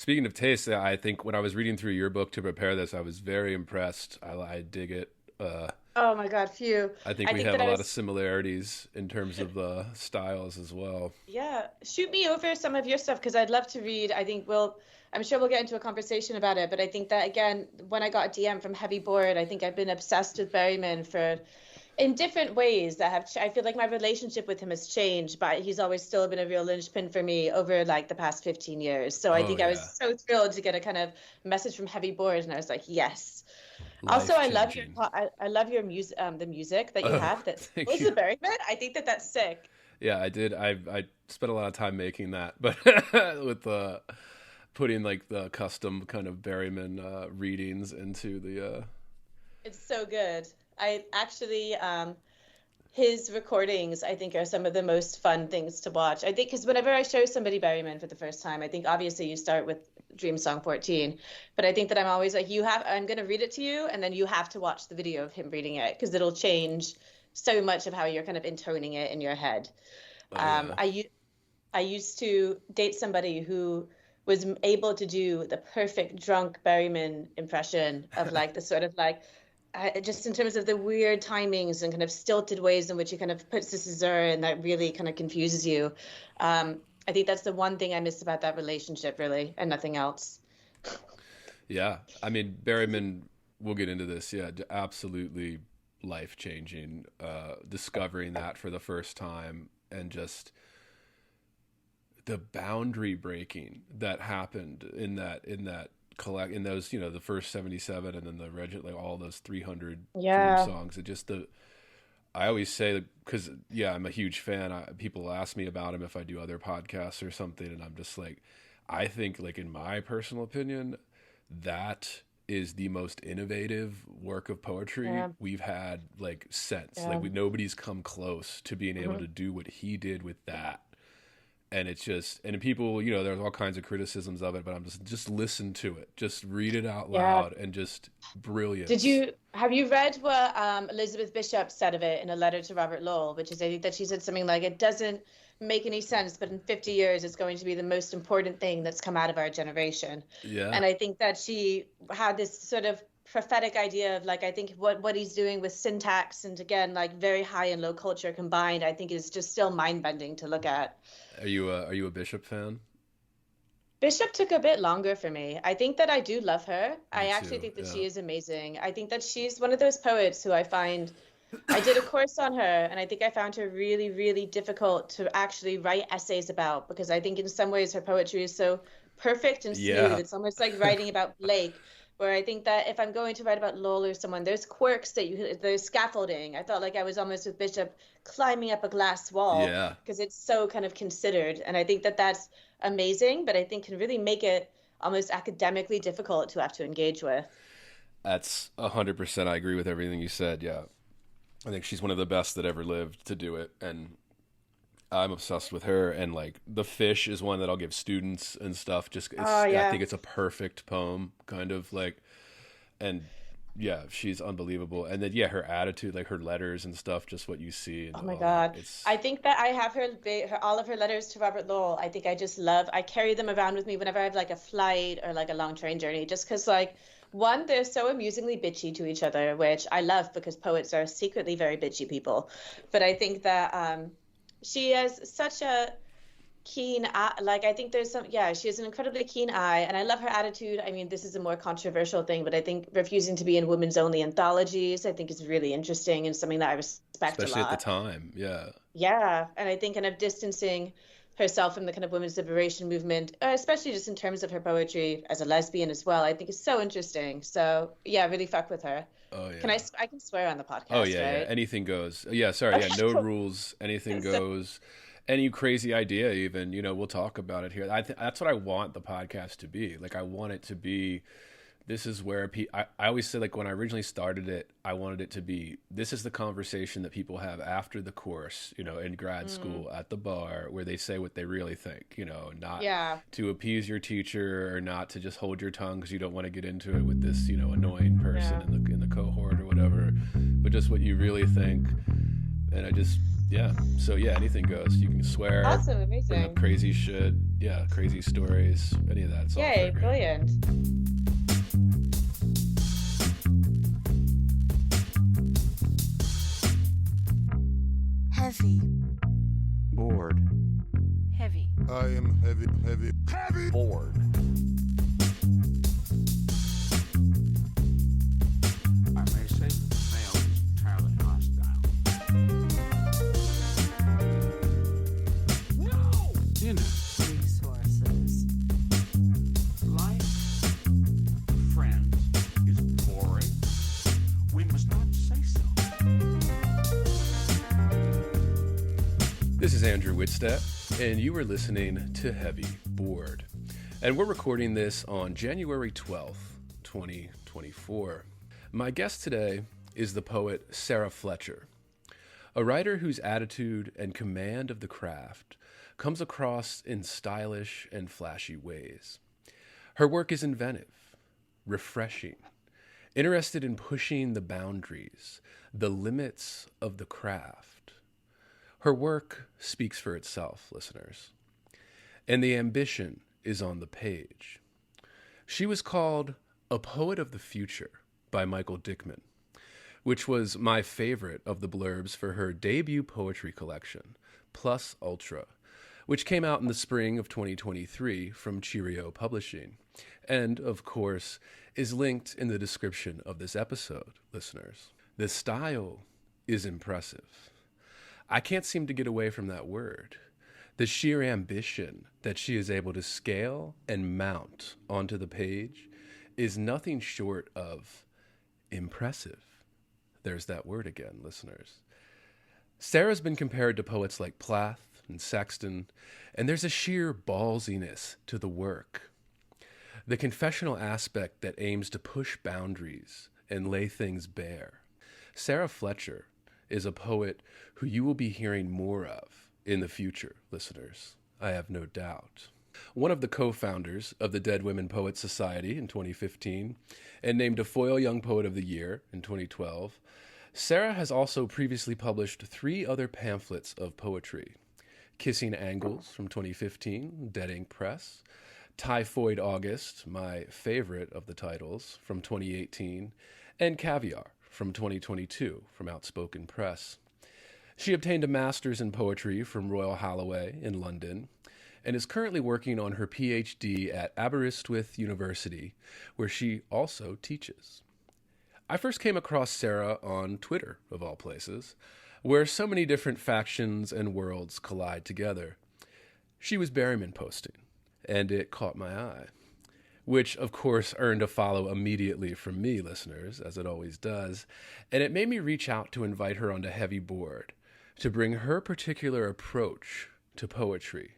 Speaking of taste, I think when I was reading through your book to prepare this, I was very impressed. I dig it. Uh, Oh my God, phew. I think I we think have that a I lot of was, similarities in terms of the styles as well. yeah, shoot me over some of your stuff because I'd love to read. I'm sure we'll get into a conversation about it, but I think that again, when I got a DM from Heavy Board, I think I've been obsessed with Berryman for in different ways that have, I feel like my relationship with him has changed, but he's always still been a real linchpin for me over like the past 15 years. So I Oh think I yeah, was so thrilled to get a kind of message from Heavy Board, and I was like, yes. Also, life changing. I love your music, the music that you Oh, have that thank was you. the Berryman. I think that that's sick. Yeah, I did. I spent a lot of time making that, but with putting like the custom kind of Berryman readings into the. It's so good. I actually, his recordings, I think, are some of the most fun things to watch. I think because whenever I show somebody Berryman for the first time, I think obviously you start with Dream Song 14, but I think that I'm always like, I'm going to read it to you, and then you have to watch the video of him reading it because it'll change so much of how you're kind of intoning it in your head. Oh Um, yeah. I, u- I used to date somebody who was able to do the perfect drunk Berryman impression of like the sort of like just in terms of the weird timings and kind of stilted ways in which he kind of puts the scissor and that really kind of confuses you. I think that's the one thing I miss about that relationship, really, and nothing else. Yeah, I mean Berryman. We'll get into this. Yeah, absolutely life changing. Discovering that for the first time and just the boundary breaking that happened in that collect in those the first 77 and then the like all those 300 Dream Yeah. songs. It just the I always say because yeah, I'm a huge fan. People ask me about him if I do other podcasts or something, and I'm just like, I think like in my personal opinion, that is the most innovative work of poetry Yeah. we've had like since Yeah. nobody's come close to being able Hmm. to do what he did with that. And it's just and people there's all kinds of criticisms of it, but I'm just listen to it, just read it out Yeah. loud, and just brilliance. Have you read what Elizabeth Bishop said of it in a letter to Robert Lowell, which is I think that she said something like it doesn't make any sense, but in 50 years it's going to be the most important thing that's come out of our generation. Yeah. And I think that she had this sort of prophetic idea of like I think what he's doing with syntax and again like very high and low culture combined, I think is just still mind bending to look at. Are you a Bishop fan? Bishop took a bit longer for me. I think that I do love her. Me I actually too. think that Yeah. she is amazing. I think that she's one of those poets who I find I did a course on her and I think I found her really, really difficult to actually write essays about because I think in some ways her poetry is so perfect and smooth. Yeah. It's almost like writing about Blake, where I think that if I'm going to write about Lowell or someone, there's quirks there's scaffolding. I felt like I was almost with Bishop climbing up a glass wall Yeah. because it's so kind of considered. And I think that that's amazing, but I think can really make it almost academically difficult to have to engage with. That's 100%. I agree with everything you said. Yeah. I think she's one of the best that ever lived to do it. And I'm obsessed with her. And like The Fish is one that I'll give students and stuff. Oh I yeah. think it's a perfect poem, kind of like, and yeah, she's unbelievable. And then, yeah, her attitude, like her letters and stuff, just what you see and Oh my all that. God. It's, I think that I have all of her letters to Robert Lowell. I think I just love, I carry them around with me whenever I have like a flight or like a long train journey, just because like one, they're so amusingly bitchy to each other, which I love because poets are secretly very bitchy people. But I think that she has such a keen eye. Like I think there's some, yeah, she has an incredibly keen eye, and I love her attitude. I mean, this is a more controversial thing, but I think refusing to be in women's only anthologies, I think is really interesting and something that I respect a especially at the lot. time. Yeah. Yeah, and I think kind of distancing herself from the kind of women's liberation movement, especially just in terms of her poetry as a lesbian as well, I think is so interesting. So yeah, really fuck with her. Oh, Can I? yeah. I can swear on the Oh podcast, yeah, yeah. right? Anything goes. Yeah, sorry. Yeah, Okay, no cool. rules. Anything So, goes. Any crazy idea, even we'll talk about it here. That's what I want the podcast to be. Like, I want it to be. This is where I always say, like, when I originally started it, I wanted it to be. This is the conversation that people have after the course, in grad mm, school at the bar, where they say what they really think. Not yeah, to appease your teacher or not to just hold your tongue because you don't want to get into it with this, annoying person yeah. in the cohort or whatever, but just what you really think. And I just Yeah. So yeah, anything goes. You can swear, Awesome, bring up amazing. crazy shit. Yeah, crazy stories. Any of that. It's all fair Yay, game. brilliant. Heavy. Bored. Heavy. I am heavy. Bored. I may say that the male is entirely hostile. No! Dinner. Resources. Life, friends, is boring. We must not say so. This is Andrew Wittstadt, and you are listening to Heavy Bored. And we're recording this on January 12th, 2024. My guest today is the poet Sarah Fletcher, a writer whose attitude and command of the craft comes across in stylish and flashy ways. Her work is inventive, refreshing, interested in pushing the boundaries, the limits of the craft. Her work speaks for itself, listeners, and the ambition is on the page. She was called a poet of the future by Michael Dickman, which was my favorite of the blurbs for her debut poetry collection, Plus Ultra, which came out in the spring of 2023 from Cheerio Publishing, and, of course, is linked in the description of this episode, listeners. The style is impressive. I can't seem to get away from that word. The sheer ambition that she is able to scale and mount onto the page is nothing short of impressive. There's that word again, listeners. Sarah's been compared to poets like Plath and Sexton, and there's a sheer ballsiness to the work. The confessional aspect that aims to push boundaries and lay things bare. Sarah Fletcher is a poet who you will be hearing more of in the future, listeners. I have no doubt. One of the co-founders of the Dead Women Poets Society in 2015 and named a Foyle Young Poet of the Year in 2012, Sarah has also previously published 3 other pamphlets of poetry: Kissing Angles from 2015, Dead Ink Press; Typhoid August, my favorite of the titles, from 2018, and Caviar from 2022 from Outspoken Press. She obtained a master's in poetry from Royal Holloway in London and is currently working on her PhD at Aberystwyth University, where she also teaches. I first came across Sarah on Twitter, of all places, where so many different factions and worlds collide together. She was Berryman posting, and it caught my eye, which of course earned a follow immediately from me, listeners, as it always does, and it made me reach out to invite her onto Heavy Bored to bring her particular approach to poetry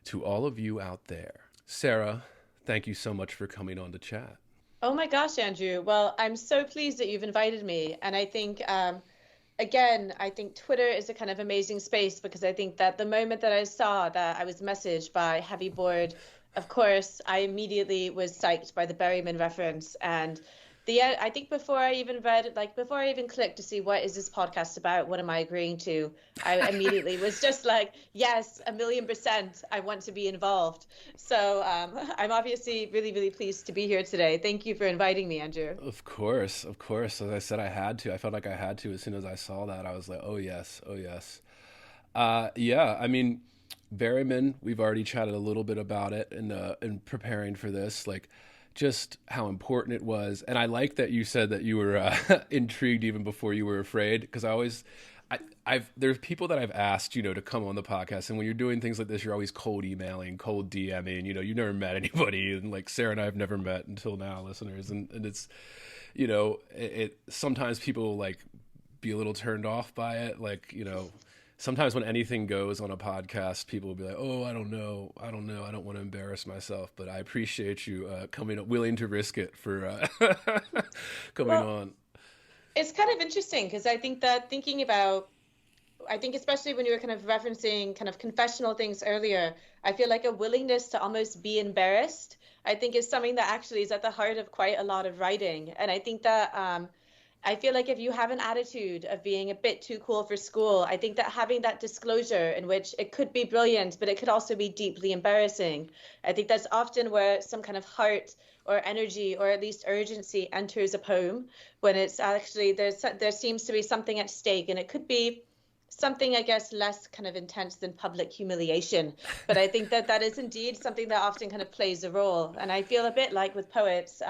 to all of you out there. Sarah, thank you so much for coming on to chat. Oh my gosh, Andrew. Well, I'm so pleased that you've invited me. And I think, again, I think Twitter is a kind of amazing space, because I think that the moment that I saw that I was messaged by Heavy Bored, of course, I immediately was psyched by the Berryman reference. And I think before I even before I even clicked to see what is this podcast about, what am I agreeing to, I immediately was just like, yes, 1,000,000%, I want to be involved. So I'm obviously really, really pleased to be here today. Thank you for inviting me, Andrew. Of course. As I said, I had to. I felt like I had to. As soon as I saw that, I was like, oh yes. Yeah, I mean, Berryman, we've already chatted a little bit about it in preparing for this, like just how important it was. And I like that you said that you were intrigued even before you were afraid, because there's people that I've asked, to come on the podcast, and when you're doing things like this, you're always cold emailing, cold DMing, you never met anybody, and like Sarah and I have never met until now, listeners, and it's, it sometimes people like be a little turned off by it, like, sometimes when anything goes on a podcast, people will be like, oh, I don't know. I don't want to embarrass myself, but I appreciate you willing to risk it for coming on. It's kind of interesting, because I think that especially when you were kind of referencing kind of confessional things earlier, I feel like a willingness to almost be embarrassed, I think, is something that actually is at the heart of quite a lot of writing. And I think that I feel like if you have an attitude of being a bit too cool for school, I think that having that disclosure in which it could be brilliant, but it could also be deeply embarrassing. I think that's often where some kind of heart or energy or at least urgency enters a poem, when it's actually there seems to be something at stake, and it could be something, I guess, less kind of intense than public humiliation. But I think that that is indeed something that often kind of plays a role. And I feel a bit like with poets,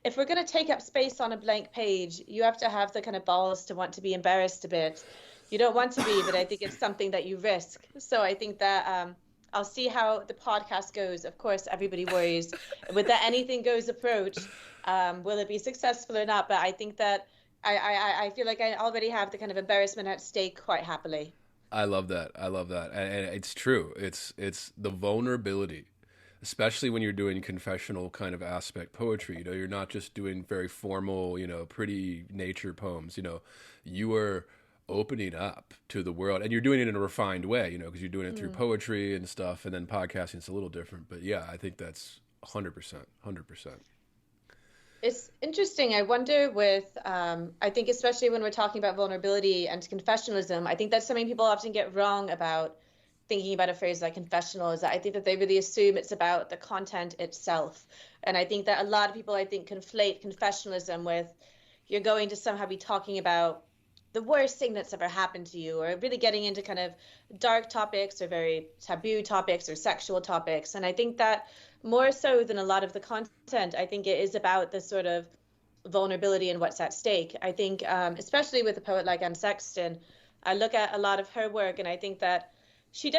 if we're going to take up space on a blank page, you have to have the kind of balls to want to be embarrassed a bit. You don't want to be, but I think it's something that you risk. So I think that I'll see how the podcast goes. Of course, everybody worries with the anything goes approach. Will it be successful or not? But I think that I feel like I already have the kind of embarrassment at stake quite happily. I love that. I love that. And it's true. It's the vulnerability, especially when you're doing confessional kind of aspect poetry. You know, you're not just doing very formal, you know, pretty nature poems. You know, you are opening up to the world, and you're doing it in a refined way, you know, because you're doing it through poetry and stuff, and then podcasting is a little different. But yeah, I think that's 100%, 100%. It's interesting. I wonder with, I think especially when we're talking about vulnerability and confessionalism, I think that's something people often get wrong about thinking about a phrase like confessional, is that I think that they really assume it's about the content itself. And I think that a lot of people, I think, conflate confessionalism with you're going to somehow be talking about the worst thing that's ever happened to you, or really getting into kind of dark topics or very taboo topics or sexual topics. And I think that more so than a lot of the content, I think it is about the sort of vulnerability and what's at stake. I think, especially with a poet like Anne Sexton, I look at a lot of her work and I think that she's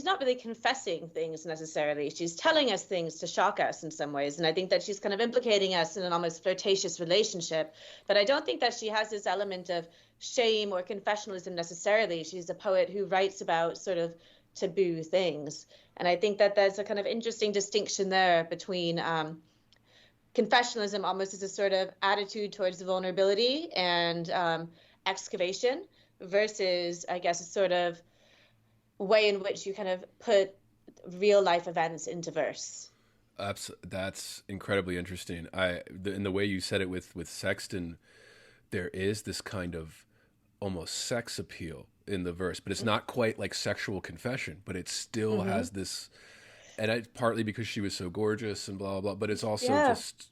not really confessing things necessarily. She's telling us things to shock us in some ways. And I think that she's kind of implicating us in an almost flirtatious relationship. But I don't think that she has this element of shame or confessionalism necessarily. She's a poet who writes about sort of taboo things. And I think that there's a kind of interesting distinction there between confessionalism almost as a sort of attitude towards vulnerability and excavation versus, I guess, a sort of way in which you kind of put real life events into verse. That's incredibly interesting. In the way you said it with Sexton, there is this kind of almost sex appeal in the verse, but it's not quite like sexual confession, but it still has this, and it's partly because she was so gorgeous and blah, blah, blah, but it's also just.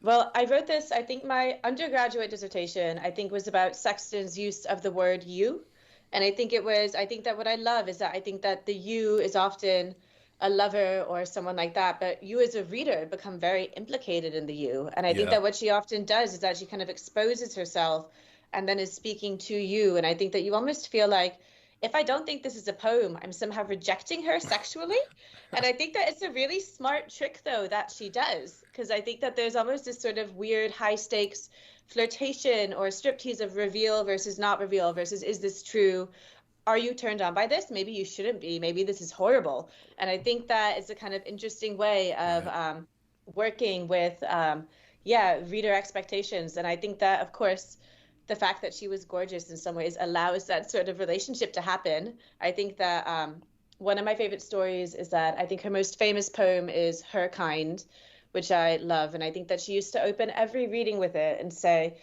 Well, I wrote this, I think my undergraduate dissertation, I think was about Sexton's use of the word you. And I think that what I love is that I think that the you is often a lover or someone like that, but you as a reader become very implicated in the you. And I think that what she often does is that she kind of exposes herself and then is speaking to you. And I think that you almost feel like, if I don't think this is a poem, I'm somehow rejecting her sexually. And I think that it's a really smart trick, though, that she does, because I think that there's almost this sort of weird high stakes flirtation or striptease of reveal versus not reveal versus is this true? Are you turned on by this? Maybe you shouldn't be. Maybe this is horrible. And I think that is a kind of interesting way of working with, reader expectations. And I think that, of course, the fact that she was gorgeous in some ways allows that sort of relationship to happen. I think that one of my favorite stories is that I think her most famous poem is Her Kind, which I love. And I think that she used to open every reading with it and say,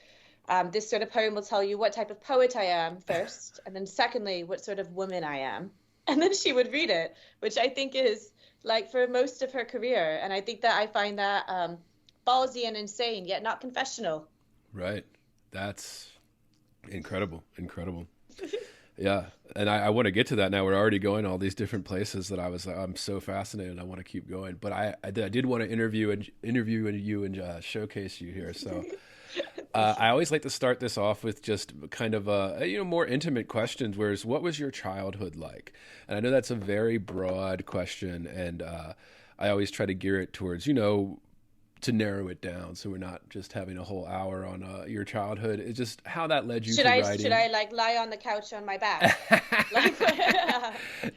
this sort of poem will tell you what type of poet I am first, and then secondly, what sort of woman I am. And then she would read it, which I think is like for most of her career. And I think that I find that ballsy and insane, yet not confessional. Right. That's incredible. Yeah. And I want to get to that now. We're already going all these different places that I'm so fascinated. I want to keep going, but I did want to interview you and showcase you here. So I always like to start this off with just kind of more intimate questions. Whereas, what was your childhood like? And I know that's a very broad question, and I always try to gear it towards to narrow it down, so we're not just having a whole hour on your childhood. It's just how that led you to writing. Should I like lie on the couch on my back?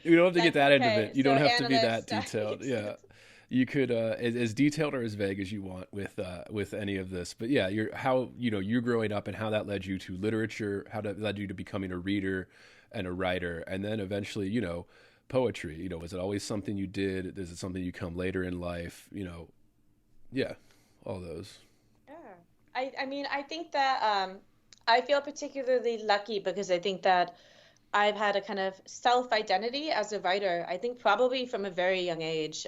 You don't have to get that into it. You don't have to be that detailed. Yeah, you could as detailed or as vague as you want with any of this. But yeah, you're growing up and how that led you to literature, how that led you to becoming a reader and a writer, and then eventually poetry. Was it always something you did? Is it something you come later in life? Yeah, all those. Yeah. I mean, I think that I feel particularly lucky because I think that I've had a kind of self-identity as a writer, I think probably from a very young age.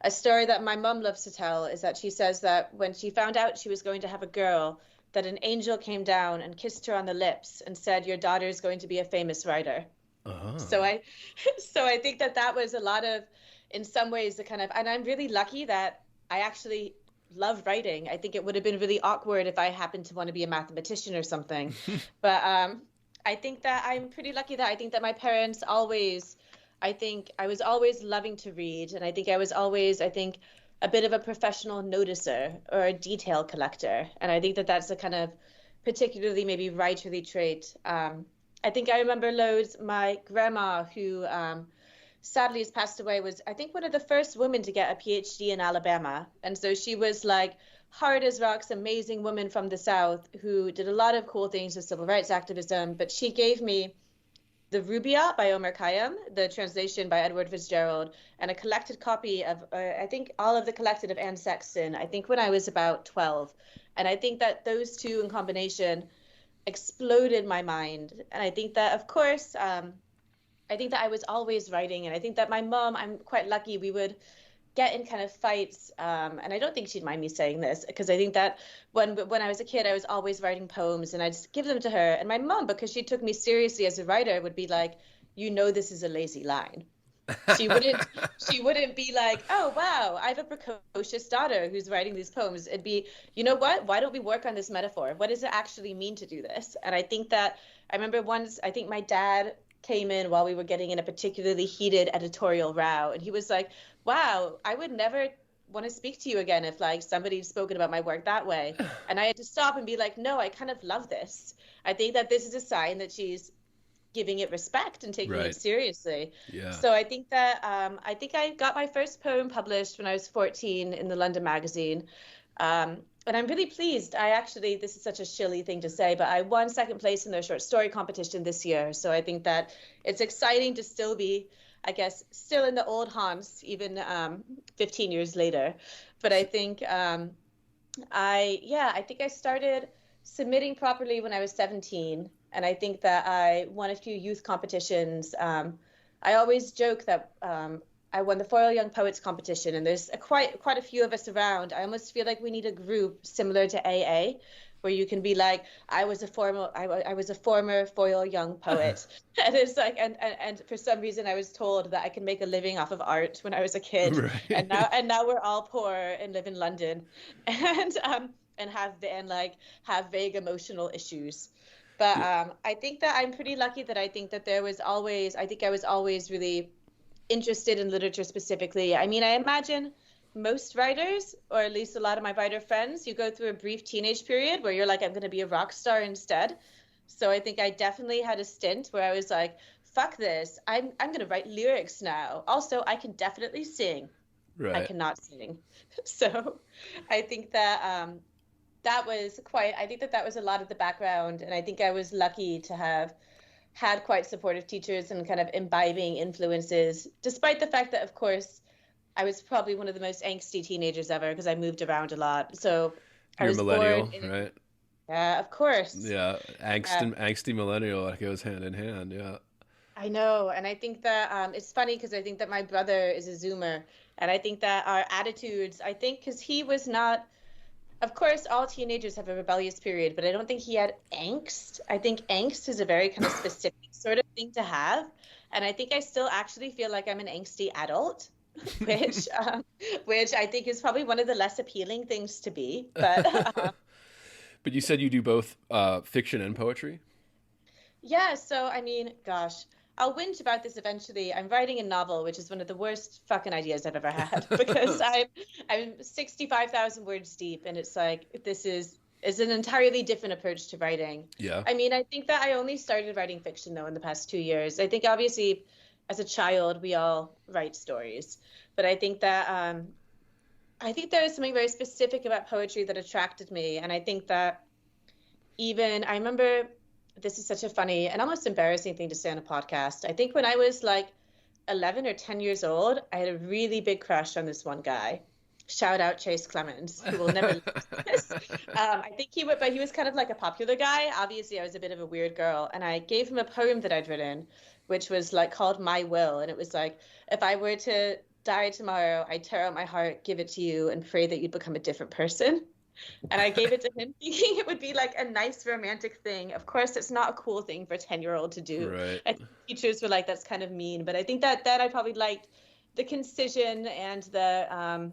A story that my mum loves to tell is that she says that when she found out she was going to have a girl, that an angel came down and kissed her on the lips and said, "Your daughter is going to be a famous writer." So Uh-huh. I, so I think that that was a lot of, in some ways, the kind of, and I'm really lucky that I actually love writing. I think it would have been really awkward if I happened to want to be a mathematician or something. But I think that I'm pretty lucky that I think that my parents always, I think I was always loving to read, and I think I was always, I think, a bit of a professional noticer or a detail collector, and I think that that's a kind of particularly maybe writerly trait. I think I remember loads my grandma who sadly has passed away was I think one of the first women to get a PhD in Alabama. And so she was like hard as rocks, amazing woman from the South who did a lot of cool things with civil rights activism. But she gave me the Rubaiyat by Omar Khayyam, the translation by Edward Fitzgerald, and a collected copy of, I think, all of the collected of Anne Sexton, I think when I was about 12. And I think that those two in combination exploded my mind. And I think that, of course, I think that I was always writing. And I think that my mom, I'm quite lucky, we would get in kind of fights. And I don't think she'd mind me saying this, because I think that when I was a kid, I was always writing poems and I'd just give them to her. And my mom, because she took me seriously as a writer, would be like, you know, this is a lazy line. She wouldn't she wouldn't be like, oh wow, I have a precocious daughter who's writing these poems. It'd be, you know what? Why don't we work on this metaphor? What does it actually mean to do this? And I think that I remember once I think my dad came in while we were getting in a particularly heated editorial row and he was like, wow, I would never want to speak to you again if like somebody'd spoken about my work that way. And I had to stop and be like, no, I kind of love this. I think that this is a sign that she's giving it respect and taking Right. it seriously. Yeah. So I think that I think I got my first poem published when I was 14 in the London Magazine. And I'm really pleased. I actually, this is such a shilly thing to say, but I won second place in their short story competition this year. So I think that it's exciting to still be, I guess, still in the old haunts, even 15 years later. But I think I think I started submitting properly when I was 17. And I think that I won a few youth competitions. I always joke that I won the Foil Young Poets competition, and there's quite a few of us around. I almost feel like we need a group similar to AA, where you can be like, I was a former Foil Young Poet, and it's like, and for some reason I was told that I can make a living off of art when I was a kid, Right. and now we're all poor and live in London, and have vague emotional issues. But I think that I'm pretty lucky that I think that I was always really interested in literature specifically. I mean, I imagine most writers, or at least a lot of my writer friends, you go through a brief teenage period where you're like, I'm going to be a rock star instead. So I think I definitely had a stint where I was like, fuck this, I'm going to write lyrics now. Also, I can definitely sing. Right. I cannot sing. So I think that I think that was a lot of the background. And I think I was lucky to have had quite supportive teachers and kind of imbibing influences, despite the fact that, of course, I was probably one of the most angsty teenagers ever because I moved around a lot. So I You're a was millennial, born in, right? yeah, of course. Yeah. Angsty millennial, like it goes hand in hand. Yeah. I know. And I think that it's funny because I think that my brother is a Zoomer. And I think that our attitudes, I think because he was not, of course, all teenagers have a rebellious period, but I don't think he had angst. I think angst is a very kind of specific sort of thing to have. And I think I still actually feel like I'm an angsty adult, which I think is probably one of the less appealing things to be. But But you said you do both fiction and poetry? yeah, so I mean, gosh, I'll whinge about this eventually. I'm writing a novel, which is one of the worst fucking ideas I've ever had because I'm 65,000 words deep, and it's like this is an entirely different approach to writing. Yeah. I mean, I think that I only started writing fiction though in the past 2 years. I think obviously as a child we all write stories, but I think that there is something very specific about poetry that attracted me, and I think that I remember, this is such a funny and almost embarrassing thing to say on a podcast. I think when I was like 11 or 10 years old, I had a really big crush on this one guy. Shout out Chase Clemens, who will never listen to this. I think but he was kind of like a popular guy. Obviously, I was a bit of a weird girl, and I gave him a poem that I'd written, which was like called My Will, and it was like, if I were to die tomorrow, I'd tear out my heart, give it to you, and pray that you'd become a different person. And I gave it to him thinking it would be like a nice romantic thing. Of course, it's not a cool thing for a 10-year-old to do. Right. I think teachers were like, that's kind of mean. But I think that I probably liked the concision and the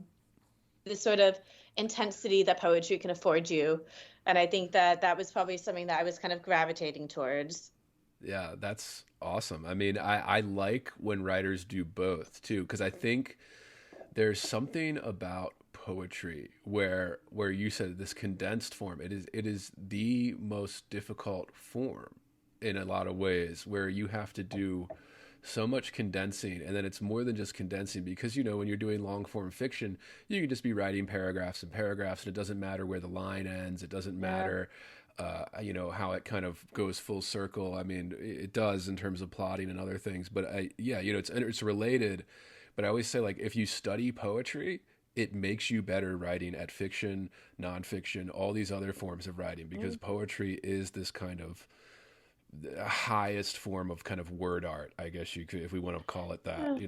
sort of intensity that poetry can afford you. And I think that was probably something that I was kind of gravitating towards. Yeah, that's awesome. I mean, I like when writers do both too, because I think there's something about poetry where you said this condensed form, it is the most difficult form in a lot of ways, where you have to do so much condensing, and then it's more than just condensing, because when you're doing long form fiction, you can just be writing paragraphs and paragraphs, and it doesn't matter where the line ends, it doesn't matter how it kind of goes full circle. I mean, it does in terms of plotting and other things, but it's related. But I always say, like, if you study poetry, it makes you better writing at fiction, nonfiction, all these other forms of writing, because poetry is this kind of highest form of kind of word art, I guess you could, if we want to call it that.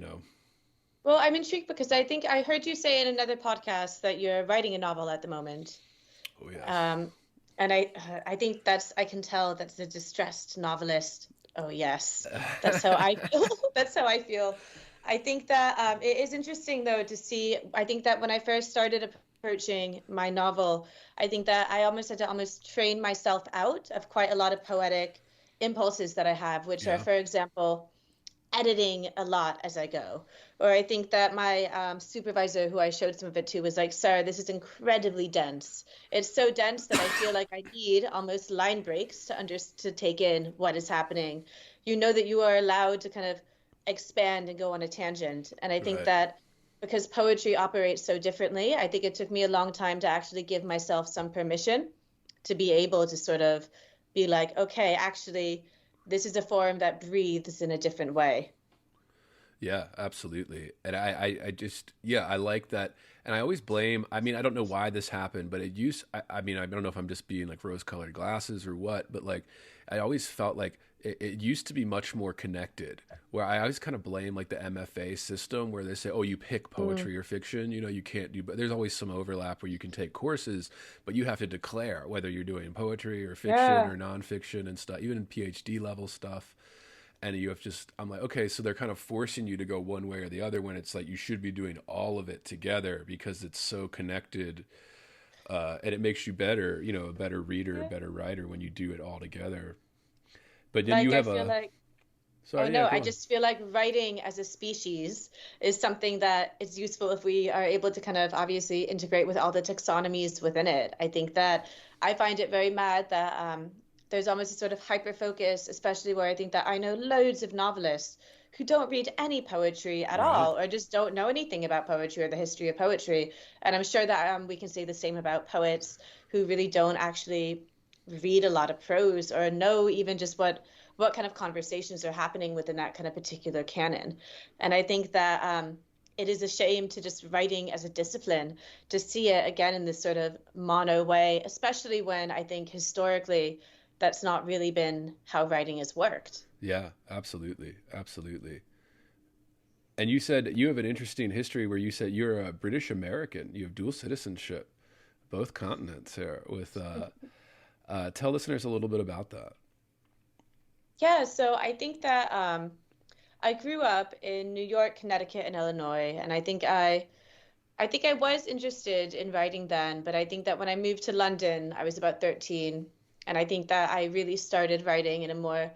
Well, I'm intrigued because I think I heard you say in another podcast that you're writing a novel at the moment. Oh yes. And I think I can tell that's a distressed novelist. Oh yes, that's how I feel. That's how I feel. I think that it is interesting though to see. I think that when I first started approaching my novel, I think that I almost had to train myself out of quite a lot of poetic impulses that I have, which are, for example, editing a lot as I go. Or I think that my supervisor, who I showed some of it to, was like, Sarah, this is incredibly dense. It's so dense that I feel like I need almost line breaks to take in what is happening. You know that you are allowed to kind of expand and go on a tangent. And I think that because poetry operates so differently, I think it took me a long time to actually give myself some permission to be able to sort of be like, okay, actually, this is a form that breathes in a different way. Yeah, absolutely. And I just, I like that. And I always blame, I mean, I don't know why this happened, but I mean, I don't know if I'm just being like rose-colored glasses or what, but like, I always felt like it used to be much more connected, where I always kind of blame like the MFA system, where they say, oh, you pick poetry or fiction, you can't do, but there's always some overlap where you can take courses, but you have to declare whether you're doing poetry or fiction or nonfiction and stuff, even in PhD level stuff. And I'm like, okay, so they're kind of forcing you to go one way or the other, when it's like you should be doing all of it together because it's so connected. And it makes you better, a better reader, a better writer when you do it all together. But then I just feel like writing as a species is something that is useful if we are able to kind of obviously integrate with all the taxonomies within it. I think that I find it very mad that there's almost a sort of hyper focus, especially where I think that I know loads of novelists who don't read any poetry at all, or just don't know anything about poetry or the history of poetry. And I'm sure that we can say the same about poets who really don't actually read a lot of prose or know even just what kind of conversations are happening within that kind of particular canon. And I think that it is a shame to just writing as a discipline to see it again in this sort of mono way, especially when I think historically that's not really been how writing has worked. Yeah, absolutely. Absolutely. And you said you have an interesting history where you said you're a British American. You have dual citizenship, both continents here. With tell listeners a little bit about that. Yeah, so I think that I grew up in New York, Connecticut, and Illinois, and I think I was interested in writing then, but I think that when I moved to London, I was about 13, and I think that I really started writing in a more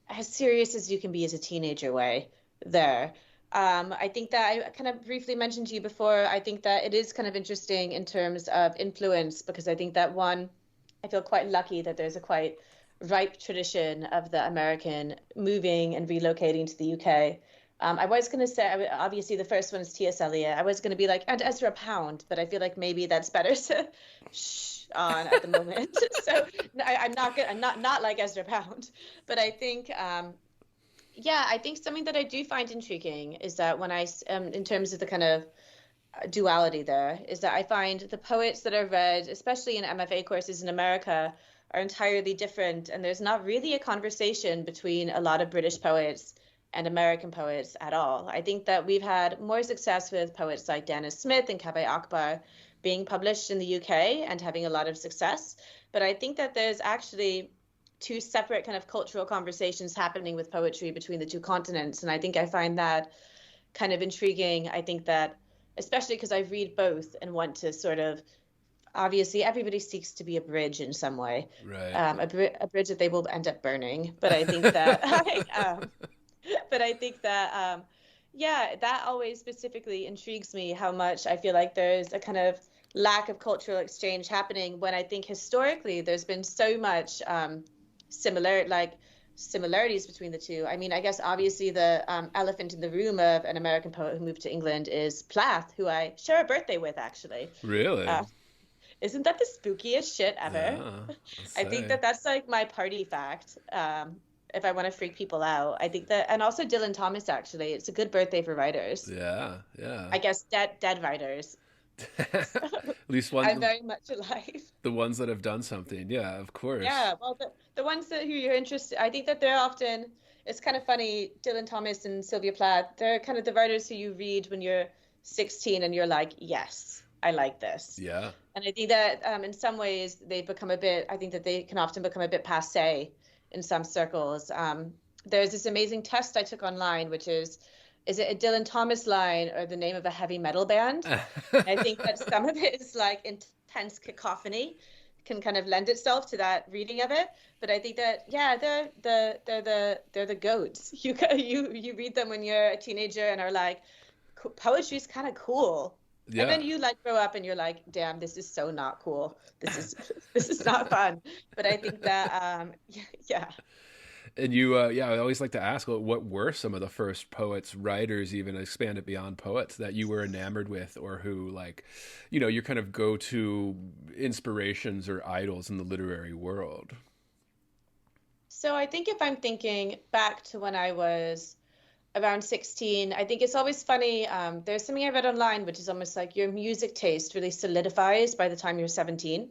as serious as you can be as a teenager way there. I think that I kind of briefly mentioned to you before, I think that it is kind of interesting in terms of influence, because I think that I feel quite lucky that there's a quite ripe tradition of the American moving and relocating to the UK. I was going to say, obviously the first one is T.S. Eliot. I was going to be like, and Ezra Pound, but I feel like maybe that's better to shh on at the moment. So I'm not like Ezra Pound, but I think, I think something that I do find intriguing is that when in terms of the kind of duality there, is that I find the poets that are read, especially in MFA courses in America, are entirely different. And there's not really a conversation between a lot of British poets and American poets at all. I think that we've had more success with poets like Dennis Smith and Kaveh Akbar being published in the UK and having a lot of success. But I think that there's actually two separate kind of cultural conversations happening with poetry between the two continents. And I think I find that kind of intriguing. I think that, especially because I read both and want to sort of, obviously everybody seeks to be a bridge in some way, Right. a bridge that they will end up burning. But I think that, yeah, that always specifically intrigues me, how much I feel like there's a kind of lack of cultural exchange happening, when I think historically there's been so much similarities between the two. I mean, I guess obviously the elephant in the room of an American poet who moved to England is Plath, who I share a birthday with, actually. Really? Isn't that the spookiest shit ever? Yeah, I think that that's like my party fact. If I want to freak people out, I think that, and also Dylan Thomas, actually, it's a good birthday for writers. Yeah, yeah. I guess dead writers. At least one. I'm very much alive. The ones that have done something, yeah, of course. Yeah, well, the ones that who you're interested, I think that they're often, it's kind of funny, Dylan Thomas and Sylvia Plath, they're kind of the writers who you read when you're 16 and you're like, yes, I like this. Yeah. And I think that in some ways they become a bit, I think that they can often become a bit passé in some circles. There's this amazing test I took online, which is it a Dylan Thomas line or the name of a heavy metal band? I think that some of it is like intense cacophony, can kind of lend itself to that reading of it. But I think that, yeah, they're the goats. You read them when you're a teenager and are like, poetry's kind of cool. Yeah. And then you like grow up and you're like, damn, this is so not cool. This is not fun. But I think that, yeah. And you, I always like to ask, what were some of the first poets, writers, even expand it beyond poets, that you were enamored with, or who, like, your kind of go-to inspirations or idols in the literary world? So I think if I'm thinking back to when I was around 16, I think it's always funny. There's something I read online, which is almost like your music taste really solidifies by the time you're 17.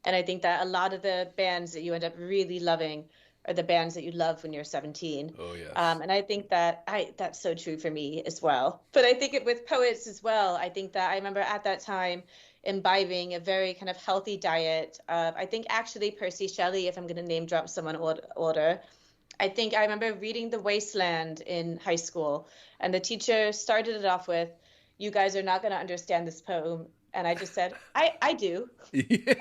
And I think that a lot of the bands that you end up really loving are the bands that you love when you're 17. Oh, yes. And I think that that's so true for me as well. But I think with poets as well, I think that I remember at that time imbibing a very kind of healthy diet of, I think actually Percy Shelley, if I'm going to name drop someone older, I think I remember reading The Wasteland in high school, and the teacher started it off with, "You guys are not going to understand this poem." And I just said, I do. Yeah.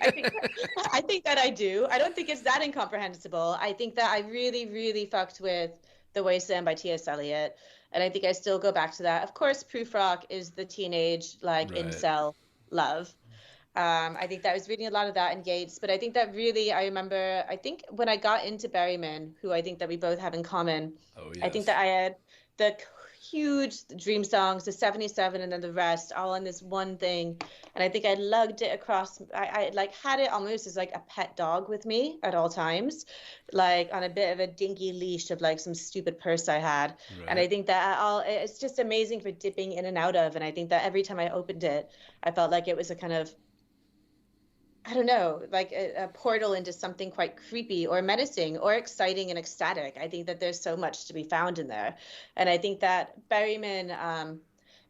I think that I do. I don't think it's that incomprehensible. I think that I really, really fucked with The Wasteland by T.S. Eliot. And I think I still go back to that. Of course, Proofrock is the teenage, like, Right. incel love. I think that I was reading a lot of that in Gates. But I think that really, I remember, I think when I got into Berryman, who I think that we both have in common, Oh, I think yes. that I had the huge dream songs, the 77 and then the rest, all in this one thing. And I think I lugged it across. I like had it almost as like a pet dog with me at all times, like on a bit of a dinky leash of like some stupid purse I had. Right. And I think that it's just amazing for dipping in and out of. And I think that every time I opened it, I felt like it was a kind of, I don't know, like a portal into something quite creepy or menacing or exciting and ecstatic. I think that there's so much to be found in there. And I think that Berryman,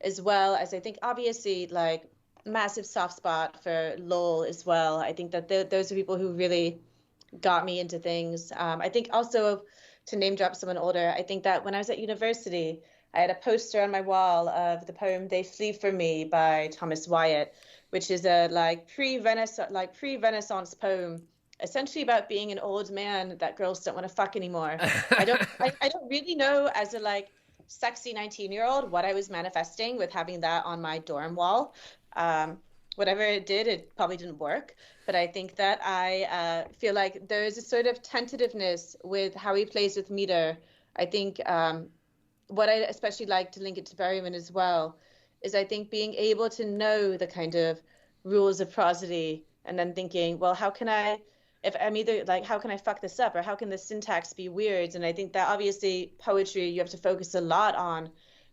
as well as I think obviously like massive soft spot for Lowell as well. I think that those are people who really got me into things. I think also, to name drop someone older, I think that when I was at university, I had a poster on my wall of the poem "They Flee From Me" by Thomas Wyatt, which is a pre-Renaissance poem, essentially about being an old man that girls don't want to fuck anymore. I don't really know, as a like sexy 19-year-old, what I was manifesting with having that on my dorm wall. Whatever it did, it probably didn't work. But I think that I feel like there is a sort of tentativeness with how he plays with meter. I think what I especially like to link it to Berryman as well is I think being able to know the kind of rules of prosody and then thinking, well, how can I, if I'm either like, how can I fuck this up, or how can the syntax be weird? And I think that obviously poetry, you have to focus a lot on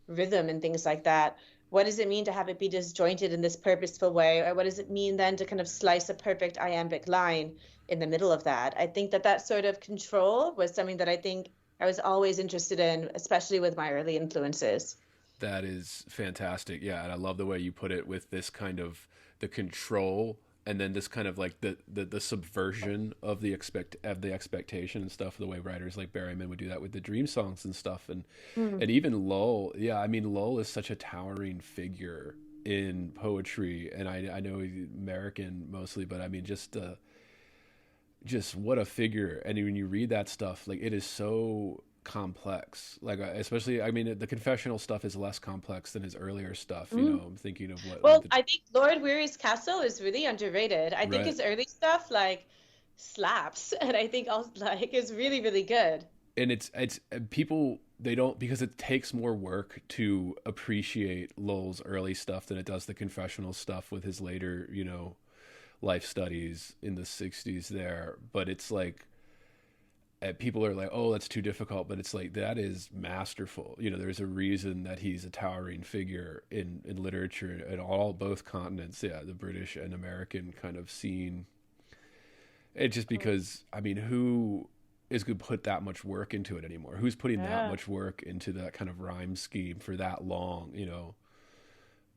rhythm and things like that. what does it mean to have it be disjointed in this purposeful way? Or what does it mean then to kind of slice a perfect iambic line in the middle of that? I think that that sort of control was something that I think I was always interested in, especially with my early influences. That is fantastic. Yeah, and I love the way you put it with this kind of the control and then this kind of like the subversion of the expectation and stuff, the way writers like Berryman would do that with the dream songs and stuff, and even Lowell. Yeah, I mean Lowell is such a towering figure in poetry, and I know he's American mostly, but I mean just what a figure. And when you read that stuff, like it is so complex, like especially, I mean, the confessional stuff is less complex than his earlier stuff. You know, I'm thinking of what Well, I think Lord Weary's Castle is really underrated. I think Right. his early stuff like slaps, and I think also like is really, really good. and it's people, they don't, because it takes more work to appreciate Lowell's early stuff than it does the confessional stuff with his later, you know, life studies in the 60s there. But it's like people are like, oh, that's too difficult, but it's like that is masterful. You know, there's a reason that he's a towering figure in literature at all, both continents, yeah, the British and American kind of scene. It's just because, I mean, who is going to put that much work into it anymore? Who's putting that much work into that kind of rhyme scheme for that long? You know,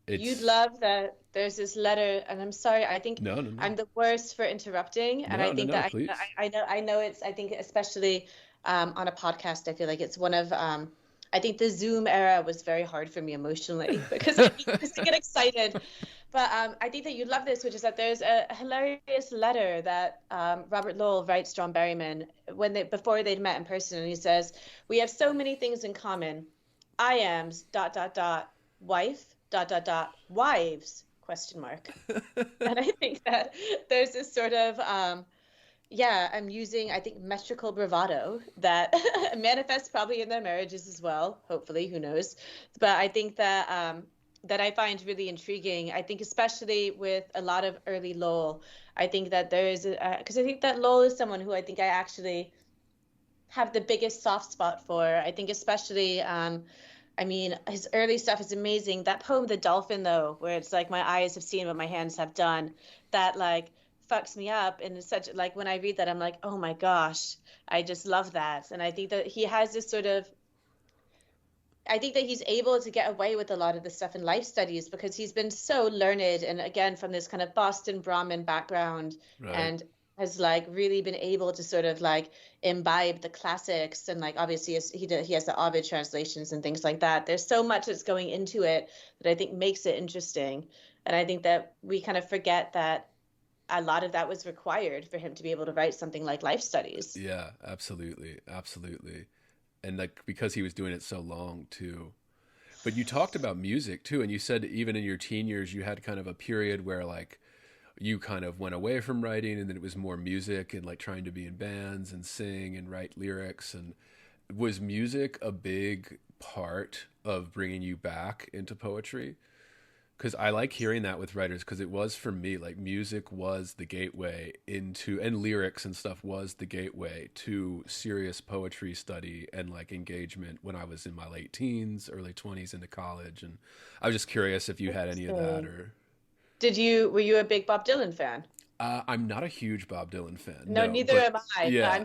You'd love that there's this letter, and I'm sorry, I think No. I'm the worst for interrupting, and I think that Please. I know it's, I think especially on a podcast, I feel like it's one of I think the Zoom era was very hard for me emotionally because I get excited. But I think that you'd love this, which is that there's a hilarious letter that Robert Lowell writes John Berryman before they'd met in person, and he says, "We have so many things in common. I am's ... wife ... wives ? And I think that there's this sort of I'm using, I think, metrical bravado that manifests probably in their marriages as well. Hopefully, who knows? But I think that that I find really intriguing. I think especially with a lot of early Lowell, I think that there is, because I think that Lowell is someone who I think I actually have the biggest soft spot for. I think especially, I mean, his early stuff is amazing. That poem, The Dolphin, though, where it's like, my eyes have seen what my hands have done, that like fucks me up. And it's such, like, when I read that, I'm like, oh my gosh, I just love that. And I think that he has this sort of, I think that he's able to get away with a lot of the stuff in life studies because he's been so learned, and again, from this kind of Boston Brahmin background, Right. and has like really been able to sort of like imbibe the classics, and like obviously he has the Ovid translations and things like that. There's so much that's going into it that I think makes it interesting, and I think that we kind of forget that a lot of that was required for him to be able to write something like life studies. Yeah, absolutely. And like, because he was doing it so long too. But you talked about music too, and you said even in your teen years you had kind of a period where like you kind of went away from writing, and then it was more music and like trying to be in bands and sing and write lyrics. And was music a big part of bringing you back into poetry? Because I like hearing that with writers, because it was for me, like music was the gateway into, and lyrics and stuff was the gateway to serious poetry study and like engagement when I was in my late teens, early 20s into college. And I was just curious if you had any of that, or... Were you a big Bob Dylan fan? I'm not a huge Bob Dylan fan. No, neither but, am I. Yeah. But I'm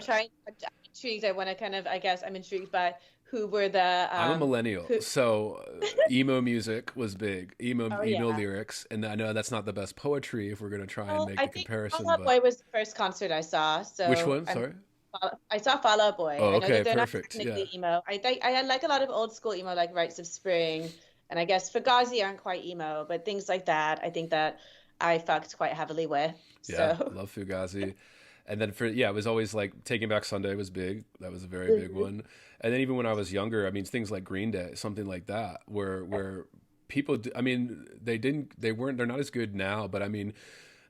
intrigued. I want to kind of, I guess I'm intrigued by who were the... I'm a millennial, so emo music was big. Emo lyrics, and I know that's not the best poetry if we're going to try and make the comparison. Fall Out Boy was the first concert I saw. So which one? Sorry? I saw Fall Out Boy. Oh, I know okay, that they're perfect. not technically emo. I like a lot of old school emo, like Rites of Spring, and I guess Fugazi aren't quite emo, but things like that, I think that I fucked quite heavily with. Yeah, so. love Fugazi. And then it was always like Taking Back Sunday was big. That was a very big one. And then even when I was younger, I mean, things like Green Day, something like that, where people, I mean, they're not as good now, but I mean,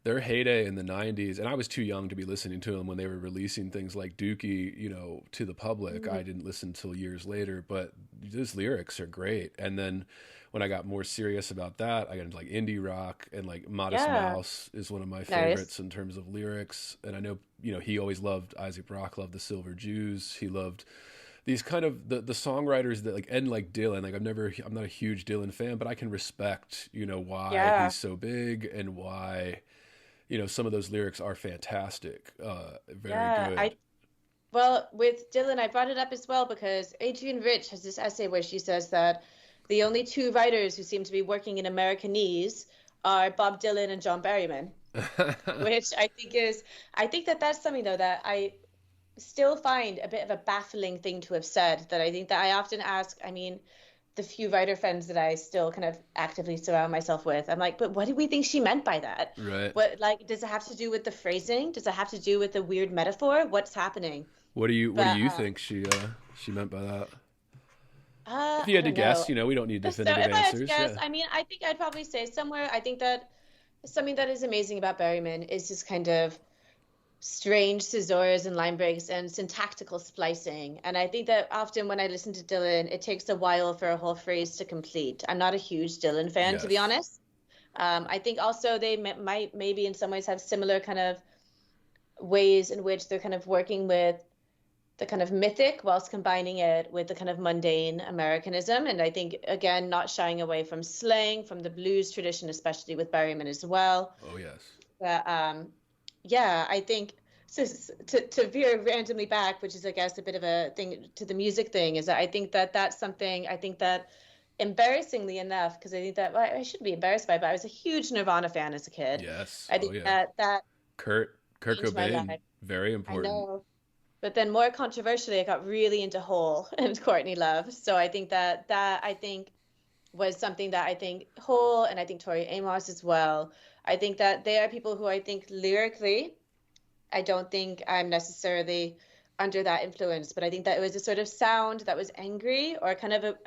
their heyday in the 90s, and I was too young to be listening to them when they were releasing things like Dookie, you know, to the public. I didn't listen till years later, but those lyrics are great. And then when I got more serious about that, I got into like indie rock, and like Modest Mouse is one of my favorites in terms of lyrics. And I know, you know, he always loved, Isaac Brock loved the Silver Jews. He loved these kind of the songwriters that like and like Dylan, like I'm not a huge Dylan fan, but I can respect, you know, why Yeah. he's so big and why, you know, some of those lyrics are fantastic, very Yeah, good. well, with Dylan, I brought it up as well because Adrienne Rich has this essay where she says that the only two writers who seem to be working in Americanese are Bob Dylan and John Berryman, which I think that that's something though that I still find a bit of a baffling thing to have said. That I think that I often ask, I mean, the few writer friends that I still kind of actively surround myself with, I'm like, but what do we think she meant by that? Right. What, like, does it have to do with the phrasing? Does it have to do with the weird metaphor? What's happening? What do But you think she meant by that? If you I had to don't know. guess, you know, we don't need So definitive if I had to answers. guess, Yeah. I mean, I think I'd probably say somewhere. I think that something that is amazing about Berryman is his kind of strange caesurs and line breaks and syntactical splicing. And I think that often when I listen to Dylan, it takes a while for a whole phrase to complete. I'm not a huge Dylan fan, to be Yes. honest. I think also they might maybe in some ways have similar kind of ways in which they're kind of working with the kind of mythic whilst combining it with the kind of mundane Americanism. And I think, again, not shying away from slang, from the blues tradition, especially with Berryman as well. Oh yes. But yeah, I think so, to veer randomly back, which is, I guess, a bit of a thing to the music thing, is that I think that that's something I think that embarrassingly enough, because I think that well, I shouldn't be embarrassed by it, but I was a huge Nirvana fan as a kid. Yes. I Oh think yeah. that that Kurt changed my Cobain, life. very I important. know. But then more controversially, I got really into Hole and Courtney Love. So I think that I think was something that I think Hole and I think Tori Amos as well. I think that they are people who I think lyrically, I don't think I'm necessarily under that influence, but I think that it was a sort of sound that was angry or kind of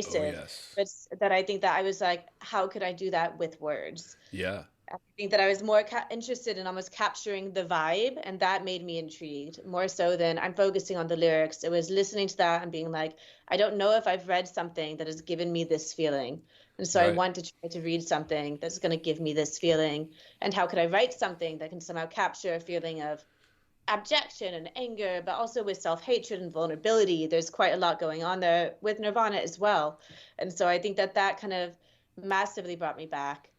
Oh abrasive, yes. but that I think that I was like, how could I do that with words? Yeah. I think that I was more interested in almost capturing the vibe, and that made me intrigued more so than I'm focusing on the lyrics. It was listening to that and being like, I don't know if I've read something that has given me this feeling. And so I Right. want to try to read something that's going to give me this feeling. And how could I write something that can somehow capture a feeling of abjection and anger, but also with self-hatred and vulnerability? There's quite a lot going on there with Nirvana as well. And so I think that that kind of massively brought me back.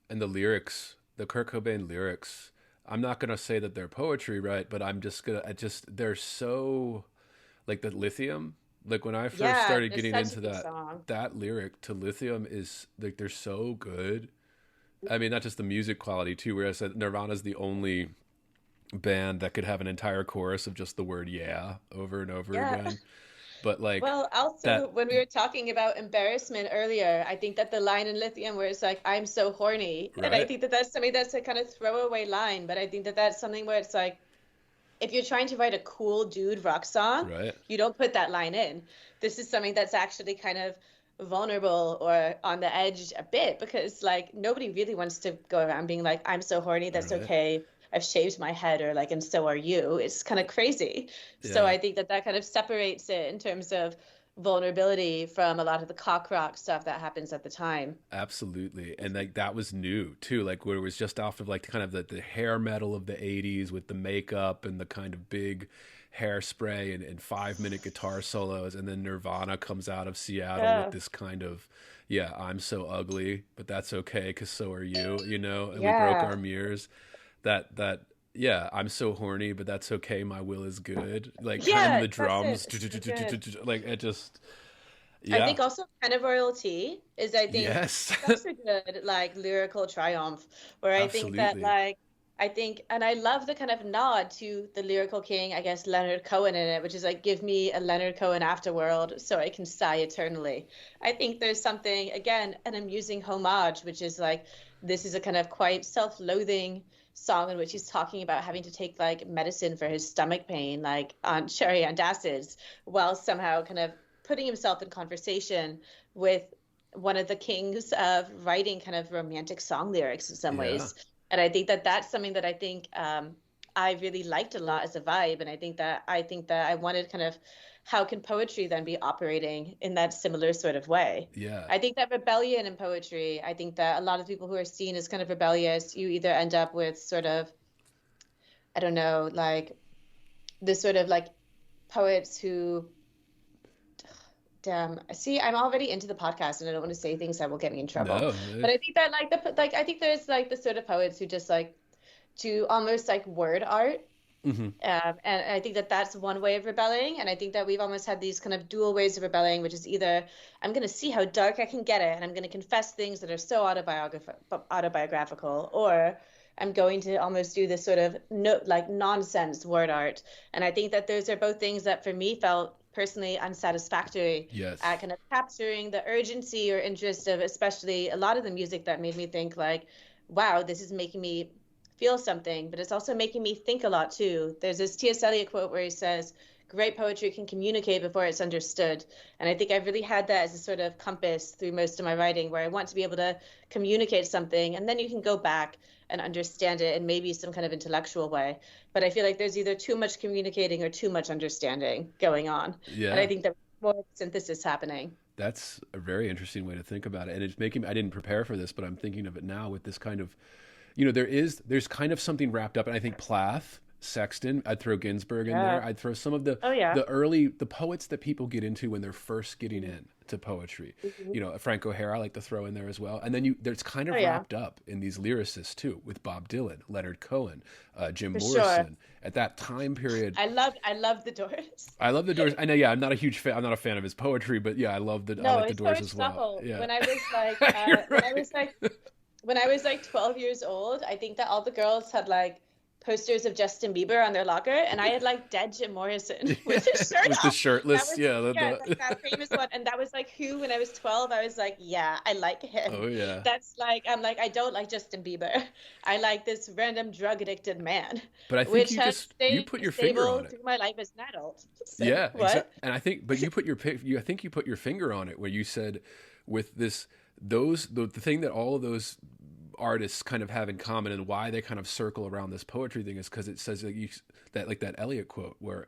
And the lyrics, the Kurt Cobain lyrics, I'm not gonna say that they're poetry, right? But I'm just gonna, I just, they're so, like the Lithium. Like when I first Yeah, started it's getting such a into good that, song. that lyric to Lithium is like they're so good. I mean, not just the music quality too. Where I said Nirvana's the only band that could have an entire chorus of just the word "yeah" over and over Yeah. again. But like Well, also, that, when we were talking about embarrassment earlier, I think that the line in Lithium where it's like, I'm so horny. And I right, think that that's something that's a kind of throwaway line, but I think that that's something where it's like, if you're trying to write a cool dude rock song, right, you don't put that line in. This is something that's actually kind of vulnerable or on the edge a bit because like nobody really wants to go around being like, I'm so horny, that's right, okay. I've shaved my head or like, and so are you. It's kind of crazy. So yeah. I think that that kind of separates it in terms of vulnerability from a lot of the cock rock stuff that happens at the time. Absolutely. And like that was new too, like where it was just off of like kind of the hair metal of the 80s with the makeup and the kind of big hairspray and 5 minute guitar solos. And then Nirvana comes out of Seattle with Yeah. this kind of, yeah, I'm so ugly, but that's okay because so are you know, and we broke Yeah. our mirrors. That, yeah, I'm so horny, but that's okay. My will is good. Like kind of Yeah, the that's it. drums, It's so good. like it just, I yeah, think also kind of royalty is, I think, yes, such a good like lyrical triumph where I think that absolutely. like I think and I love the kind of nod to the lyrical king, I guess Leonard Cohen in it, which is like give me a Leonard Cohen afterworld so I can sigh eternally. I think there's something again an amusing homage, which is like this is a kind of quite self-loathing song in which he's talking about having to take like medicine for his stomach pain, like on cherry antacids, while somehow kind of putting himself in conversation with one of the kings of writing kind of romantic song lyrics in some Yeah. ways. And I think that that's something that I think I really liked a lot as a vibe. And I think that I wanted kind of how can poetry then be operating in that similar sort of way? Yeah. I think that rebellion in poetry, I think that a lot of people who are seen as kind of rebellious, you either end up with sort of, I don't know, like this sort of like poets who Damn. See, I'm already into the podcast and I don't want to say things that will get me in trouble. No, But I think that I think there's like the sort of poets who just like do almost like word art. And I think that that's one way of rebelling. And I think that we've almost had these kind of dual ways of rebelling, which is either I'm going to see how dark I can get it and I'm going to confess things that are so autobiographical, or I'm going to almost do this sort of like nonsense word art. And I think that those are both things that for me felt personally unsatisfactory Yes. at kind of capturing the urgency or interest of especially a lot of the music that made me think like, wow, this is making me feel something, but it's also making me think a lot too. There's this T.S. Eliot quote where he says, great poetry can communicate before it's understood. And I think I've really had that as a sort of compass through most of my writing, where I want to be able to communicate something and then you can go back and understand it in maybe some kind of intellectual way. But I feel like there's either too much communicating or too much understanding going on. Yeah. And I think that more synthesis happening. That's a very interesting way to think about it. And it's making, I didn't prepare for this, but I'm thinking of it now with this kind of, there's kind of something wrapped up. And I think Plath, Sexton, I'd throw Ginsberg in there. I'd throw some of the poets that people get into when they're first getting into poetry. Frank O'Hara I like to throw in there as well. And then there's kind of wrapped up in these lyricists too, with Bob Dylan, Leonard Cohen, Jim Morrison. At that time period, I love the Doors. I love the Doors. I know, yeah, I'm not a huge fan. I'm not a fan of his poetry, but yeah, I like the Doors as well. Subtle. Yeah. When I was like 12 years old, I think that all the girls had like posters of Justin Bieber on their locker, and I had like dead Jim Morrison with his shirt with off. the shirtless, that famous one. And that was like who, when I was 12, I was like, yeah, I like him. Oh yeah. That's like, I'm like, I don't like Justin Bieber. I like this random drug addicted man. But I think you put your finger on it through my life as an adult. So, yeah, what? exactly. And I think, but you put your finger on it where you said with the thing that all of those artists kind of have in common and why they kind of circle around this poetry thing is because it says that Eliot quote where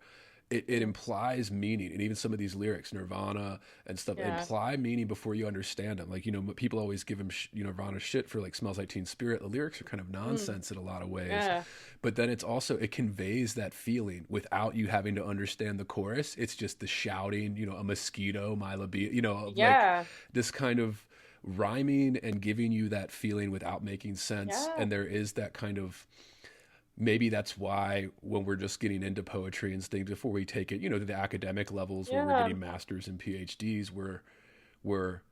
it implies meaning, and even some of these lyrics, Nirvana and stuff, imply meaning before you understand them. Like, people always give them Nirvana shit for like Smells Like Teen Spirit. The lyrics are kind of nonsense in a lot of ways, but then it conveys that feeling without you having to understand the chorus. It's just the shouting, a mosquito, my libido, like this kind of rhyming and giving you that feeling without making sense. And there is that kind of, maybe that's why when we're just getting into poetry and things, before we take it, to the academic levels where we're getting masters and PhDs, we're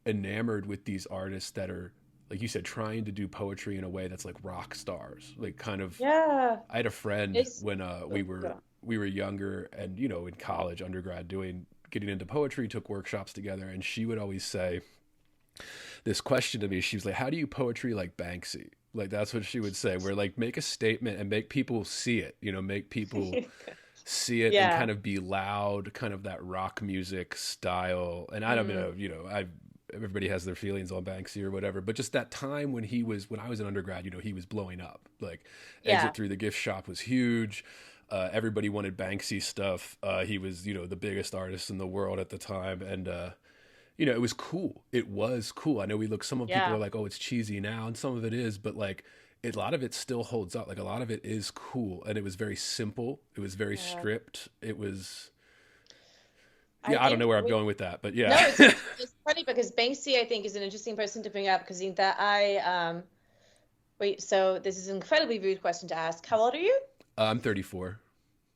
enamored with these artists that are, like you said, trying to do poetry in a way that's like rock stars, like kind of. I had a friend when we were younger and in college, undergrad, getting into poetry, took workshops together, and she would always say this question to me. She was like, how do you poetry like Banksy? Like, that's what she would say, where like make a statement and make people see it, make people see it and kind of be loud, kind of that rock music style. And I don't know, everybody has their feelings on Banksy or whatever, but just that time when I was an undergrad, he was blowing up. Like Exit Through the Gift Shop was huge. Everybody wanted Banksy stuff. He was, the biggest artist in the world at the time. And, it was cool. It was cool. I know some of people are like, oh, it's cheesy now. And some of it is, but like a lot of it still holds up. Like a lot of it is cool. And it was very simple. It was very stripped. It was, I don't know where I'm going with that, but yeah. No, it's funny because Banksy, I think, is an interesting person to bring up because I think that so this is an incredibly rude question to ask. How old are you? I'm 34.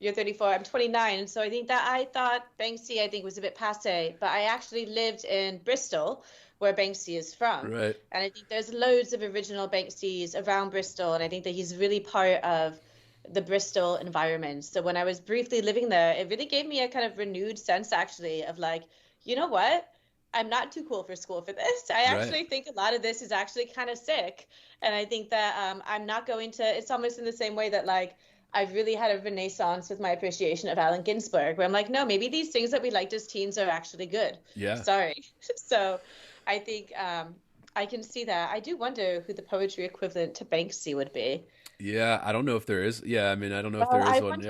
You're 34. I'm 29. And so I think that I thought Banksy, was a bit passe, but I actually lived in Bristol, where Banksy is from. Right. And I think there's loads of original Banksys around Bristol. And I think that he's really part of the Bristol environment. So when I was briefly living there, it really gave me a kind of renewed sense, actually, of like, you know what? I'm not too cool for school for this. I actually think a lot of this is actually kind of sick. And I think that I'm not going to, it's almost in the same way that like, I've really had a renaissance with my appreciation of Allen Ginsberg, where I'm like, no, maybe these things that we liked as teens are actually good. Yeah. Sorry. So I think I can see that. I do wonder who the poetry equivalent to Banksy would be. Yeah, I don't know if there is. Yeah, I mean, I don't know if there is one.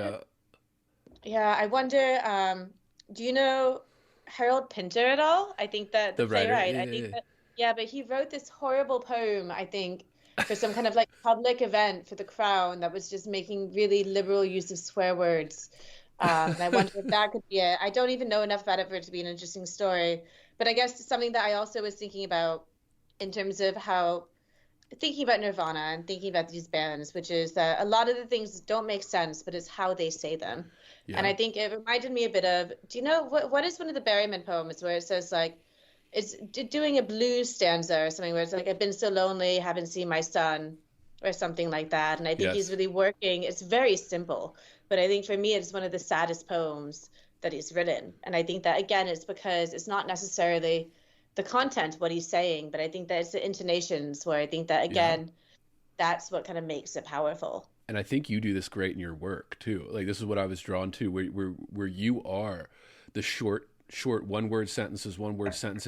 Yeah, I wonder, do you know Harold Pinter at all? I think that the playwright, but he wrote this horrible poem, I think, for some kind of like public event for the Crown that was just making really liberal use of swear words. And I wonder if that could be it. I don't even know enough about it for it to be an interesting story. But I guess something that I also was thinking about in terms of how thinking about Nirvana and thinking about these bands, which is that a lot of the things don't make sense, but it's how they say them. And I think it reminded me a bit of, do you know what is one of the Berryman poems where it says like, it's doing a blues stanza or something where it's like, I've been so lonely, haven't seen my son, or something like that. And I think he's really working. It's very simple, but I think for me, it's one of the saddest poems that he's written. And I think that, again, it's because it's not necessarily the content, what he's saying, but I think that it's the intonations where I think that, again, that's what kind of makes it powerful. And I think you do this great in your work too. Like, this is what I was drawn to, where you are the short one word sentences,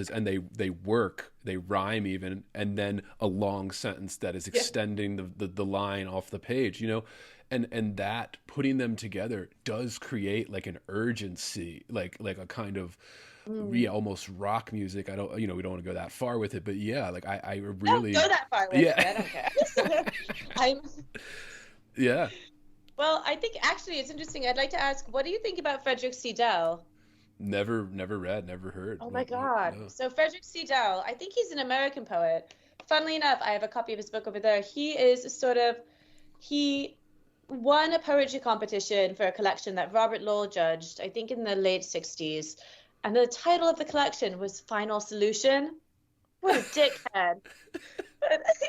and they work, they rhyme even, and then a long sentence that is extending the line off the page, you know, and that putting them together does create like an urgency, like a kind of almost rock music. I don't, you know, we don't want to go that far with it, but yeah, like I really don't go that far with it. I don't care. Yeah. Well, I think actually it's interesting. I'd like to ask, what do you think about Frederick Seidel? Never read, never heard. Oh my God. No. So Frederick Seidel, I think he's an American poet. Funnily enough, I have a copy of his book over there. He won a poetry competition for a collection that Robert Lowell judged, I think in the late 60s. And the title of the collection was Final Solution. What a dickhead.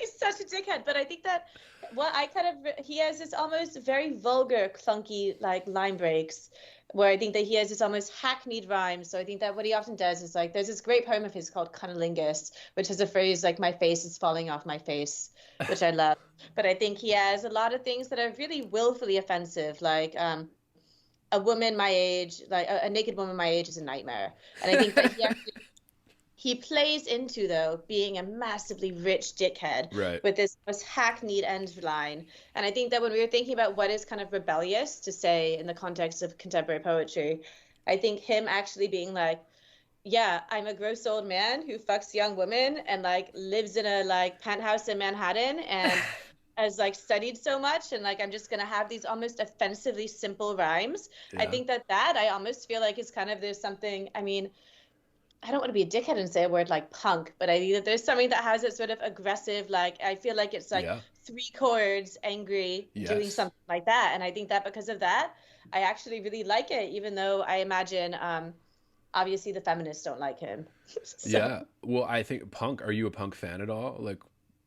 He's such a dickhead. But I think that he has this almost very vulgar, clunky, like line breaks, where I think that he has this almost hackneyed rhyme. So I think that what he often does is like, there's this great poem of his called Cunnilingus, which has a phrase like, my face is falling off my face, which I love. But I think he has a lot of things that are really willfully offensive, like a woman my age, like a naked woman my age is a nightmare. And I think that he plays into, though, being a massively rich dickhead with this most hackneyed end line. And I think that when we were thinking about what is kind of rebellious to say in the context of contemporary poetry, I think him actually being like, yeah, I'm a gross old man who fucks young women and like lives in a like penthouse in Manhattan and has like studied so much, and like I'm just gonna have these almost offensively simple rhymes. I think that I almost feel like is kind of, there's something, I mean, I don't want to be a dickhead and say a word like punk, but I think that there's something that has a sort of aggressive, like, I feel like it's like 3 chords, angry, doing something like that. And I think that because of that, I actually really like it, even though I imagine, obviously the feminists don't like him. So. Yeah. Well, I think punk, are you a punk fan at all? Like,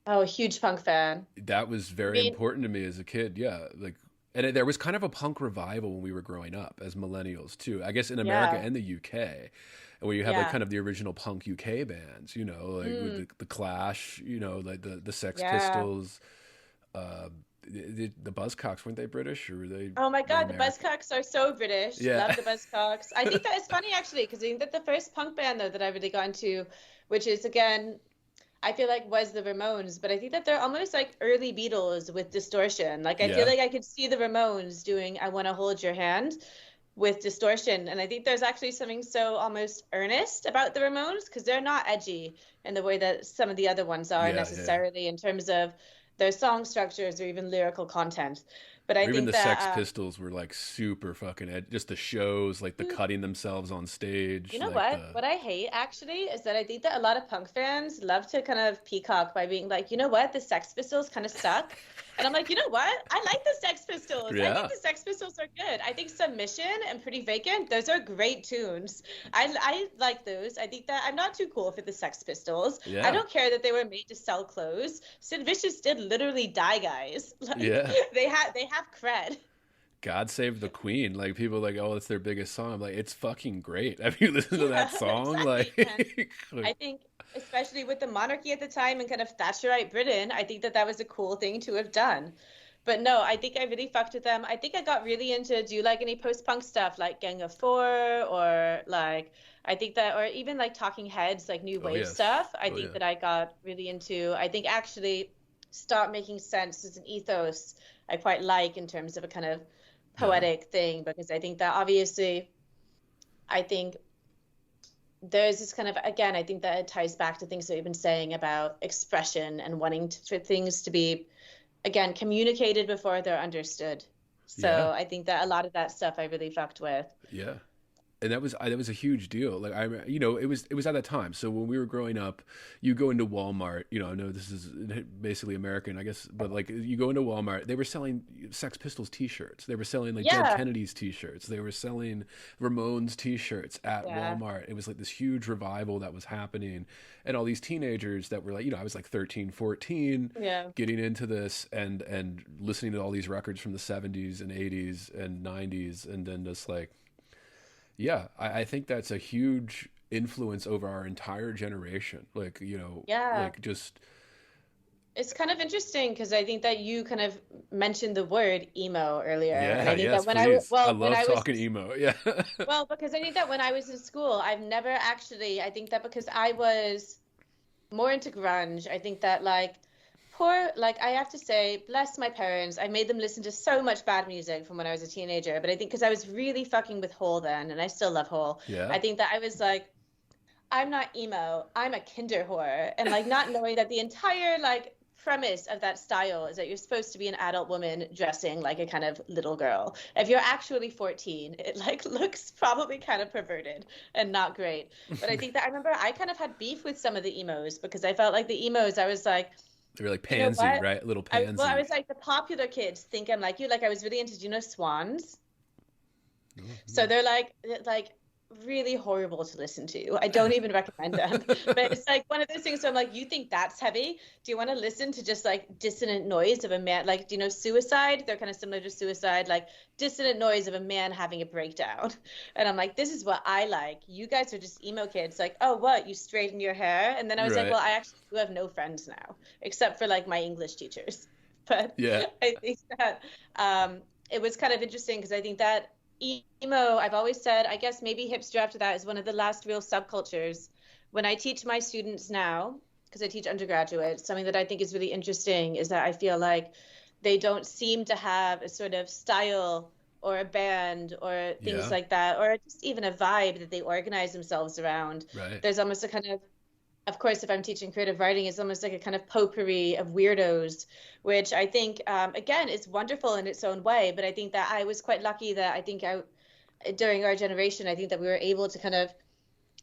oh, a huge punk fan. That was very important to me as a kid. Yeah. Like, and there was kind of a punk revival when we were growing up as millennials too, I guess in America and the UK. Where you have like kind of the original punk UK bands, you know, like with the Clash, you know, like the Sex Pistols, the Buzzcocks, weren't they British or were they? Oh my God, the Buzzcocks are so British. Love the Buzzcocks. I think that is funny actually, because I think that the first punk band though that I really got into, which is again, I feel like was the Ramones, but I think that they're almost like early Beatles with distortion. Like I feel like I could see the Ramones doing "I Want to Hold Your Hand" with distortion, and I think there's actually something so almost earnest about the Ramones, because they're not edgy in the way that some of the other ones are necessarily in terms of their song structures or even lyrical content. But I think the Sex Pistols were like super fucking just the shows, like the cutting themselves on stage. You know like what I hate actually is that I think that a lot of punk fans love to kind of peacock by being like, you know what, the Sex Pistols kind of suck. And I'm like, you know what? I like the Sex Pistols. I think the Sex Pistols are good. I think Submission and Pretty Vacant, those are great tunes. I like those. I think that I'm not too cool for the Sex Pistols. I don't care that they were made to sell clothes. Sid Vicious did literally die, guys. Like, they have cred. God Save the Queen. Like people are like, oh, it's their biggest song. I'm like, it's fucking great. Have you listened to that song? Exactly. Like, I think, especially with the monarchy at the time and kind of Thatcherite Britain, I think that was a cool thing to have done. But no, I think I really fucked with them. I think I got really into, do you like any post-punk stuff like Gang of Four or like, I think that, or even like Talking Heads, like new wave stuff. I think that I got really into, I think actually Stop Making Sense is an ethos I quite like in terms of a kind of poetic thing, because I think that obviously, I think there's this kind of, again, I think that it ties back to things that we've been saying about expression and wanting for things to be, again, communicated before they're understood. Yeah. So I think that a lot of that stuff I really fucked with. Yeah. And that was a huge deal. Like it was at that time. So when we were growing up, you go into Walmart. I know this is basically American, I guess, but like you go into Walmart, they were selling Sex Pistols T-shirts. They were selling like Dead Yeah. Kennedys T-shirts. They were selling Ramones T-shirts at Yeah. Walmart. It was like this huge revival that was happening, and all these teenagers that were like, I was like 13, 14, Yeah. getting into this and listening to all these records from the 70s and 80s and 90s, and then just like. Yeah, I think that's a huge influence over our entire generation. Like, Yeah. like just, It's kind of interesting because I think that you kind of mentioned the word emo earlier. And yeah, I think yes, that when please. I when love I was, talking emo. Yeah. well, because I think that when I was in school, I've never actually, I think that because I was more into grunge, I think that like I have to say, bless my parents, I made them listen to so much bad music from when I was a teenager. But I think because I was really fucking with Hole then, and I still love Hole, Yeah. I think that I was like, I'm not emo, I'm a kinder whore. And like not knowing that the entire like premise of that style is that you're supposed to be an adult woman dressing like a kind of little girl. If you're actually 14, it like looks probably kind of perverted and not great. But I think that I remember I kind of had beef with some of the emos because I felt like the emos, I was like, They were like you know pansy, what? right? Little I pansy. was like the popular kids think I'm like you. Like I was really into, swans? So they're like really horrible to listen to. I don't even recommend them. But it's like one of those things where I'm like, you think that's heavy? Do you want to listen to just like dissonant noise of a man? Like, do you know Suicide? They're kind of similar to Suicide, like dissonant noise of a man having a breakdown. And I'm like, this is what I like. You guys are just emo kids. Like, oh, what? You straighten your hair? And then I was like, Right. well, I actually do have no friends now, except for like my English teachers. But Yeah. I think that it was kind of interesting because I think that emo, I've always said, I guess maybe hipster after that is one of the last real subcultures. When I teach my students now, because I teach undergraduates, something that I think is really interesting is that I feel like they don't seem to have a sort of style or a band or things Yeah. like that, or just even a vibe that they organize themselves around. Right. There's almost a kind of course, if I'm teaching creative writing, it's almost like a kind of potpourri of weirdos, which I think, again, is wonderful in its own way. But I think that I was quite lucky that during our generation, I think that we were able to kind of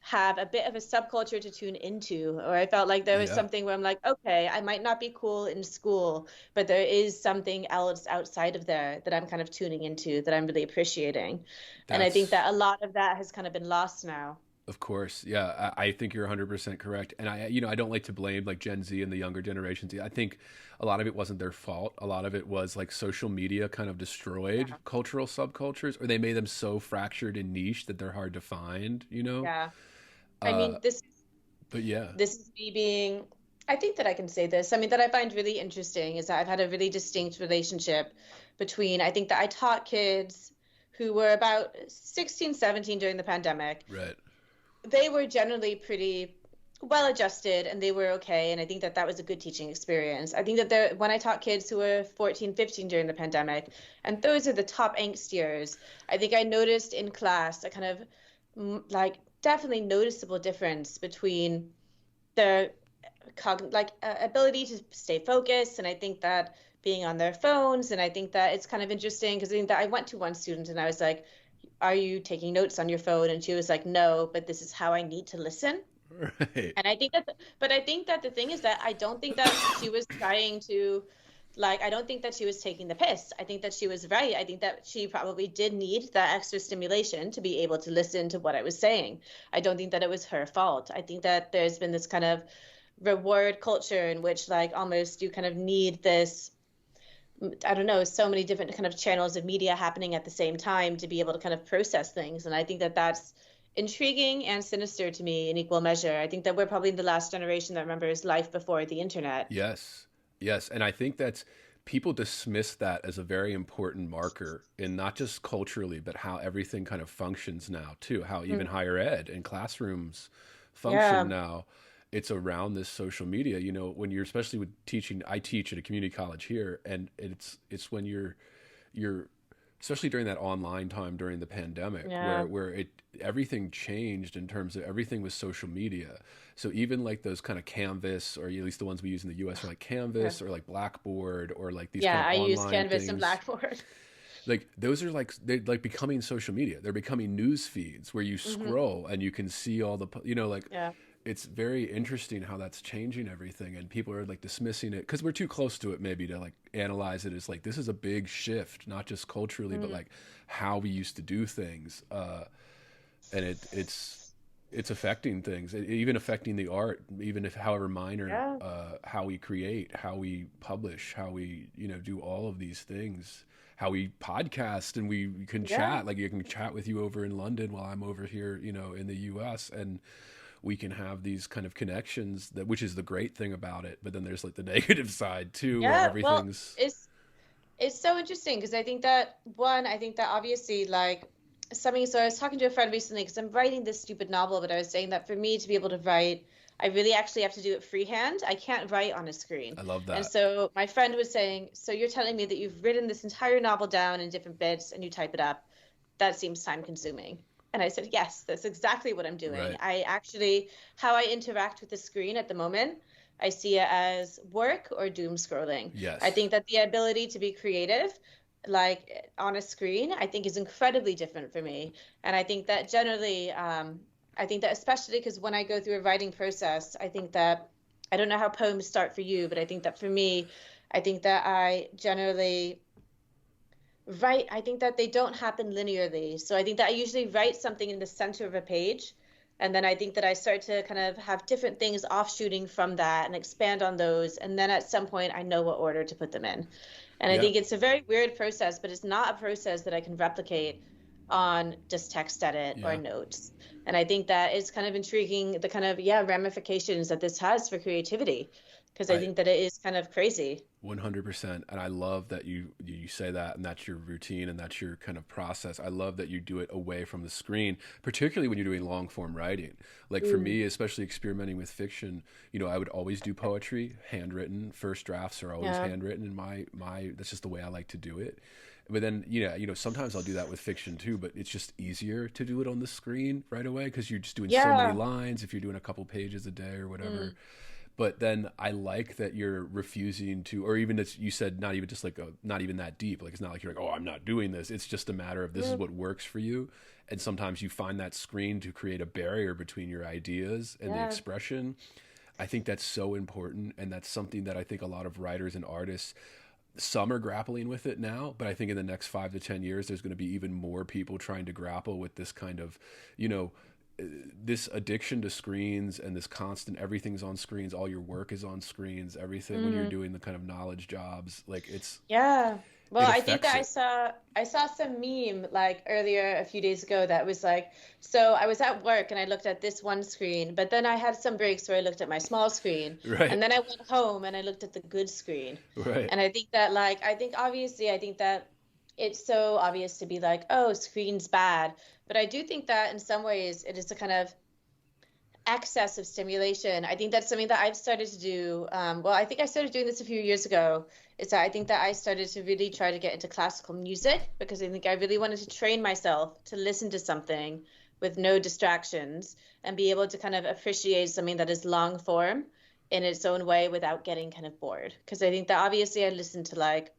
have a bit of a subculture to tune into, or I felt like there was Yeah. something where I'm like, okay, I might not be cool in school, but there is something else outside of there that I'm kind of tuning into that I'm really appreciating. And I think That's that a lot of that has kind of been lost now. Of course, yeah, I think you're 100% correct, and I don't like to blame like Gen Z and the younger generations. I think a lot of it wasn't their fault. A lot of it was like social media kind of destroyed cultural subcultures, or they made them so fractured and niche that they're hard to find. Yeah. I mean, Uh, this but yeah, this is me being, I think that I can say this. I mean, that I find really interesting is that I've had a really distinct relationship between, I think that I taught kids who were about 16, 17 during the pandemic. right, They were generally pretty well adjusted and they were okay. And I think that that was a good teaching experience. I think that when I taught kids who were 14, 15 during the pandemic, and those are the top angst years, I think I noticed in class a kind of like definitely noticeable difference between their ability to stay focused. And I think that being on their phones, and I think that it's kind of interesting because I think that I went to one student and I was like, are you taking notes on your phone? And she was like, no, but this is how I need to listen. right, And I think but I think that the thing is that I don't think that she was trying to, I don't think that she was taking the piss. I think that she was right. I think that she probably did need that extra stimulation to be able to listen to what I was saying. I don't think that it was her fault. I think that there's been this kind of reward culture in which almost you kind of need this, I don't know, so many different kind of channels of media happening at the same time to be able to kind of process things. And I think that that's intriguing and sinister to me in equal measure. I think that we're probably the last generation that remembers life before the internet. yes, yes, and I think that's people dismiss that as a very important marker in not just culturally, but how everything kind of functions now too. How even higher ed and classrooms function now. It's around this social media, when you're, especially with teaching. I teach at a community college here, and it's when you're especially during that online time during the pandemic, where everything changed in terms of everything was social media. So even like those kind of Canvas, or at least the ones we use in the US, are like Canvas or like Blackboard or like these kind of I online use Canvas things. and Blackboard. like those are like they're like becoming social media. They're becoming news feeds where you scroll and you can see all the like Yeah. it's very interesting how that's changing everything, and people are like dismissing it because we're too close to it maybe to like analyze it as like this is a big shift, not just culturally but like how we used to do things, and it's affecting things, even affecting the art, even if however minor, Yeah. how we create, how we publish, how we do all of these things, how we podcast, and we can chat, like you can chat with you over in London while I'm over here in the US, and we can have these kind of connections, that which is the great thing about it. But then there's like the negative side too, where Yeah, well, everything's it's so interesting because I think that obviously like something. So I was talking to a friend recently because I'm writing this stupid novel, but I was saying that for me to be able to write, I really actually have to do it freehand. I can't write on a screen. I love And that. so my friend was saying, so you're telling me that you've written this entire novel down in different bits and you type it up. That seems time consuming. And I said, yes, that's exactly what I'm doing. Right. I actually, how I interact with the screen at the moment, I see it as work or doom scrolling. Yes. I think that the ability to be creative, like on a screen, I think is incredibly different for me. And I think that generally, I think that especially because when I go through a writing process, I think that, I don't know how poems start for you, but I think that for me, I think that I generally write, I think that they don't happen linearly. So I think that I usually write something in the center of a page. And then I think that I start to kind of have different things offshooting from that and expand on those. And then at some point, I know what order to put them in. And I Yeah. think it's a very weird process, but it's not a process that I can replicate on just text edit or Yeah. notes. And I think that it's kind of intriguing, the kind of, ramifications that this has for creativity, because I think that it is kind of crazy. 100%. And I love that you say that, and that's your routine, and that's your kind of process. I love that you do it away from the screen, particularly when you're doing long form writing. Like for me, especially experimenting with fiction, I would always do poetry, handwritten. First drafts are always handwritten, and my that's just the way I like to do it. But then, sometimes I'll do that with fiction too, but it's just easier to do it on the screen right away because you're just doing so many lines if you're doing a couple pages a day or whatever. But then I like that you're refusing to, or even as you said, not even just like not even that deep. Like it's not like you're like, oh, I'm not doing this. It's just a matter of this is what works for you. And sometimes you find that screen to create a barrier between your ideas and the expression. I think that's so important, and that's something that I think a lot of writers and artists, some are grappling with it now, but I think in the next 5 to 10 years, there's going to be even more people trying to grapple with this kind of, this addiction to screens and this constant everything's on screens, all your work is on screens, everything when you're doing the kind of knowledge jobs, like it's well, it I think that affects I saw some meme like earlier a few days ago that was like, so I was at work and I looked at this one screen, but then I had some breaks where I looked at my small screen, Right. and then I went home and I looked at the good screen. Right. And I think that I think that it's so obvious to be like, oh, screen's bad. But I do think that in some ways it is a kind of excess of stimulation. I think that's something that I've started to do. Well, I think I started doing this a few years ago. Is that I think that I started to really try to get into classical music because I think I really wanted to train myself to listen to something with no distractions and be able to kind of appreciate something that is long form in its own way without getting kind of bored. Because I think that obviously I listened to like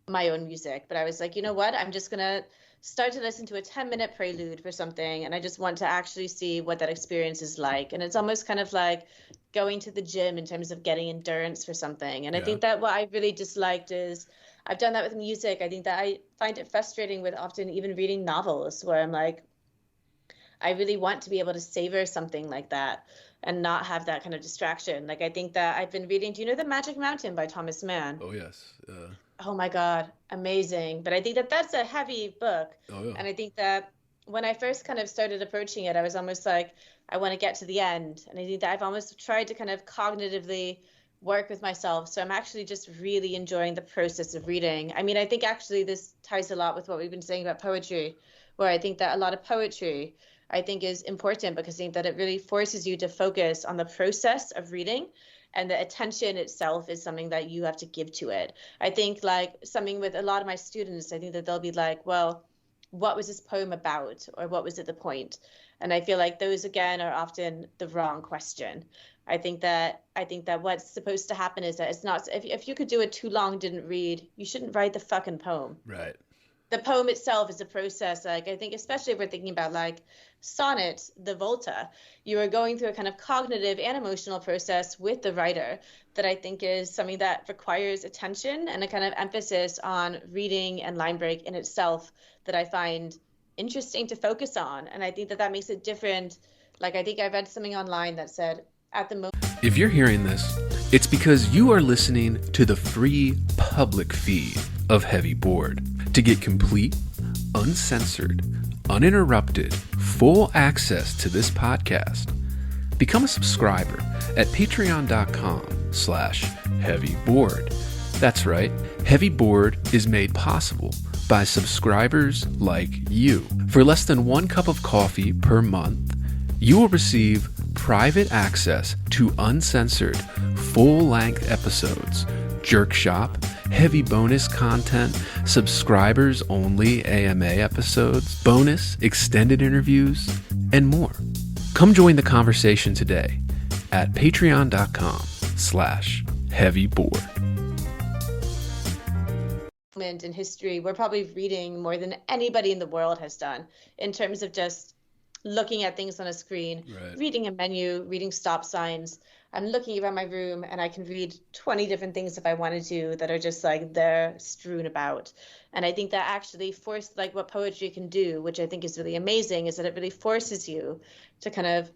my own music, but I was like, you know what? I'm just going to start to listen to a 10-minute prelude for something. And I just want to actually see what that experience is like. And it's almost kind of like going to the gym in terms of getting endurance for something. And I think that what I really disliked is I've done that with music. I think that I find it frustrating with often even reading novels where I'm like, I really want to be able to savor something like that and not have that kind of distraction. Like I think that I've been reading, do you know The Magic Mountain by Thomas Mann? Oh yes. Oh my God, amazing. But I think that that's a heavy book. Oh yeah. And I think that when I first kind of started approaching it, I was almost like, I want to get to the end. And I think that I've almost tried to kind of cognitively work with myself. So I'm actually just really enjoying the process of reading. I mean, I think actually this ties a lot with what we've been saying about poetry, where I think that a lot of poetry, I think, is important because I think that it really forces you to focus on the process of reading. And the attention itself is something that you have to give to it. I think like something with a lot of my students, I think that they'll be like, well, what was this poem about? Or what was it the point? And I feel like those, again, are often the wrong question. I think that what's supposed to happen is that it's not, if you could do it too long, didn't read, you shouldn't write the fucking poem. Right. the poem itself is a process. Like, I think, especially if we're thinking about like sonnet, the Volta, you are going through a kind of cognitive and emotional process with the writer that I think is something that requires attention and a kind of emphasis on reading and line break in itself that I find interesting to focus on. And I think that that makes it different. Like, I think I read something online that said at the moment. If you're hearing this, it's because you are listening to the free public feed of Heavy Board. To get complete, uncensored, uninterrupted, full access to this podcast, become a subscriber at patreon.com/heavyboard. That's right, Heavy Board is made possible by subscribers like you. For less than 1 cup of coffee per month, you will receive private access to uncensored, full-length episodes, Jerk Shop, heavy bonus content, subscribers-only AMA episodes, bonus extended interviews, and more. Come join the conversation today at patreon.com/heavyboard. In history, we're probably reading more than anybody in the world has done in terms of just looking at things on a screen, Right. reading a menu, reading stop signs. I'm looking around my room and I can read 20 different things if I wanted to that are just like they're strewn about. And I think that actually forced, like what poetry can do, which I think is really amazing, is that it really forces you to kind of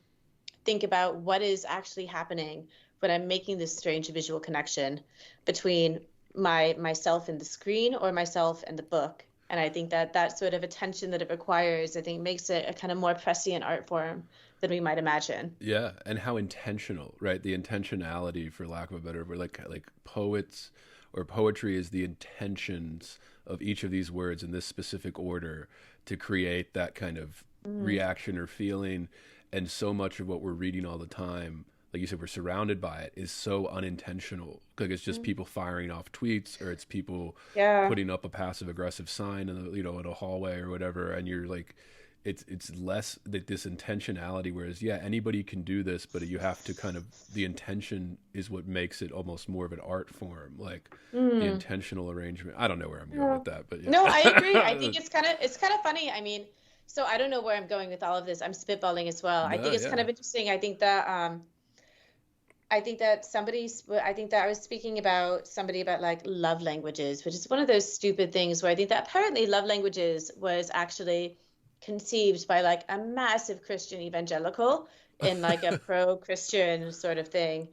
think about what is actually happening when I'm making this strange visual connection between myself and the screen or myself and the book. And I think that that sort of attention that it requires, I think, makes it a kind of more prescient art form than we might imagine. Yeah, and how intentional, right? The intentionality, for lack of a better word, like poets or poetry is the intentions of each of these words in this specific order to create that kind of reaction or feeling. And so much of what we're reading all the time, like you said, we're surrounded by it, is so unintentional. Like it's just people firing off tweets, or it's people putting up a passive aggressive sign in the, in a hallway or whatever, and you're like, it's less that this intentionality. Whereas anybody can do this, but you have to kind of, the intention is what makes it almost more of an art form, like the intentional arrangement. I don't know where I'm going with that, but No, I agree. I think it's kind of funny. I mean, so I don't know where I'm going with all of this. I'm spitballing as well. I think it's kind of interesting. I think that I think that I was speaking about somebody about like love languages, which is one of those stupid things where I think that apparently love languages was actually conceived by like a massive Christian evangelical in like a pro-Christian sort of thing.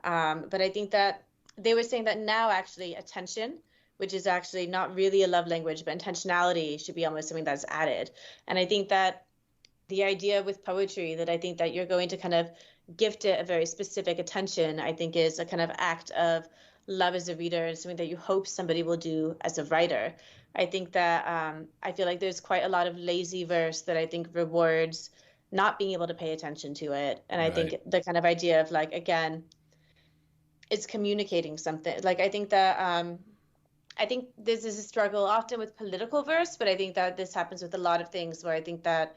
But I think that they were saying that now actually attention, which is actually not really a love language, but intentionality should be almost something that's added. And I think that the idea with poetry that I think that you're going to kind of gift it a very specific attention, I think is a kind of act of love as a reader and something that you hope somebody will do as a writer. I think that I feel like there's quite a lot of lazy verse that I think rewards not being able to pay attention to it. And I think the kind of idea of like, again, it's communicating something. Like, I think that I think this is a struggle often with political verse, but I think that this happens with a lot of things where I think that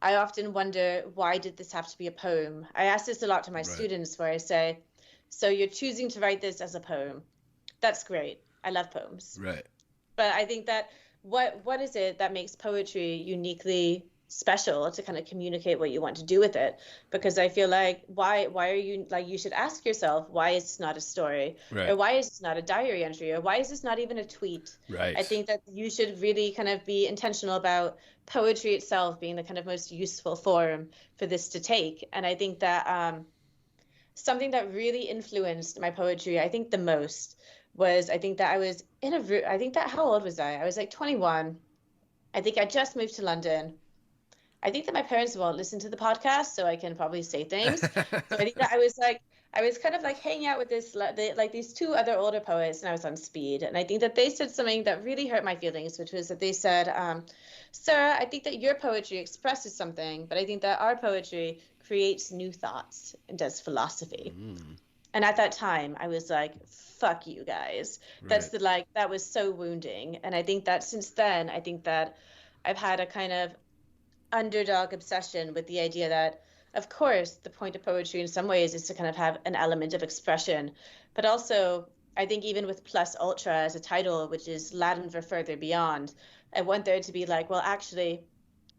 I often wonder, why did this have to be a poem? I ask this a lot to my students where I say, so you're choosing to write this as a poem. That's great. I love poems. Right. But I think that what is it that makes poetry uniquely special to kind of communicate what you want to do with it? Because I feel like why are you, like, you should ask yourself, why is this not a story? Right. Or why is this not a diary entry? Or why is this not even a tweet? Right. I think that you should really kind of be intentional about poetry itself being the kind of most useful form for this to take. And I think that something that really influenced my poetry, I think the most, was I think that I was in a, I think that, how old was I? I was like 21. I think I just moved to London. I think that my parents won't listen to the podcast, so I can probably say things. So I think that I was kind of like hanging out with these two other older poets, and I was on speed. And I think that they said something that really hurt my feelings, which was that they said, Sarah, I think that your poetry expresses something, but I think that our poetry creates new thoughts and does philosophy. And at that time, I was like, fuck you guys. That's that was so wounding. And I think that since then, I think that I've had a kind of underdog obsession with the idea that, of course, the point of poetry in some ways is to kind of have an element of expression, but also I think even with plus ultra as a title, which is Latin for further beyond, I want there to be like, well, actually,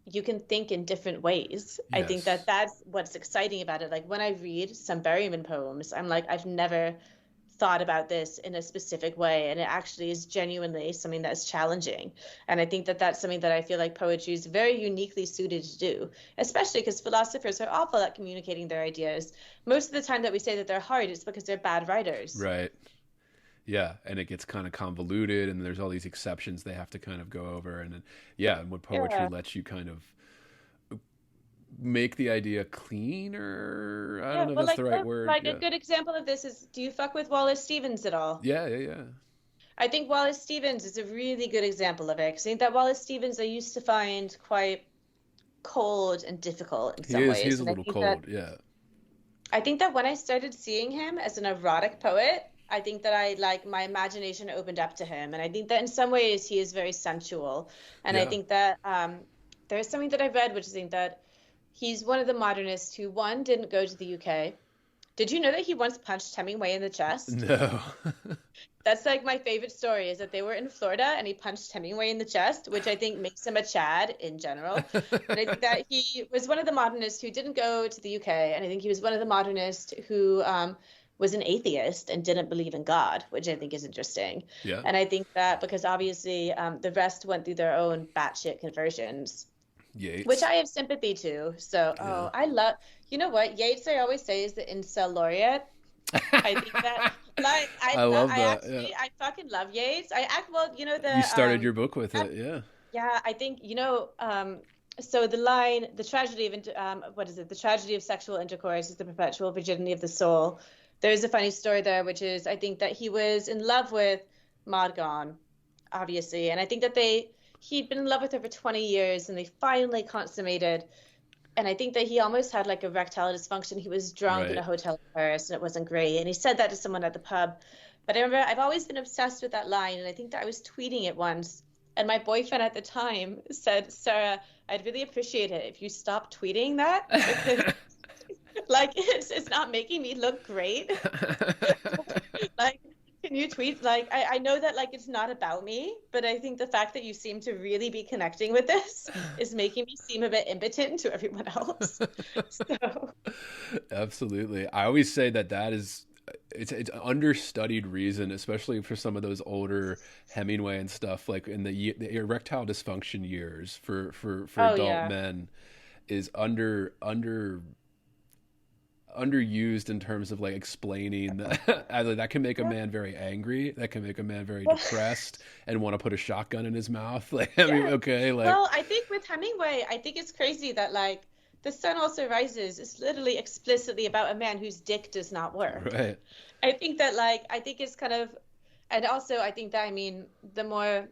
you can think in different ways. I think that Yes. that's what's exciting about it. Like when I read some Berryman poems, I'm like, I've never thought about this in a specific way, and it actually is genuinely something that's challenging. And I think that that's something that I feel like poetry is very uniquely suited to do, especially because philosophers are awful at communicating their ideas. Most of the time that we say that they're hard, it's because they're bad writers. Right. Yeah, and it gets kind of convoluted, and there's all these exceptions they have to kind of go over, and then yeah, and what poetry Yeah. lets you kind of make the idea cleaner. I don't Yeah, know if well, that's the right word. like a Yeah, good example of this is, do you fuck with Wallace Stevens at all? yeah, yeah, yeah. I think Wallace Stevens is a really good example of it. 'Cause I think that Wallace Stevens I used to find quite cold and difficult in He some is. He ways. is a And little cold. Yeah, I think that when I started seeing him as an erotic poet, I think that I like my imagination opened up to him. And I think that in some ways he is very sensual. And I yeah. think that there's something that I read, which is I think that he's one of the modernists who, one, didn't go to the UK. Did you know that he once punched Hemingway in the chest? No. That's like my favorite story is that they were in Florida and he punched Hemingway in the chest, which I think makes him a Chad in general. But I think that he was one of the modernists who didn't go to the UK. And I think he was one of the modernists who was an atheist and didn't believe in God, which I think is interesting. Yeah. And I think that because obviously the rest went through their own batshit conversions, Yates. which I have sympathy to. So, Yeah. I love, you know what? Yates, I always say, is the incel laureate. I think that, like, I love I that. actually, Yeah. I fucking love Yates. Well, you know, You started your book with it. Yeah. yeah, I think, so the line, the tragedy of, what is it? The tragedy of sexual intercourse is the perpetual virginity of the soul. There's a funny story there, which is, I think that he was in love with Maud Gonne, obviously. And I think that he'd been in love with her for 20 years and they finally consummated. And I think that he almost had like erectile dysfunction. He was drunk in a Right. hotel in Paris and it wasn't great. And he said that to someone at the pub. But I remember I've always been obsessed with that line. And I think that I was tweeting it once. And my boyfriend at the time said, Sarah, I'd really appreciate it if you stopped tweeting that. Because, like, it's not making me look great. Like, can you tweet? Like, I know that, like, it's not about me, but I think the fact that you seem to really be connecting with this is making me seem a bit impotent to everyone else. So, Absolutely. I always say that is it's an understudied reason, especially for some of those older Hemingway and stuff, like in the erectile dysfunction years for oh, adult yeah. men is underused in terms of like explaining that either that can make a man very angry, that can make a man very depressed and want to put a shotgun in his mouth. Like, I mean, Yeah. okay, like, Well, I think with Hemingway, I think it's crazy that, like, The Sun Also Rises is literally explicitly about a man whose dick does not work. right. I think that, like, I think it's kind of, and also I think that, I mean, the more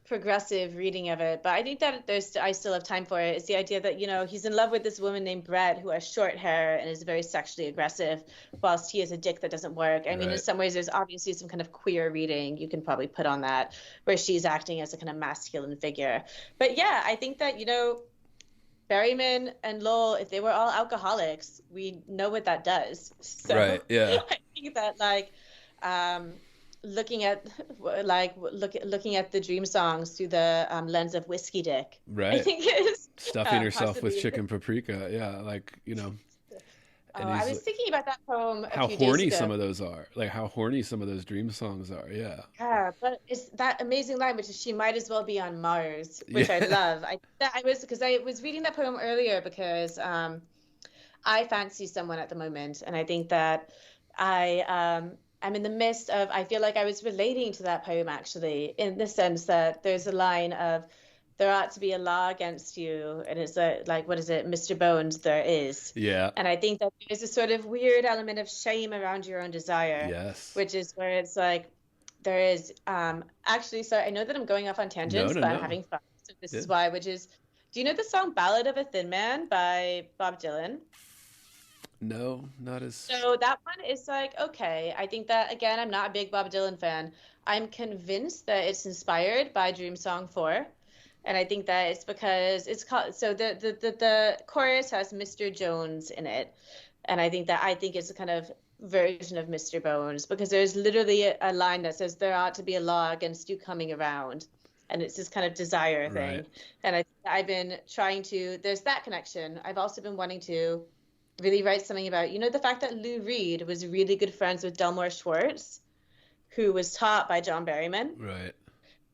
progressive reading of it, but I think that I still have time for it, is the idea that, he's in love with this woman named Brett who has short hair and is very sexually aggressive whilst he has a dick that doesn't work. I mean, in Right. some ways there's obviously some kind of queer reading you can probably put on that where she's acting as a kind of masculine figure. But yeah, I think that, Berryman and Lowell, if they were all alcoholics, we know what that does. So Right, yeah. I think that, like, looking at the dream songs through the lens of whiskey dick, I Right. think is Stuffing yourself with possibly. chicken paprika. Yeah, like, Oh, and I he's was thinking about that poem a how few horny days ago. some of those are. Like how horny some of those dream songs are. Yeah. Yeah, but it's that amazing line, which is she might as well be on Mars, which I Yeah. love. I was reading that poem earlier because I fancy someone at the moment, and I think that I'm in the midst of. I feel like I was relating to that poem actually, in the sense that there's a line of, "There ought to be a law against you," and it's like, what is it, Mr. Bones? There is. Yeah. And I think that there's a sort of weird element of shame around your own desire, Yes. which is where it's like there is actually. So I know that I'm going off on tangents, No, but I'm no. having fun. So this Yeah. is why, which is, do you know the song "Ballad of a Thin Man" by Bob Dylan? No, not as So that one is like, okay. I think that, again, I'm not a big Bob Dylan fan. I'm convinced that it's inspired by Dream Song 4. And I think that it's because it's called, so the chorus has Mr. Jones in it. And I think it's a kind of version of Mr. Bones, because there's literally a line that says there ought to be a law against you coming around. And it's this kind of desire thing. Right. And I've been trying to, there's that connection. I've also been wanting to really write something about, the fact that Lou Reed was really good friends with Delmore Schwartz, who was taught by John Berryman. Right.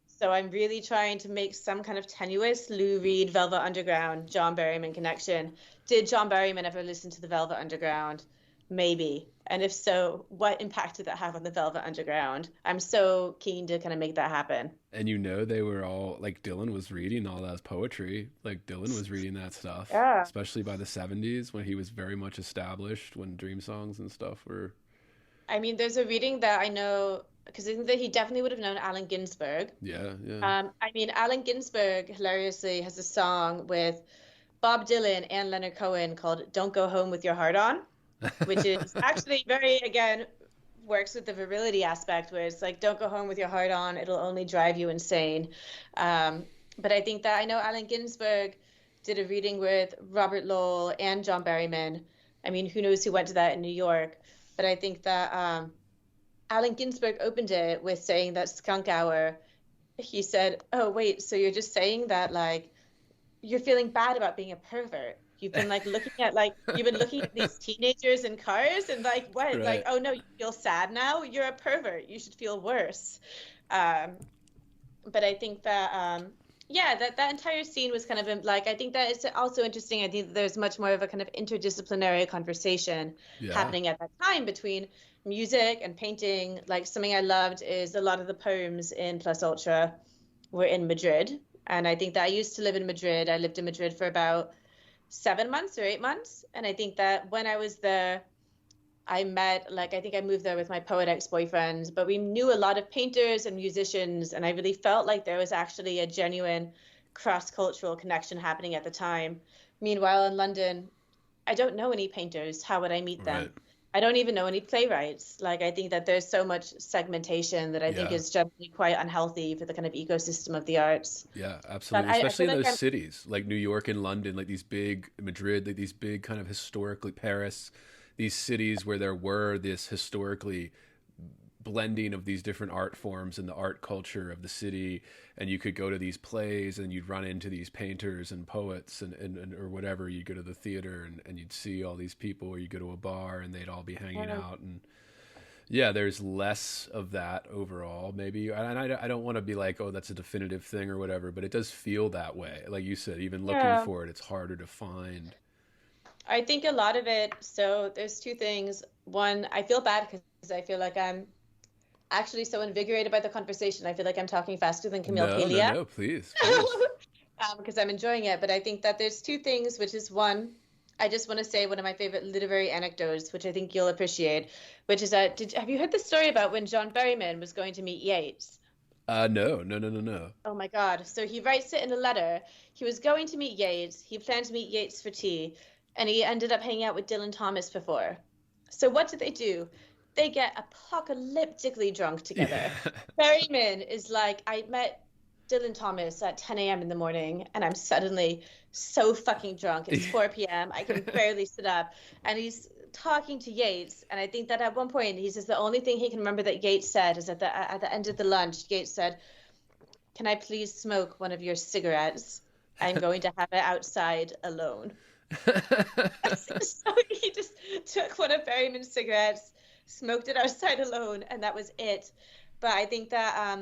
So I'm really trying to make some kind of tenuous Lou Reed, Velvet Underground, John Berryman connection. Did John Berryman ever listen to the Velvet Underground? Maybe. And if so, what impact did that have on the Velvet Underground? I'm so keen to kind of make that happen. And they were all, like, Dylan was reading all that poetry. Like, Dylan was reading that stuff. Yeah. Especially by the 70s, when he was very much established, when Dream Songs and stuff were... I mean, there's a reading that I know, because I think that he definitely would have known Allen Ginsberg. Yeah. I mean, Allen Ginsberg, hilariously, has a song with Bob Dylan and Leonard Cohen called Don't Go Home With Your Heart On, which is actually very, again, works with the virility aspect, where it's like, don't go home with your heart on, it'll only drive you insane. But I think that I know Allen Ginsberg did a reading with Robert Lowell and John Berryman. I mean, who knows who went to that in New York. But I think that Allen Ginsberg opened it with saying that Skunk Hour, he said, oh, wait, so you're just saying that, like, you're feeling bad about being a pervert. You've been, like, looking at these teenagers in cars and, like, what? Right. Like, oh, no, you feel sad now? You're a pervert. You should feel worse. But I think that, that entire scene was kind of, like, I think that it's also interesting. I think that there's much more of a kind of interdisciplinary conversation happening at that time between music and painting. Like, something I loved is a lot of the poems in Plus Ultra were in Madrid. And I think that I used to live in Madrid. I lived in Madrid for about 7 months or 8 months. And I think that when I was there, I met, like, I think I moved there with my poet ex-boyfriend, but we knew a lot of painters and musicians. And I really felt like there was actually a genuine cross-cultural connection happening at the time. Meanwhile, in London, I don't know any painters. How would I meet them? Right. I don't even know any playwrights. Like, I think that there's so much segmentation that I think is generally quite unhealthy for the kind of ecosystem of the arts. Yeah, absolutely. But Especially I feel in like those cities, like New York and London, like these big, Madrid, like these big kind of historically, Paris, these cities where there were this historically blending of these different art forms and the art culture of the city, and you could go to these plays and you'd run into these painters and poets and or whatever. You'd go to the theater and you'd see all these people, or you go to a bar and they'd all be hanging out. And there's less of that overall, maybe. And I don't want to be like, oh, that's a definitive thing or whatever, but it does feel that way. Like you said, even looking for it, it's harder to find. I think a lot of it, so there's two things. One, I feel bad because I feel like I'm actually so invigorated by the conversation. I feel like I'm talking faster than Camille Paglia. No, please. Because I'm enjoying it. But I think that there's two things, which is one, I just want to say one of my favorite literary anecdotes, which I think you'll appreciate, which is that, have you heard the story about when John Berryman was going to meet Yeats? No. Oh my God. So he writes it in a letter. He was going to meet Yeats. He planned to meet Yeats for tea, and he ended up hanging out with Dylan Thomas before. So what did they do? They get apocalyptically drunk together. Berryman is like, I met Dylan Thomas at 10 a.m. in the morning, and I'm suddenly so fucking drunk. It's 4 p.m. I can barely sit up. And he's talking to Yeats, and I think that at one point he says the only thing he can remember that Yeats said is at the end of the lunch, Yeats said, "Can I please smoke one of your cigarettes? I'm going to have it outside alone." So he just took one of Berryman's cigarettes, smoked it outside alone, and that was it. But I think that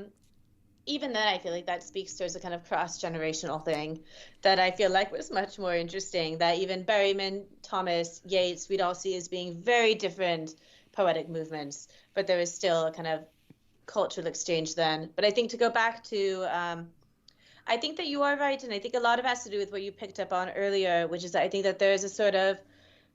even then, I feel like that speaks towards a kind of cross-generational thing that I feel like was much more interesting, that even Berryman, Thomas, Yeats, we'd all see as being very different poetic movements, but there was still a kind of cultural exchange then. But I think to go back to, I think that you are right, and I think a lot of it has to do with what you picked up on earlier, which is that I think that there is a sort of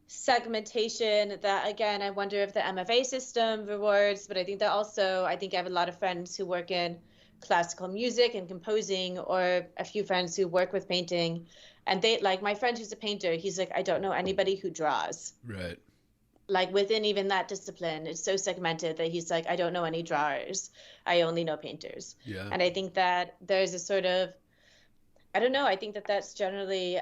segmentation that, again, I wonder if the MFA system rewards, but I think that also, I think I have a lot of friends who work in classical music and composing, or a few friends who work with painting, and they, like my friend who's a painter, he's like, I don't know anybody who draws. Right. Like within even that discipline, it's so segmented that he's like, I don't know any drawers. I only know painters. Yeah. And I think that there's a sort of, I don't know, I think that that's generally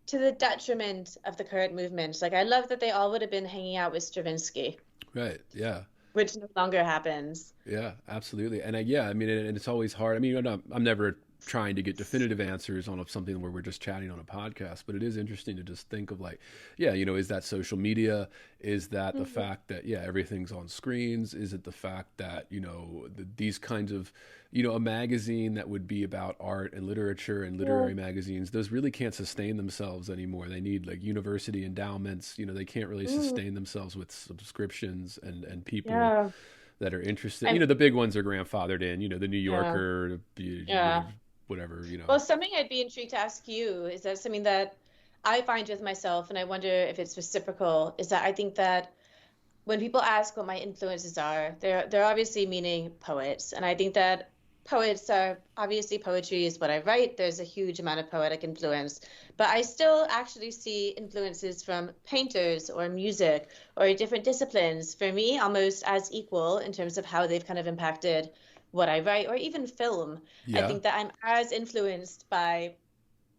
to the detriment of the current movement. Like, I love that they all would have been hanging out with Stravinsky, Right. Yeah. which no longer happens. Yeah, absolutely. And yeah, I mean, and it's always hard. I mean, I'm never trying to get definitive answers on something where we're just chatting on a podcast, but it is interesting to just think of like, yeah, is that social media? Is that the fact that, yeah, everything's on screens? Is it the fact that, these kinds of, a magazine that would be about art and literature and literary magazines, those really can't sustain themselves anymore. They need like university endowments, they can't really sustain themselves with subscriptions and people that are interested. The big ones are grandfathered in, the New Yorker, whatever. Well, something I'd be intrigued to ask you is that something that I find with myself, and I wonder if it's reciprocal, is that I think that when people ask what my influences are, they're obviously meaning poets. And I think that poets are, obviously poetry is what I write. There's a huge amount of poetic influence. But I still actually see influences from painters or music or different disciplines, for me, almost as equal in terms of how they've kind of impacted what I write, or even film. Yeah. I think that I'm as influenced by,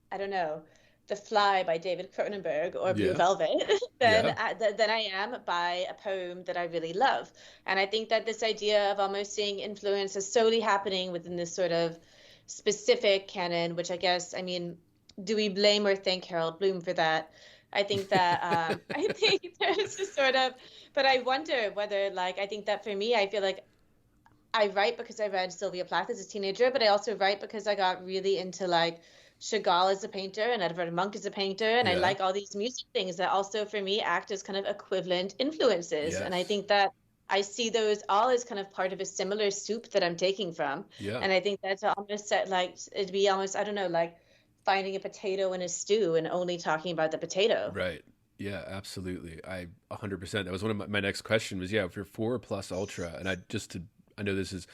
I don't know, The Fly by David Cronenberg or Blue Velvet than I am by a poem that I really love. And I think that this idea of almost seeing influence as solely happening within this sort of specific canon, which I guess, I mean, do we blame or thank Harold Bloom for that? I think that I think there's a sort of, but I wonder whether, like, I think that for me, I feel like I write because I read Sylvia Plath as a teenager, but I also write because I got really into like Chagall as a painter and Edvard Munch as a painter, and I like all these music things that also for me act as kind of equivalent influences. Yes. And I think that I see those all as kind of part of a similar soup that I'm taking from. Yeah. And I think that's almost like, it'd be almost, I don't know, like finding a potato in a stew and only talking about the potato. Right. Yeah, absolutely. 100%. That was one of my next question was, if you're 4+ Ultra, and I know this is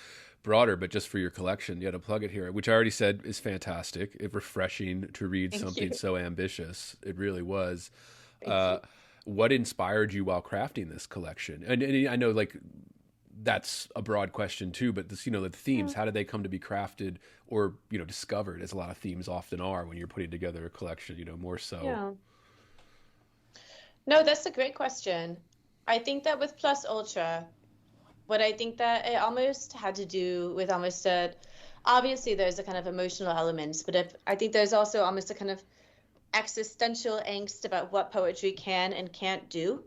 broader, but just for your collection, to plug it here, which I already said is fantastic. It's refreshing to read something so ambitious. It really was. What inspired you while crafting this collection? And I know like that's a broad question too, but this, the themes, how did they come to be crafted or, discovered, as a lot of themes often are when you're putting together a collection, more so. Yeah. No, that's a great question. I think that with Plus Ultra, what I think that it almost had to do with almost obviously there's a kind of emotional elements, but I think there's also almost a kind of existential angst about what poetry can and can't do.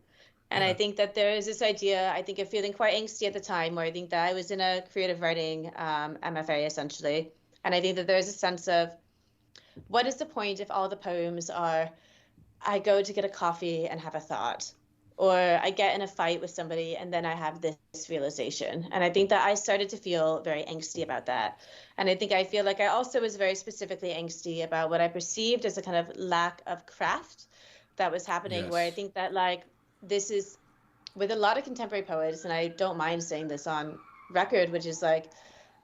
And I think that there is this idea, I think of feeling quite angsty at the time, where I think that I was in a creative writing MFA essentially. And I think that there's a sense of, what is the point if all the poems are, I go to get a coffee and have a thought, or I get in a fight with somebody and then I have this realization. And I think that I started to feel very angsty about that. And I feel like I also was very specifically angsty about what I perceived as a kind of lack of craft that was happening, where I think that like this is with a lot of contemporary poets, and I don't mind saying this on record, which is like,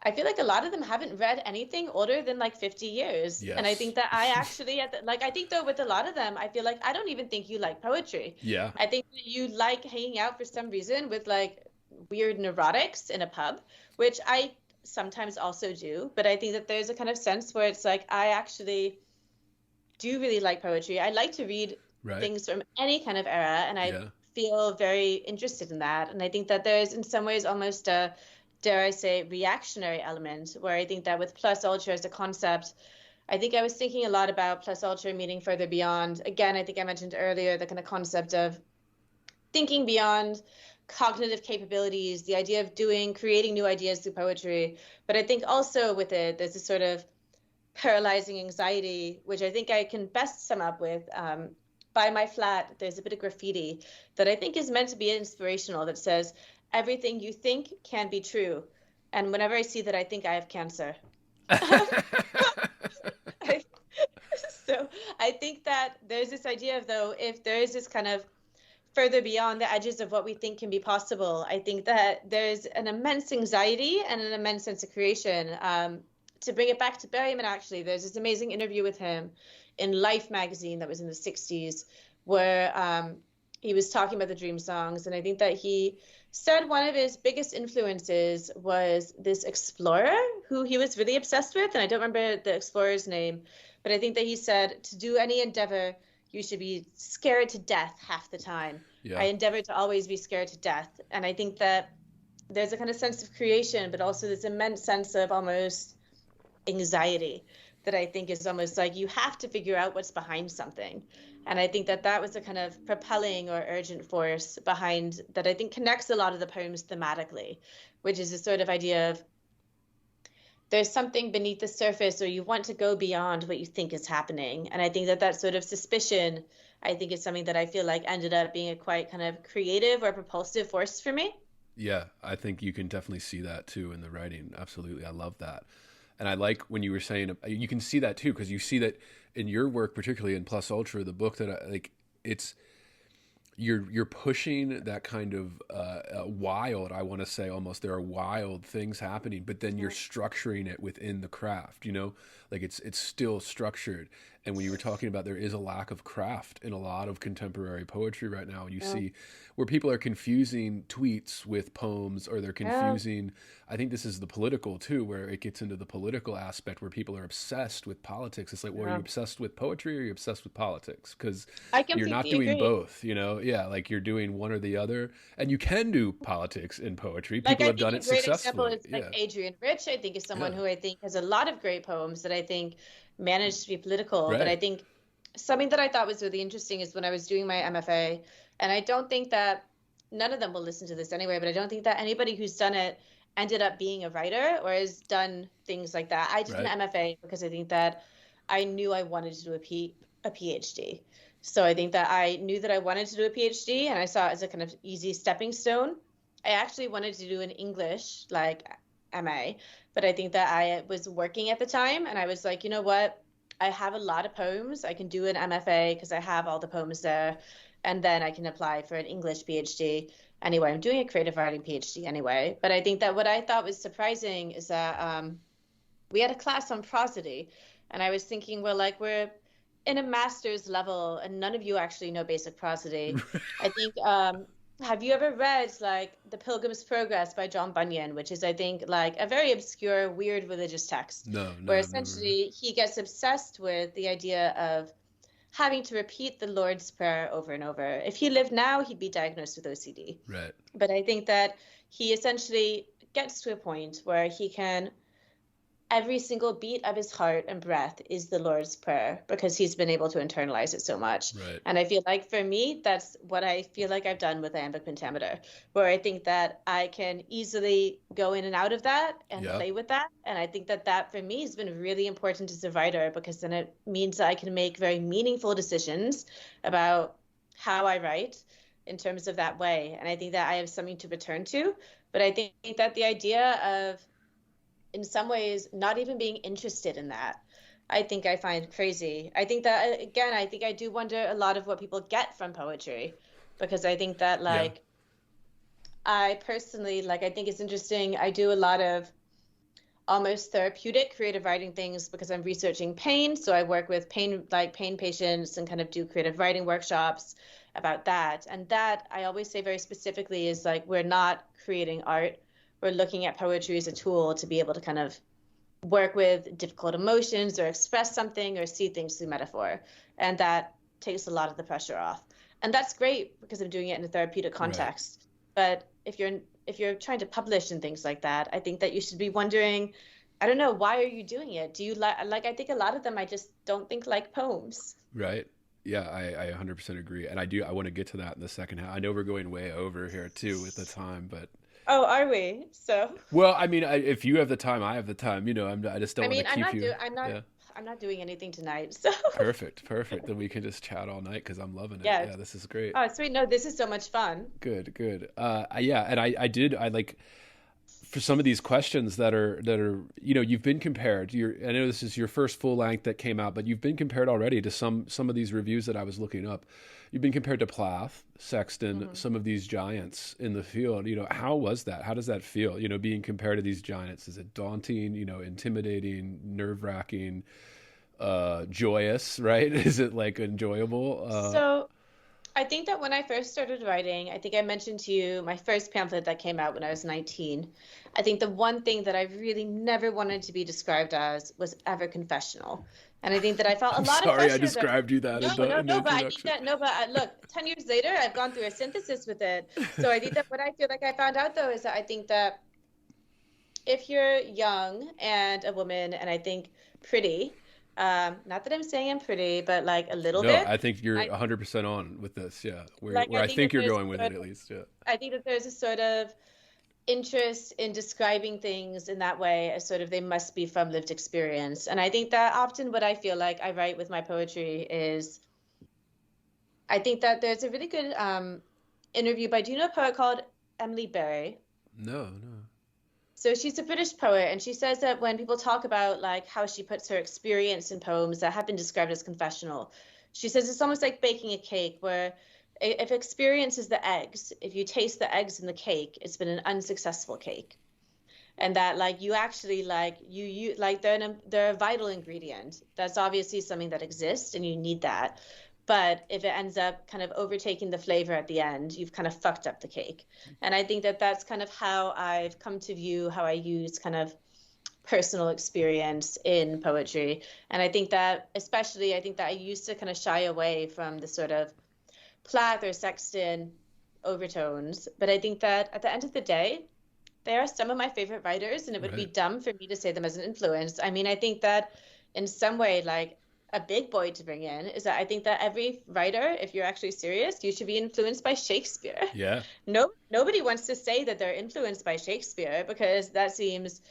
I feel like a lot of them haven't read anything older than like 50 years. Yes. And I think that I actually, I think though with a lot of them, I feel like I don't even think you like poetry. Yeah. I think that you like hanging out for some reason with like weird neurotics in a pub, which I sometimes also do. But I think that there's a kind of sense where it's like, I actually do really like poetry. I like to read things from any kind of era, and I feel very interested in that. And I think that there's in some ways almost a, dare I say, reactionary element, where I think that with Plus Ultra as a concept, I think I was thinking a lot about Plus Ultra meaning further beyond. Again, I think I mentioned earlier the kind of concept of thinking beyond cognitive capabilities, the idea of creating new ideas through poetry. But I think also with it, there's this sort of paralyzing anxiety, which I think I can best sum up with, by my flat, there's a bit of graffiti that I think is meant to be inspirational that says, everything you think can be true. And whenever I see that, I think I have cancer. So I think that there's this idea of, though, if there is this kind of further beyond the edges of what we think can be possible, I think that there's an immense anxiety and an immense sense of creation. To bring it back to Berryman, actually, there's this amazing interview with him in Life magazine that was in the 60s, where he was talking about the dream songs. And I think that he said one of his biggest influences was this explorer who he was really obsessed with. And I don't remember the explorer's name, but I think that he said, to do any endeavor, you should be scared to death half the time. Yeah. I endeavor to always be scared to death. And I think that there's a kind of sense of creation, but also this immense sense of almost anxiety that I think is almost like you have to figure out what's behind something. And I think that that was a kind of propelling or urgent force behind that I think connects a lot of the poems thematically, which is this sort of idea of there's something beneath the surface, or you want to go beyond what you think is happening. And I think that that sort of suspicion, I think, is something that I feel like ended up being a quite kind of creative or propulsive force for me. Yeah, I think you can definitely see that too in the writing. Absolutely. I love that. And I like when you were saying, you can see that too, because you see that in your work, particularly in Plus Ultra, the book that I like, it's, you're pushing that kind of wild, I want to say almost, there are wild things happening, but then you're structuring it within the craft, you know, like it's still structured. And when you were talking about, there is a lack of craft in a lot of contemporary poetry right now, and you see where people are confusing tweets with poems, or they're confusing, I think this is the political too, where it gets into the political aspect where people are obsessed with politics. It's like, well, are you obsessed with poetry or are you obsessed with politics? Because you're not doing both, you know? Yeah, like you're doing one or the other. And you can do politics in poetry. People have done it successfully. A great example is like Adrian Rich, I think, is someone who I think has a lot of great poems that I think managed to be political. But I think something that I thought was really interesting is when I was doing my MFA, and I don't think that, none of them will listen to this anyway, but I don't think that anybody who's done it ended up being a writer or has done things like that. I did an MFA because I think that I knew I wanted to do a PhD. So I think that I knew that I wanted to do a PhD, and I saw it as a kind of easy stepping stone. I actually wanted to do an English, like, MA, but I think that I was working at the time, and I was like, you know what? I have a lot of poems. I can do an MFA because I have all the poems there, and then I can apply for an English PhD. Anyway, I'm doing a creative writing PhD anyway. But I think that what I thought was surprising is that we had a class on prosody, and I was thinking, well, like, we're in a master's level, and none of you actually know basic prosody. I think, have you ever read, like, The Pilgrim's Progress by John Bunyan, which is, I think, like, a very obscure, weird religious text? No, where essentially he gets obsessed with the idea of having to repeat the Lord's Prayer over and over. If he lived now, he'd be diagnosed with OCD. Right. But I think that he essentially gets to a point where he can, every single beat of his heart and breath is the Lord's Prayer, because he's been able to internalize it so much. Right. And I feel like for me, that's what I feel like I've done with iambic pentameter, where I think that I can easily go in and out of that and play with that. And I think that that for me has been really important as a writer, because then it means that I can make very meaningful decisions about how I write in terms of that way. And I think that I have something to return to. But I think that the idea of, in some ways, not even being interested in that, I think I find crazy. I think that, again, I think I do wonder a lot of what people get from poetry, because I think that, like, I personally, like, I think it's interesting. I do a lot of almost therapeutic creative writing things because I'm researching pain. So I work with pain patients and kind of do creative writing workshops about that. And that, I always say very specifically, is like, we're not creating art. We're looking at poetry as a tool to be able to kind of work with difficult emotions or express something or see things through metaphor. And that takes a lot of the pressure off. And that's great because I'm doing it in a therapeutic context. Right. But if you're trying to publish and things like that, I think that you should be wondering, I don't know, why are you doing it? Do you like, I think a lot of them I just don't think like poems. Right. Yeah, I 100% agree. And I want to get to that in the second half. I know we're going way over here too with the time, but. Oh, are we? So. Well, I mean, if you have the time, I have the time. You know, I just don't want to keep you. I'm not doing anything tonight. So. Perfect. Then we can just chat all night because I'm loving it. Yeah. Yeah, this is great. Oh, sweet. No, this is so much fun. Good. Yeah, and I like, for some of these questions that are, you know, you've been compared. I know this is your first full length that came out, but you've been compared already to some of these reviews that I was looking up. You've been compared to Plath, Sexton, some of these giants in the field. You know, how was that? How does that feel? You know, being compared to these giants, is it daunting? You know, intimidating, nerve-wracking, joyous? Right? Is it like enjoyable? So, I think that when I first started writing, I think I mentioned to you my first pamphlet that came out when I was 19. I think the one thing that I really never wanted to be described as was ever confessional, And I think that I felt a I'm lot of sorry I pressure there. described you that No, in the, no, in the no, but I think introduction. that, no, but look, 10 years later, I've gone through a synthesis with it. So I think that what I feel like I found out though is that I think that if you're young and a woman and I think pretty, not that I'm saying I'm pretty, but like a little No, bit, I think you're I 100% on with this. Yeah, like, where I I think that think you're there's going with sort it at of, least. Yeah, I think that there's a sort of interest in describing things in that way as sort of they must be from lived experience. And I think that often what I feel like I write with my poetry is I think that there's a really good interview by, do you know a poet called Emily Berry? no. So she's a British poet, and she says that when people talk about like how she puts her experience in poems that have been described as confessional, she says it's almost like baking a cake where if experience is the eggs, if you taste the eggs in the cake, it's been an unsuccessful cake. And that like you actually like you like they're a vital ingredient. That's obviously something that exists and you need that. But if it ends up kind of overtaking the flavor at the end, you've kind of fucked up the cake. And I think that that's kind of how I've come to view how I use kind of personal experience in poetry. And I think that especially I think that I used to kind of shy away from the sort of Plath or Sexton overtones. But I think that at the end of the day, they are some of my favorite writers, and it would be Right. dumb for me to say them as an influence. I mean, I think that in some way, like a big boy to bring in is that I think that every writer, if you're actually serious, you should be influenced by Shakespeare. Yeah, No, nobody wants to say that they're influenced by Shakespeare because that seems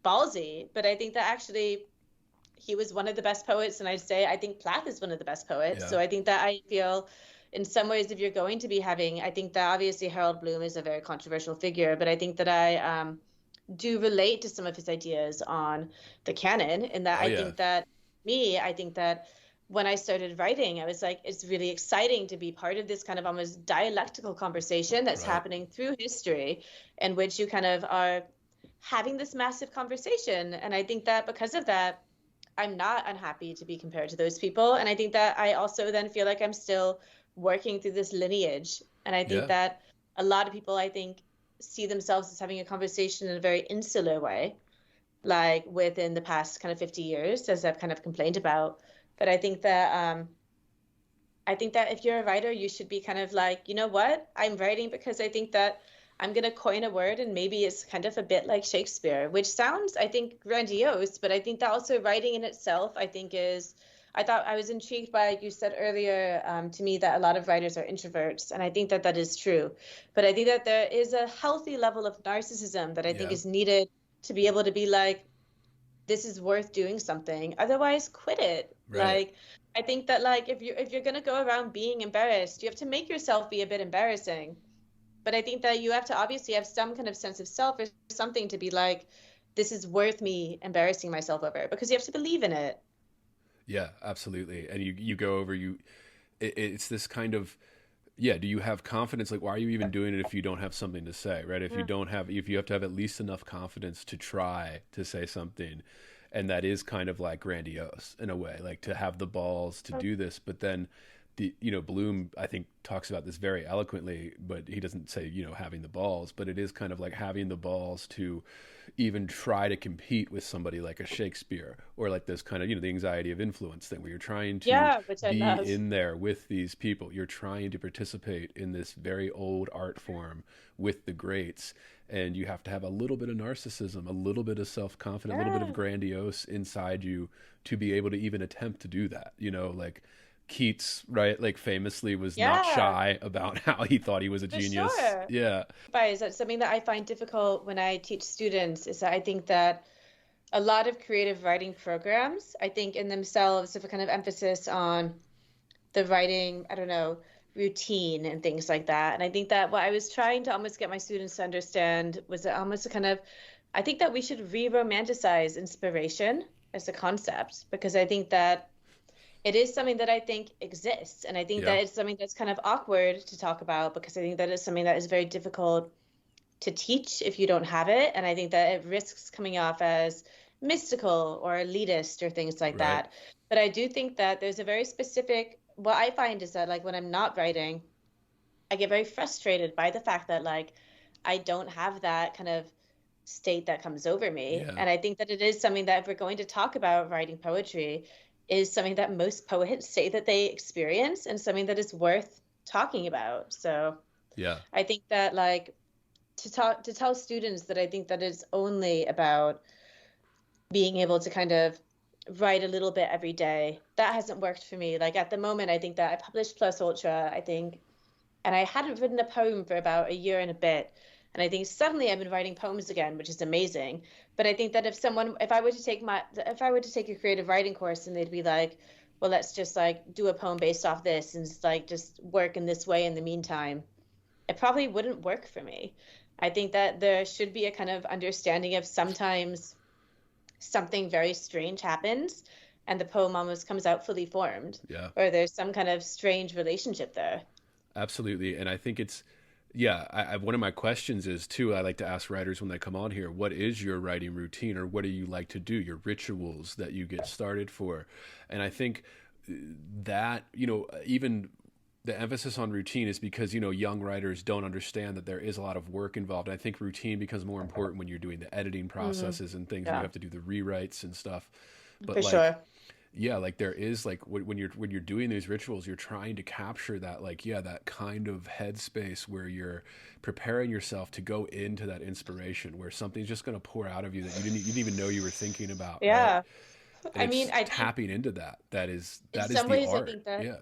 ballsy. But I think that actually he was one of the best poets, and I'd say I think Plath is one of the best poets. yeah, So I think that I feel in some ways if you're going to be having, I think that obviously Harold Bloom is a very controversial figure, but I think that I do relate to some of his ideas on the canon in that oh yeah, I think that when I started writing, I was like, it's really exciting to be part of this kind of almost dialectical conversation that's right. happening through history in which you kind of are having this massive conversation. And I think that because of that, I'm not unhappy to be compared to those people. And I think that I also then feel like I'm still working through this lineage. And I think Yeah, that a lot of people, I think, see themselves as having a conversation in a very insular way, like within the past kind of 50 years, as I've kind of complained about. But I think that if you're a writer, you should be kind of like, you know what? I'm writing because I think that I'm going to coin a word and maybe it's kind of a bit like Shakespeare, which sounds, I think, grandiose. But I think that also writing in itself, I think is, I thought I was intrigued by, like you said earlier, to me, that a lot of writers are introverts. And I think that that is true. But I think that there is a healthy level of narcissism that I think yeah, is needed to be able to be like, this is worth doing something. Otherwise, quit it. right. Like, I think that like if you're gonna go around being embarrassed, you have to make yourself be a bit embarrassing. But I think that you have to obviously have some kind of sense of self or something to be like, this is worth me embarrassing myself over because you have to believe in it. Yeah, absolutely. And you go over it's this kind of, yeah, do you have confidence? Like, why are you even doing it if you don't have something to say, right? If you have to have at least enough confidence to try to say something, and that is kind of like grandiose in a way, like to have the balls to do this. But then Bloom, I think, talks about this very eloquently, but he doesn't say, having the balls, but it is kind of like having the balls to even try to compete with somebody like a Shakespeare, or like this kind of, the anxiety of influence thing where you're trying to Yeah, which I be love. in there with these people. You're trying to participate in this very old art form with the greats. And you have to have a little bit of narcissism, a little bit of self-confidence, a little bit of Yeah. grandiose inside you to be able to even attempt to do that. Like Keats, right? Like famously was not Yeah, shy about how he thought he was a for genius. sure. Yeah. But is that something that I find difficult when I teach students is that I think that a lot of creative writing programs, I think in themselves have a kind of emphasis on the writing, I don't know, routine and things like that. And I think that what I was trying to almost get my students to understand was that almost a kind of, I think that we should re-romanticize inspiration as a concept because I think that it is something that I think exists. And I think Yeah. that it's something that's kind of awkward to talk about because I think that it's something that is very difficult to teach if you don't have it. And I think that it risks coming off as mystical or elitist or things like Right. that. But I do think that there's a very specific, what I find is that like when I'm not writing, I get very frustrated by the fact that like I don't have that kind of state that comes over me. Yeah. And I think that it is something that if we're going to talk about writing poetry, is something that most poets say that they experience and something that is worth talking about. So Yeah. I think that like to tell students that I think that it's only about being able to kind of write a little bit every day, that hasn't worked for me. Like at the moment, I think that I published Plus Ultra, I think, and I hadn't written a poem for about a year and a bit. And I think suddenly I've been writing poems again, which is amazing. But I think that if I were to take a creative writing course and they'd be like, well, let's just like do a poem based off this and just work in this way in the meantime, it probably wouldn't work for me. I think that there should be a kind of understanding of sometimes something very strange happens and the poem almost comes out fully formed. Yeah. Or there's some kind of strange relationship there. Absolutely. And I think it's, one of my questions is too, I like to ask writers when they come on here, what is your writing routine, or what do you like to do, your rituals that you get started for? And I think that, even the emphasis on routine is because, young writers don't understand that there is a lot of work involved. I think routine becomes more important when you're doing the editing processes and things, and you have to do the rewrites and stuff. But for sure. Yeah, like there is like when you're doing these rituals, you're trying to capture that that kind of headspace where you're preparing yourself to go into that inspiration, where something's just going to pour out of you that you didn't even know you were thinking about. Yeah, right? I mean, I tapping into that. That is in the some ways art. I think that Yeah.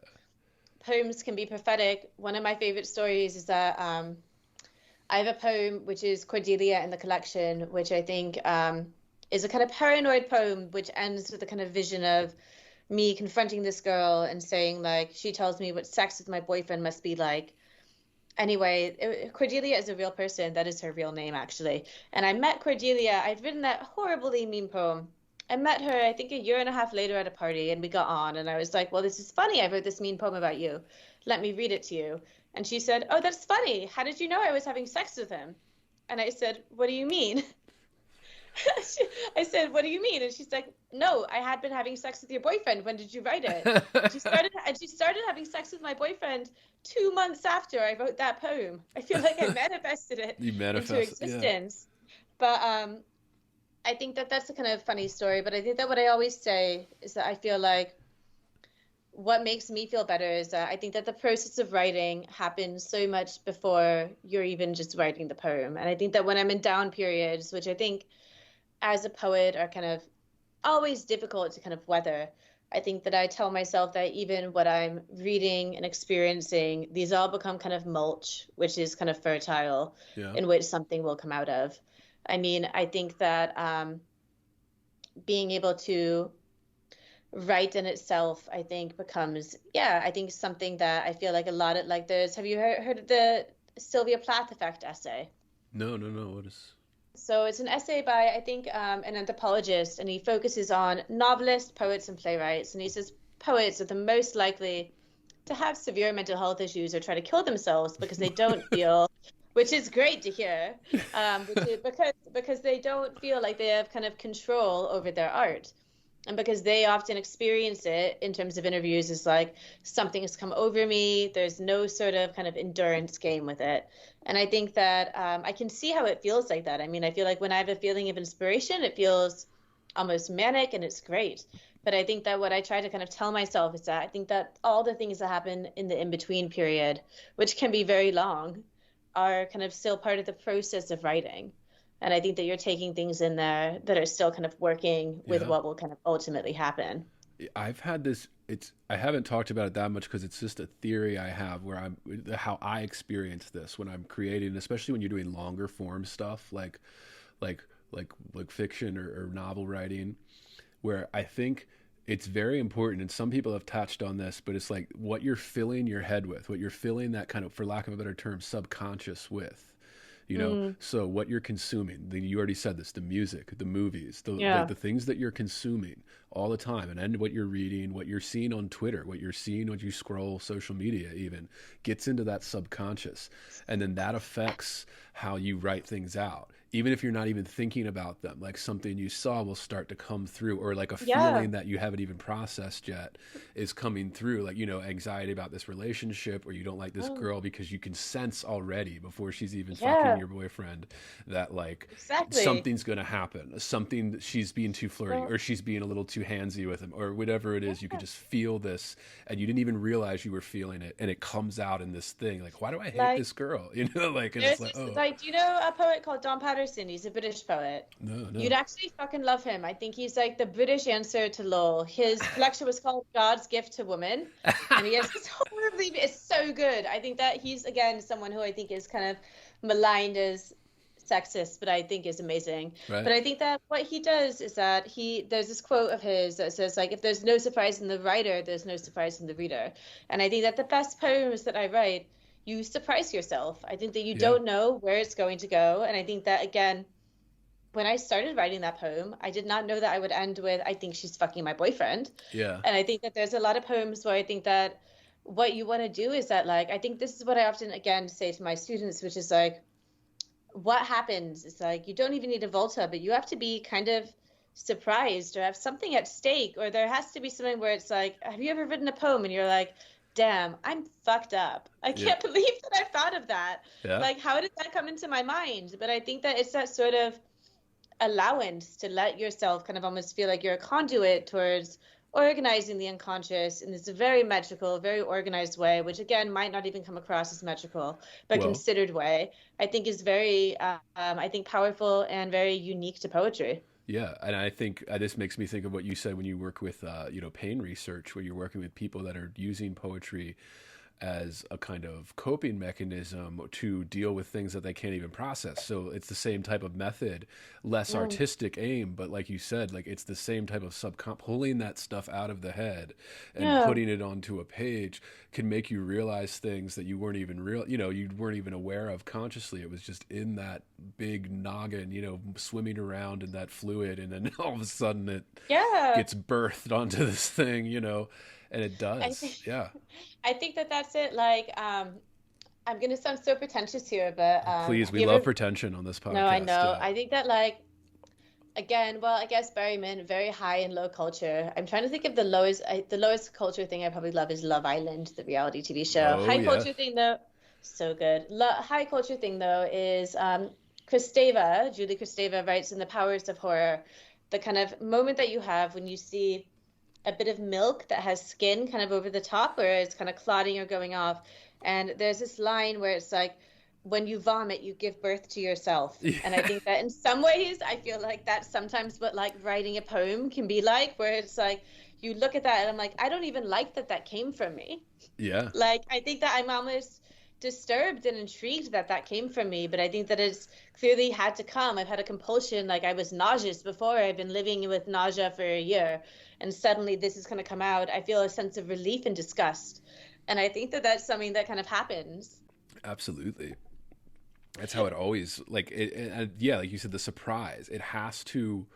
poems can be prophetic. One of my favorite stories is that I have a poem which is Cordelia in the collection, which I think is a kind of paranoid poem, which ends with a kind of vision of me confronting this girl and saying, like, she tells me what sex with my boyfriend must be like. Anyway, Cordelia is a real person. That is her real name, actually. And I met Cordelia. I'd written that horribly mean poem. I met her, I think, a year and a half later at a party, and we got on. And I was like, well, this is funny. I wrote this mean poem about you. Let me read it to you. And she said, oh, that's funny. How did you know I was having sex with him? And I said, what do you mean? I said, what do you mean? And she's like, no, I had been having sex with your boyfriend. When did you write it? She started having sex with my boyfriend 2 months after I wrote that poem. I feel like I manifested it into existence. Yeah. But I think that that's a kind of funny story. But I think that what I always say is that I feel like what makes me feel better is that I think that the process of writing happens so much before you're even just writing the poem. And I think that when I'm in down periods, which I think as a poet are kind of always difficult to kind of weather, I think that I tell myself that even what I'm reading and experiencing, these all become kind of mulch, which is kind of fertile, in which something will come out of. I mean, I think that being able to write in itself, I think becomes, I think something that I feel like a lot of, like there's, have you heard of the Sylvia Plath effect essay? No. What is... So it's an essay by, I think, an anthropologist, and he focuses on novelists, poets, and playwrights. And he says poets are the most likely to have severe mental health issues or try to kill themselves because they don't feel, which is great to hear, because they don't feel like they have kind of control over their art. And because they often experience it in terms of interviews as like, something has come over me, there's no sort of kind of endurance game with it. And I think that I can see how it feels like that. I mean, I feel like when I have a feeling of inspiration, it feels almost manic and it's great. But I think that what I try to kind of tell myself is that I think that all the things that happen in the in-between period, which can be very long, are kind of still part of the process of writing. And I think that you're taking things in there that are still kind of working with what will kind of ultimately happen. I've had this, I haven't talked about it that much because it's just a theory I have where how I experience this when I'm creating, especially when you're doing longer form stuff like fiction or novel writing, where I think it's very important. And some people have touched on this, but it's like what you're filling your head with, what you're filling that kind of, for lack of a better term, subconscious with. So what you're consuming, you already said this, the music, the movies, the things that you're consuming all the time, and then what you're reading, what you're seeing on Twitter, what you're seeing when you scroll social media even, gets into that subconscious. And then that affects how you write things out. even if you're not even thinking about them, like something you saw will start to come through, or like a Yeah. feeling that you haven't even processed yet is coming through, like, you know, anxiety about this relationship, or you don't like this girl because you can sense already before she's even Yeah. fucking your boyfriend that like Exactly. something's going to happen, something, she's being too flirty, Well- or she's being a little too handsy with him, or whatever it is. You could just feel this, and you didn't even realize you were feeling it, and it comes out in this thing like, why do I hate Like, this girl, you know, like, and There's it's like, this, oh like, do you know a poet called Don Patterson? He's a British poet. no. You'd actually fucking love him. I think he's like the British answer to Lowell. His collection was called God's Gift to Woman, and he has this horribly. It's so good. I think that he's again someone who I think is kind of maligned as sexist, but I think is amazing. Right. But I think that what he does is that there's this quote of his that says like, if there's no surprise in the writer, there's no surprise in the reader. And I think that the best poems that I write, you surprise yourself. I think that you don't know where it's going to go. And I think that, again, when I started writing that poem, I did not know that I would end with, I think she's fucking my boyfriend. Yeah. And I think that there's a lot of poems where I think that what you want to do is that, like, I think this is what I often, again, say to my students, which is like, what happens is like, you don't even need a volta, but you have to be kind of surprised or have something at stake, or there has to be something where it's like, have you ever written a poem and you're like, damn, I'm fucked up. I can't believe that I thought of that. Yeah. Like, how did that come into my mind? But I think that it's that sort of allowance to let yourself kind of almost feel like you're a conduit towards organizing the unconscious in this very metrical, very organized way, which again might not even come across as metrical, but Well, considered way, I think is very, I think, powerful and very unique to poetry. Yeah, and I think this makes me think of what you said when you work with, you know, pain research, where you're working with people that are using poetry as a kind of coping mechanism to deal with things that they can't even process. So it's the same type of method, less artistic aim, but like you said, like it's the same type of pulling that stuff out of the head and putting it onto a page can make you realize things that you weren't even you weren't even aware of consciously. It was just in that big noggin, you know, swimming around in that fluid, and then all of a sudden it gets birthed onto this thing, you know. And it does, I think that that's it. Like, I'm going to sound so pretentious here, but please, we love pretension on this podcast. No, I know. I think that, like, again, well, I guess Berryman, very high and low culture. I'm trying to think of the lowest culture thing I probably love is Love Island, the reality TV show. Culture thing, though, so good. High culture thing, though, is Julie Kristeva writes in The Powers of Horror, the kind of moment that you have when you see a bit of milk that has skin kind of over the top where it's kind of clotting or going off. And there's this line where it's like, when you vomit, you give birth to yourself. Yeah. And I think that in some ways, I feel like that's sometimes what like writing a poem can be like, where it's like, you look at that and I'm like, I don't even like that came from me. Yeah. Like, I think that I'm almost disturbed and intrigued that came from me, but I think that it's clearly had to come. I've had a compulsion, like I was nauseous before. I've been living with nausea for a year, and suddenly this is going to come out. I feel a sense of relief and disgust, and I think that that's something that kind of happens. Absolutely. That's how it always, like, yeah, like you said, the surprise, it has to,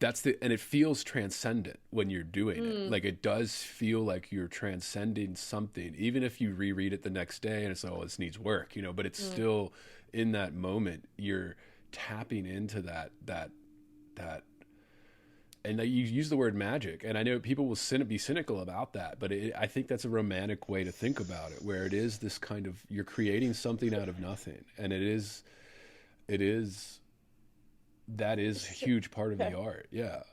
and it feels transcendent when you're doing it. Like, it does feel like you're transcending something, even if you reread it the next day and it's like, oh, this needs work, you know, but it's still in that moment, you're tapping into that, and you use the word magic, and I know people will be cynical about that, but I think that's a romantic way to think about it, where it is this kind of, you're creating something out of nothing, and that is a huge part of the art. Yeah.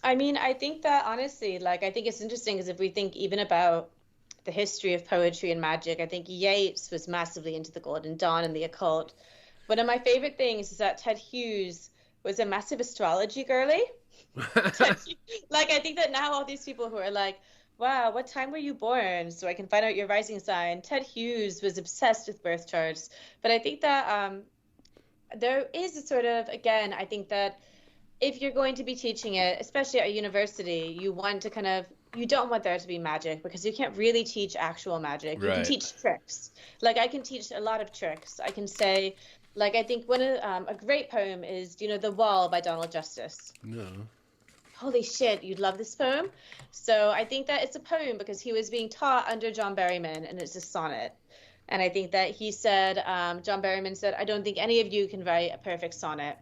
I mean, I think that honestly, like, I think it's interesting because if we think even about the history of poetry and magic, I think Yeats was massively into the Golden Dawn and the occult. One of my favorite things is that Ted Hughes was a massive astrology girly. Like, I think that now all these people who are like, wow, what time were you born so I can find out your rising sign? Ted Hughes was obsessed with birth charts. But I think that there is a sort of, again, I think that if you're going to be teaching it, especially at a university, you don't want there to be magic, because you can't really teach actual magic. You can teach tricks. Like, I can teach a lot of tricks. I can say, like, I think a great poem is, do you know The Wall by Donald Justice? No. Holy shit, you'd love this poem. So I think that it's a poem because he was being taught under John Berryman, and it's a sonnet. And I think that he said, John Berryman said, I don't think any of you can write a perfect sonnet.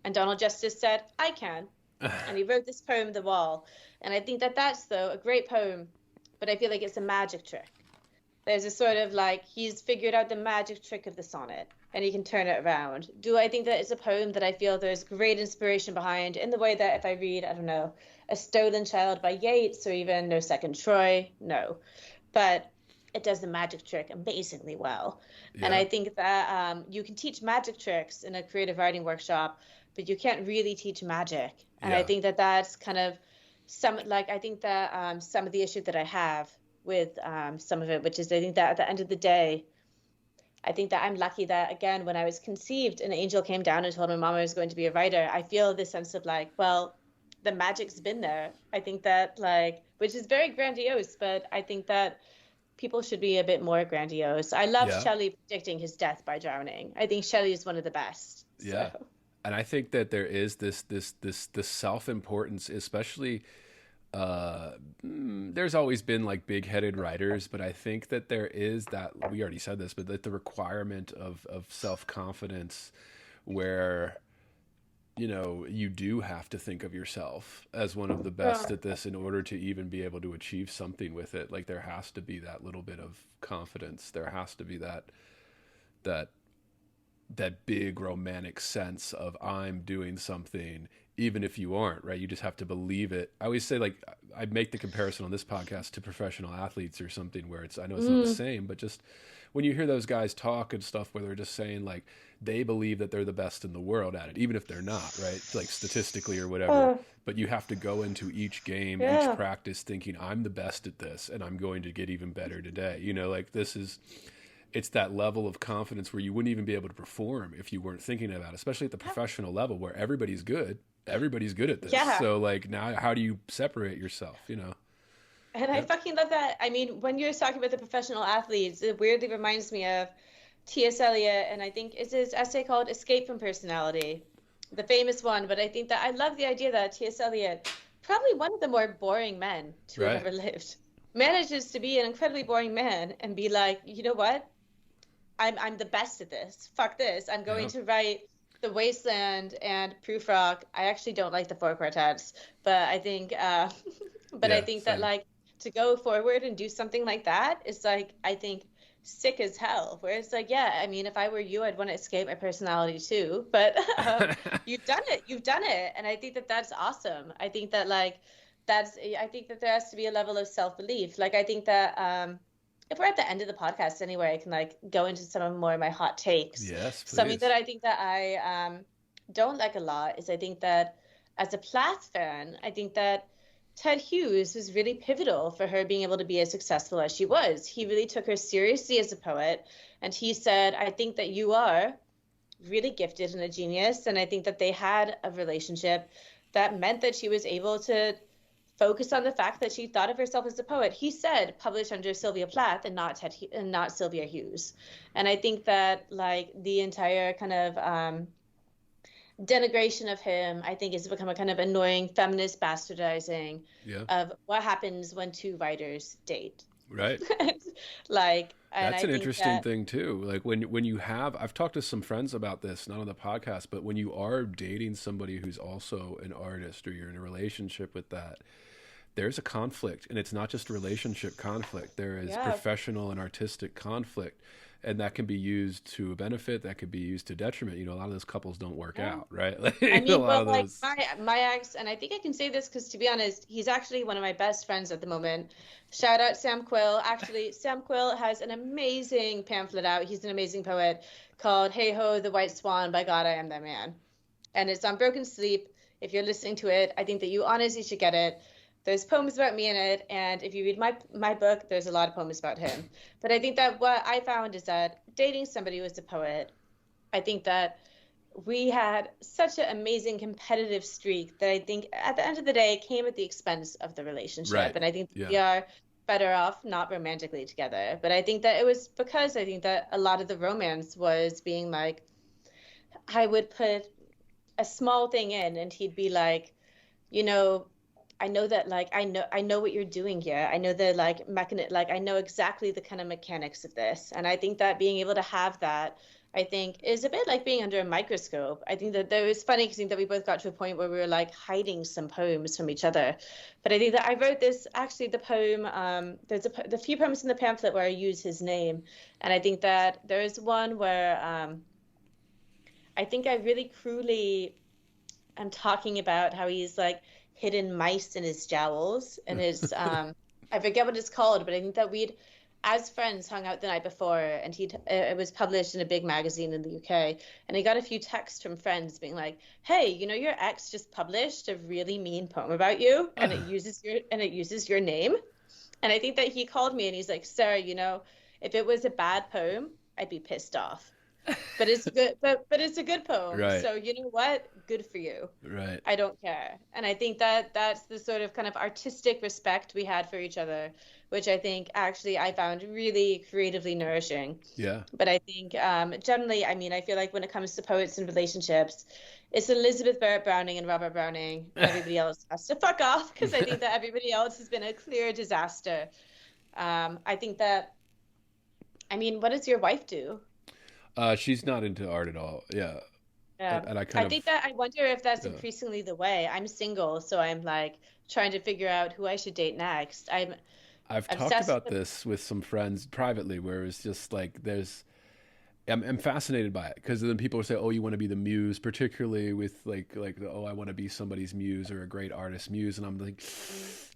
And Donald Justice said, I can. And he wrote this poem, The Wall. And I think that that's, though, a great poem, but I feel like it's a magic trick. There's a sort of like, he's figured out the magic trick of the sonnet, and he can turn it around. Do I think that it's a poem that I feel there's great inspiration behind, in the way that if I read, I don't know, A Stolen Child by Yeats, or even No Second Troy? No. But it does the magic trick amazingly well. Yeah. And I think that you can teach magic tricks in a creative writing workshop, but you can't really teach magic. And I think that that's kind of some of the issue that I have with some of it, which is I think that at the end of the day, I think that I'm lucky that, again, when I was conceived, an angel came down and told my mom I was going to be a writer. I feel this sense of like, well, the magic's been there. I think that, like, which is very grandiose, but I think that people should be a bit more grandiose. I love Shelley predicting his death by drowning. I think Shelley is one of the best. Yeah. So. And I think that there is this self-importance, especially there's always been like big-headed writers, but I think that there is that, we already said this, but that the requirement of self-confidence where, you know, you do have to think of yourself as one of the best at this in order to even be able to achieve something with it. Like, there has to be that little bit of confidence. There has to be that big romantic sense of I'm doing something, even if you aren't, right? You just have to believe it. I always say, like, I make the comparison on this podcast to professional athletes or something where it's, I know it's not the same, but just when you hear those guys talk and stuff where they're just saying like they believe that they're the best in the world at it, even if they're not, right? Like statistically or whatever, but you have to go into each game, each practice thinking I'm the best at this and I'm going to get even better today. You know, like it's that level of confidence where you wouldn't even be able to perform if you weren't thinking about it, especially at the professional level where everybody's good at this. Yeah. So like now how do you separate yourself, you know? And I fucking love that. I mean, when you're talking about the professional athletes, it weirdly reminds me of T.S. Eliot, and I think it's his essay called Escape from Personality, the famous one. But I think that I love the idea that T.S. Eliot, probably one of the more boring men to have ever lived, manages to be an incredibly boring man and be like, you know what? I'm the best at this. Fuck this. I'm going to write The Wasteland and Prufrock. I actually don't like the four quartets, but I think I think that like to go forward and do something like that is like, I think, sick as hell. Where it's like, yeah, I mean, if I were you, I'd want to escape my personality too. But you've done it. And I think that that's awesome. I think that like, I think that there has to be a level of self-belief. Like, I think that if we're at the end of the podcast anyway, I can like go into some of more of my hot takes. Yes, please. Something that I think that I don't like a lot is I think that as a Plath fan, I think that Ted Hughes was really pivotal for her being able to be as successful as she was. He really took her seriously as a poet. And he said, I think that you are really gifted and a genius. And I think that they had a relationship that meant that she was able to focus on the fact that she thought of herself as a poet. He said, published under Sylvia Plath and not Sylvia Hughes. And I think that like the entire kind of denigration of him, I think, has become a kind of annoying feminist bastardizing of what happens when two writers date. Right. Like, that's an interesting thing too. Like when you have, I've talked to some friends about this, not on the podcast, but when you are dating somebody who's also an artist or you're in a relationship with that, there's a conflict, and it's not just a relationship conflict. There is professional and artistic conflict. And that can be used to a benefit. That could be used to detriment. You know, a lot of those couples don't work out, right? Like, I mean, well, like my ex, and I think I can say this because, to be honest, he's actually one of my best friends at the moment. Shout out Sam Quill. Actually, Sam Quill has an amazing pamphlet out. He's an amazing poet called Hey Ho, the White Swan, by God, I Am That Man. And it's on Broken Sleep. If you're listening to it, I think that you honestly should get it. There's poems about me in it, and if you read my book, there's a lot of poems about him. But I think that what I found is that dating somebody who was a poet, I think that we had such an amazing competitive streak that I think at the end of the day it came at the expense of the relationship. Right. And I think we are better off not romantically together. But I think that it was because I think that a lot of the romance was being like, I would put a small thing in and he'd be like, you know, I know that like I know what you're doing here. I know the like I know exactly the kind of mechanics of this. And I think that being able to have that, I think, is a bit like being under a microscope. I think that there was funny because I think that we both got to a point where we were like hiding some poems from each other. But I think that I wrote this actually the poem. There's the few poems in the pamphlet where I use his name, and I think that there's one where I think I really cruelly am talking about how he's like hidden mice in his jowls and his I forget what it's called, but I think that we'd as friends hung out the night before, and it was published in a big magazine in the UK, and he got a few texts from friends being like, hey, you know, your ex just published a really mean poem about you, and it uses your name. And I think that he called me and he's like, Sarah, you know, if it was a bad poem, I'd be pissed off. But it's good, but it's a good poem. Right. So you know what? Good for you. Right. I don't care. And I think that that's the sort of kind of artistic respect we had for each other, which I think actually I found really creatively nourishing. Yeah. But I think generally, I mean, I feel like when it comes to poets and relationships, it's Elizabeth Barrett Browning and Robert Browning. Everybody else has to fuck off, because I think that everybody else has been a clear disaster. I think that, I mean, what does your wife do? She's not into art at all. Yeah. And I think that I wonder if that's increasingly the way. I'm single, so I'm like trying to figure out who I should date next. I've talked about this with some friends privately, where it's just like I'm fascinated by it, because then people say, oh, you want to be the muse, particularly with like oh, I want to be somebody's muse or a great artist muse, and I'm like,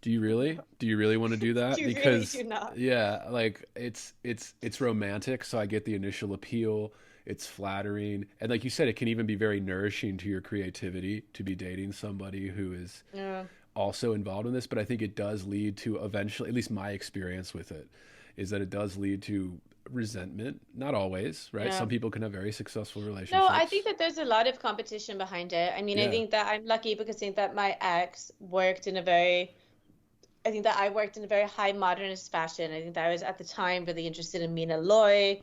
do you really want to do that? Because really do not. Yeah, like it's romantic, so I get the initial appeal. It's flattering, and like you said, it can even be very nourishing to your creativity to be dating somebody who is also involved in this. But I think it does lead to eventually, at least my experience with it, is that it does lead to resentment. Not always, right? Some people can have very successful relationships. No, I think that there's a lot of competition behind it. I mean, I think that I'm lucky because I think that my ex worked in a very high modernist fashion. I think that I was at the time really interested in Mina Loy.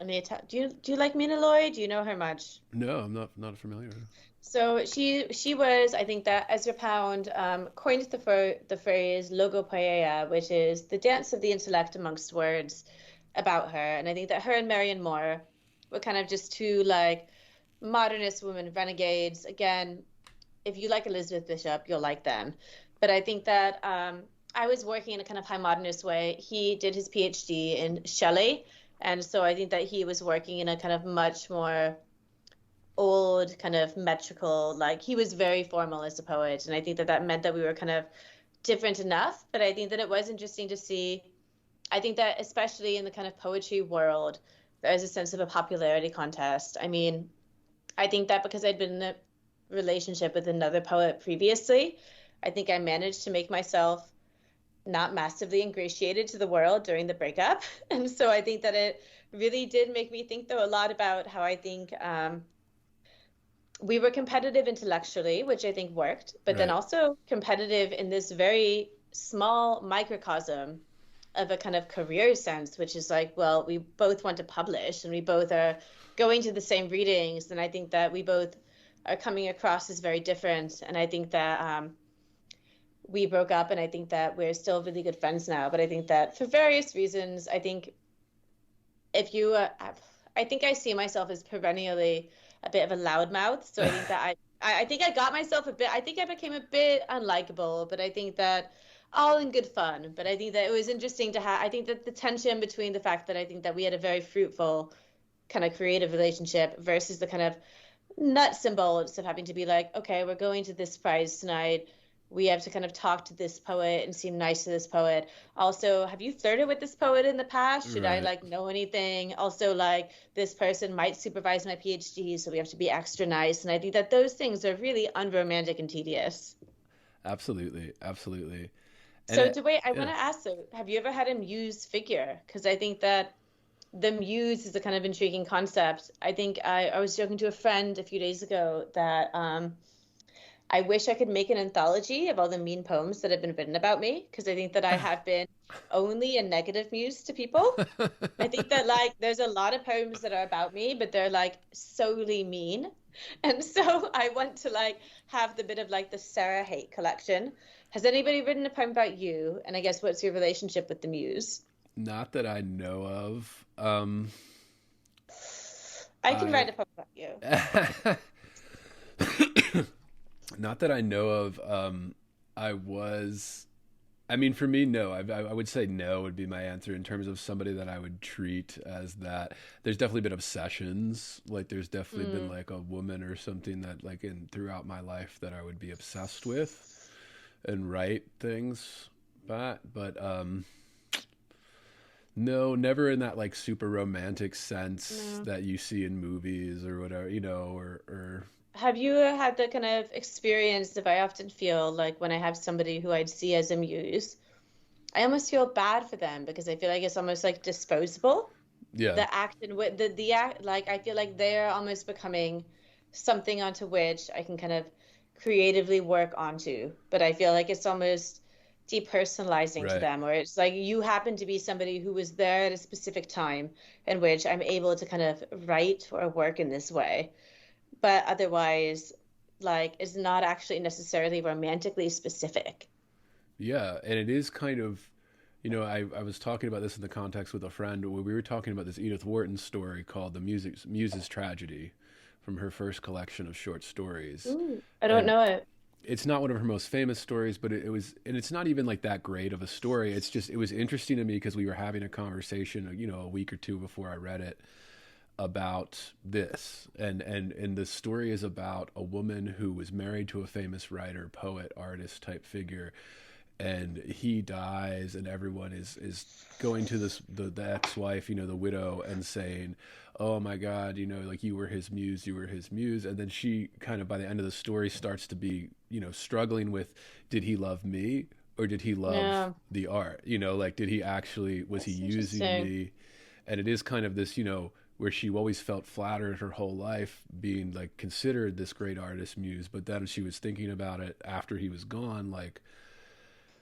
Do you like Mina Loy? Do you know her much? No, I'm not familiar. So she was, I think that Ezra Pound coined the phrase logopoeia, which is the dance of the intellect amongst words, about her. And I think that her and Marion Moore were kind of just two like modernist women renegades. Again, if you like Elizabeth Bishop, you'll like them. But I think that I was working in a kind of high modernist way. He did his PhD in Shelley. And so I think that he was working in a kind of much more old kind of metrical, like he was very formal as a poet. And I think that meant that we were kind of different enough. But I think that it was interesting to see, I think that especially in the kind of poetry world, there's a sense of a popularity contest. I mean, I think that because I'd been in a relationship with another poet previously, I think I managed to make myself not massively ingratiated to the world during the breakup. And so I think that it really did make me think, though, a lot about how I think we were competitive intellectually, which I think worked, but then also competitive in this very small microcosm of a kind of career sense, which is like, well, we both want to publish and we both are going to the same readings. And I think that we both are coming across as very different. And I think that we broke up, and I think that we're still really good friends now. But I think that for various reasons, I think if you, I think I see myself as perennially a bit of a loudmouth. So I think that I think I got myself a bit, I think I became a bit unlikable, but I think that all in good fun. But I think that it was interesting to have, I think that the tension between the fact that I think that we had a very fruitful kind of creative relationship versus the kind of nuts and bolts of having to be like, okay, we're going to this prize tonight. We have to kind of talk to this poet and seem nice to this poet. Also, have you flirted with this poet in the past? Should I like know anything? Also, like this person might supervise my PhD, so we have to be extra nice. And I think that those things are really unromantic and tedious. Absolutely. Absolutely. So I want to ask, so have you ever had a muse figure? Because I think that the muse is a kind of intriguing concept. I think I was joking to a friend a few days ago that I wish I could make an anthology of all the mean poems that have been written about me, because I think that I have been only a negative muse to people. I think that like there's a lot of poems that are about me, but they're like solely mean. And so I want to like have the bit of like the Sarah hate collection. Has anybody written a poem about you? And I guess what's your relationship with the muse? Not that I know of. I can write a poem about you. Not that I know of. I mean, for me, no. I would say no would be my answer in terms of somebody that I would treat as that. There's definitely been obsessions. Like, there's definitely been like a woman or something that, like, throughout my life that I would be obsessed with and write things about. But no, never in that like super romantic sense that you see in movies or whatever, or. Have you had the kind of experience that I often feel like when I have somebody who I'd see as a muse, I almost feel bad for them because I feel like it's almost like disposable. Yeah. The act and the act, like I feel like they're almost becoming something onto which I can kind of creatively work onto. But I feel like it's almost depersonalizing to them, or it's like you happen to be somebody who was there at a specific time in which I'm able to kind of write or work in this way. But otherwise, like, is not actually necessarily romantically specific. Yeah, and it is kind of, I was talking about this in the context with a friend where we were talking about this Edith Wharton story called The Muse's Tragedy from her first collection of short stories. Ooh, I don't know it. It's not one of her most famous stories, but it was, and it's not even like that great of a story. It's just, it was interesting to me because we were having a conversation, a week or two before I read it, about this, and the story is about a woman who was married to a famous writer, poet, artist type figure, and he dies, and everyone is going to the ex-wife, the widow, and saying, oh my God, like you were his muse, and then she kind of by the end of the story starts to be struggling with, did he love me or did he love the art, like did he actually, was he using me? And it is kind of this, where she always felt flattered her whole life being like considered this great artist muse. But then she was thinking about it after he was gone, like,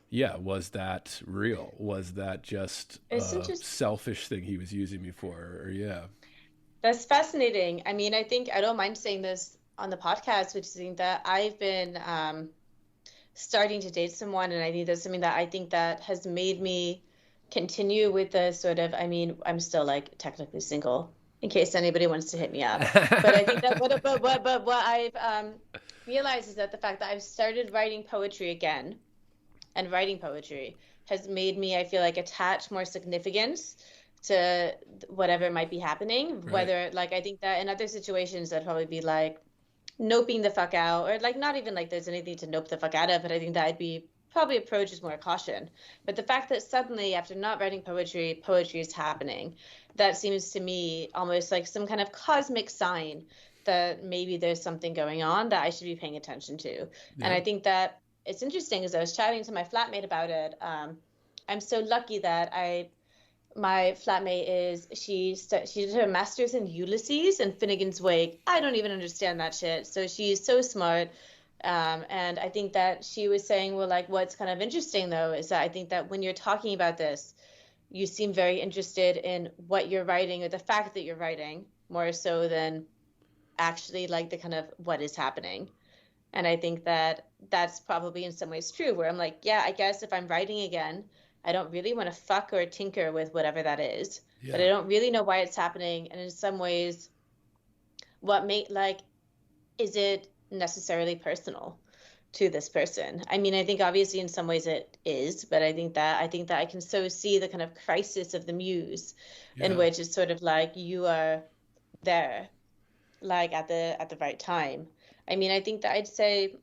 yeah, was that real? Was that just a selfish thing he was using me for? Or That's fascinating. I mean, I think I don't mind saying this on the podcast, which is that I've been starting to date someone, and I think that's something that I think that has made me continue with the sort of, I mean, I'm still like technically single, in case anybody wants to hit me up. But I think that what I've realized is that the fact that I've started writing poetry again, and writing poetry has made me, I feel like, attach more significance to whatever might be happening. Right. Whether, like, I think that in other situations that'd probably be like noping the fuck out, or like not even like there's anything to nope the fuck out of, but I think that I'd be probably approach is more caution. But the fact that suddenly after not writing poetry is happening, that seems to me almost like some kind of cosmic sign that maybe there's something going on that I should be paying attention to. Yeah. And I think that it's interesting, as I was chatting to my flatmate about it. I'm so lucky that my flatmate she did her master's in Ulysses and Finnegan's Wake. I don't even understand that shit. So she's so smart. And I think that she was saying, well, like, what's kind of interesting, though, is that I think that when you're talking about this, you seem very interested in what you're writing or the fact that you're writing more so than actually like the kind of what is happening. And I think that that's probably in some ways true, where I'm like, yeah, I guess if I'm writing again, I don't really want to fuck or tinker with whatever that is, but I don't really know why it's happening. And in some ways, is it necessarily personal to this person? I mean, I think obviously in some ways it is, but I think that I can so see the kind of crisis of the muse in which it's sort of like you are there, like at the right time. I mean, I think that I'd say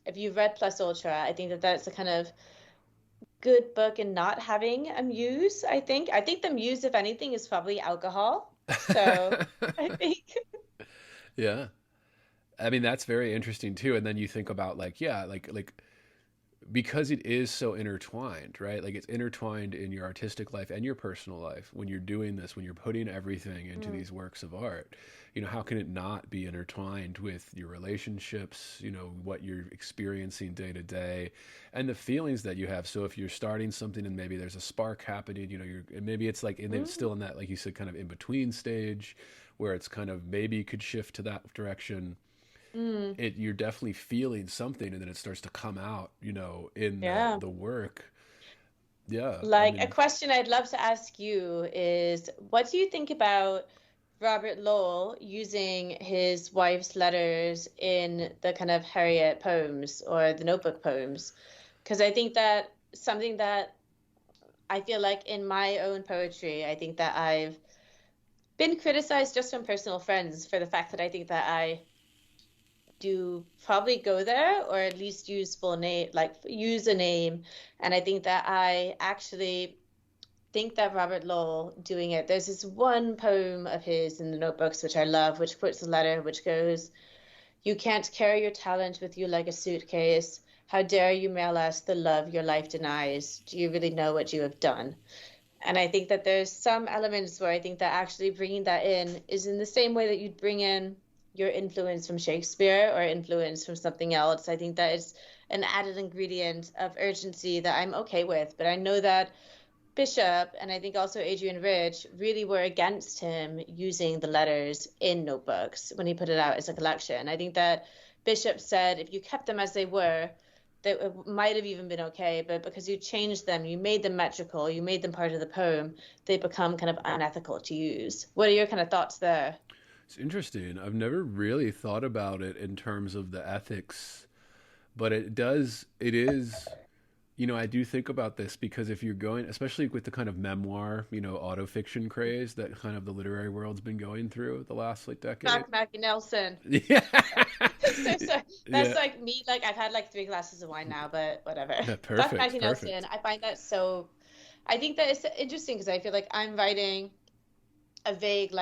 if you've read Plus Ultra, I think that that's a kind of good book in not having a muse. I think the muse, if anything, is probably alcohol. So I think. Yeah. I mean, that's very interesting too. And then you think about like because it is so intertwined, right? Like it's intertwined in your artistic life and your personal life. When you're doing this, when you're putting everything into these works of art, how can it not be intertwined with your relationships, what you're experiencing day to day and the feelings that you have. So if you're starting something and maybe there's a spark happening, maybe it's like, and it's still in that, like you said, kind of in between stage where it's kind of maybe could shift to that direction. Mm, you're definitely feeling something, and then it starts to come out, in yeah. the work. Yeah, I Like, a mean, question I'd love to ask you is, what do you think about Robert Lowell using his wife's letters in the kind of Harriet poems or the Notebook poems? Because I think that something that I feel like in my own poetry, I think that I've been criticized just from personal friends for the fact that I think that I do probably go there, or at least use full name, like use a name. And I think that I actually think that Robert Lowell doing it, there's this one poem of his in the Notebooks which I love, which quotes a letter which goes, "You can't carry your talent with you like a suitcase. How dare you mail us the love your life denies? Do you really know what you have done?" And I think that there's some elements where I think that actually bringing that in is in the same way that you'd bring in your influence from Shakespeare or influence from something else. I think that is an added ingredient of urgency that I'm okay with. But I know that Bishop and I think also Adrian Rich really were against him using the letters in Notebooks when he put it out as a collection. I think that Bishop said if you kept them as they were, that it might have even been okay, but because you changed them, you made them metrical, you made them part of the poem, they become kind of unethical to use. What are your kind of thoughts there? it's interesting. I've never really thought about it in terms of the ethics, but it is, I do think about this because if you're going, especially with the kind of memoir, autofiction craze that kind of the literary world's been going through the last like decade. Doc Mackie Nelson. Yeah. So that's Yeah. like me, like I've had like 3 glasses of wine now, but whatever. Yeah, Doc perfect, Mackie perfect. Nelson, I find that so, I think that it's interesting because I feel like I'm writing a vague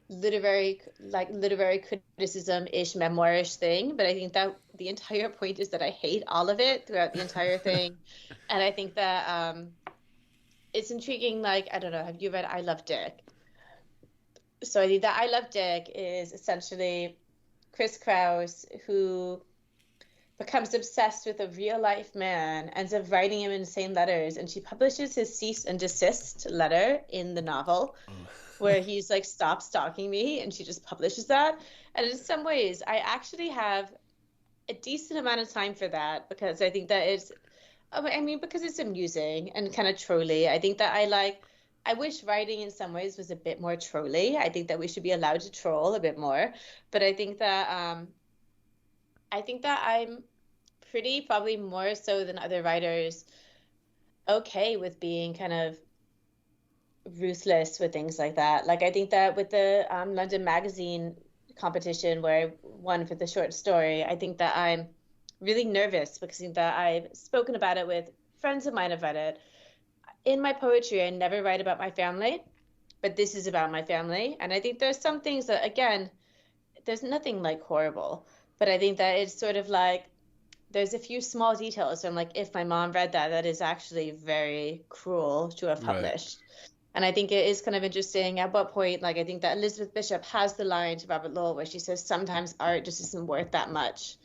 literary criticism-ish memoirish thing, but I think that the entire point is that I hate all of it throughout the entire thing. And I think that it's intriguing. Like, I don't know, have you read I Love Dick? So I think that I Love Dick is essentially Chris Kraus, who becomes obsessed with a real life man, ends up writing him insane letters, and she publishes his cease and desist letter in the novel, where he's like, "Stop stalking me," and she just publishes that. And in some ways, I actually have a decent amount of time for that because I think that it's, I mean, because it's amusing and kind of trolly. I think that I wish writing in some ways was a bit more trolly. I think that we should be allowed to troll a bit more. But I think that I'm pretty, probably more so than other writers, okay with being kind of ruthless with things like that. Like I think that with the London Magazine competition where I won for the short story, I think that I'm really nervous because I think that I've spoken about it with friends of mine have read it. In my poetry, I never write about my family, but this is about my family. And I think there's some things that, again, there's nothing like horrible, but I think that it's sort of like there's a few small details. So I'm like, if my mom read that, that is actually very cruel to have Right. published. And I think it is kind of interesting at what point, like, I think that Elizabeth Bishop has the line to Robert Lowell where she says, sometimes art just isn't worth that much.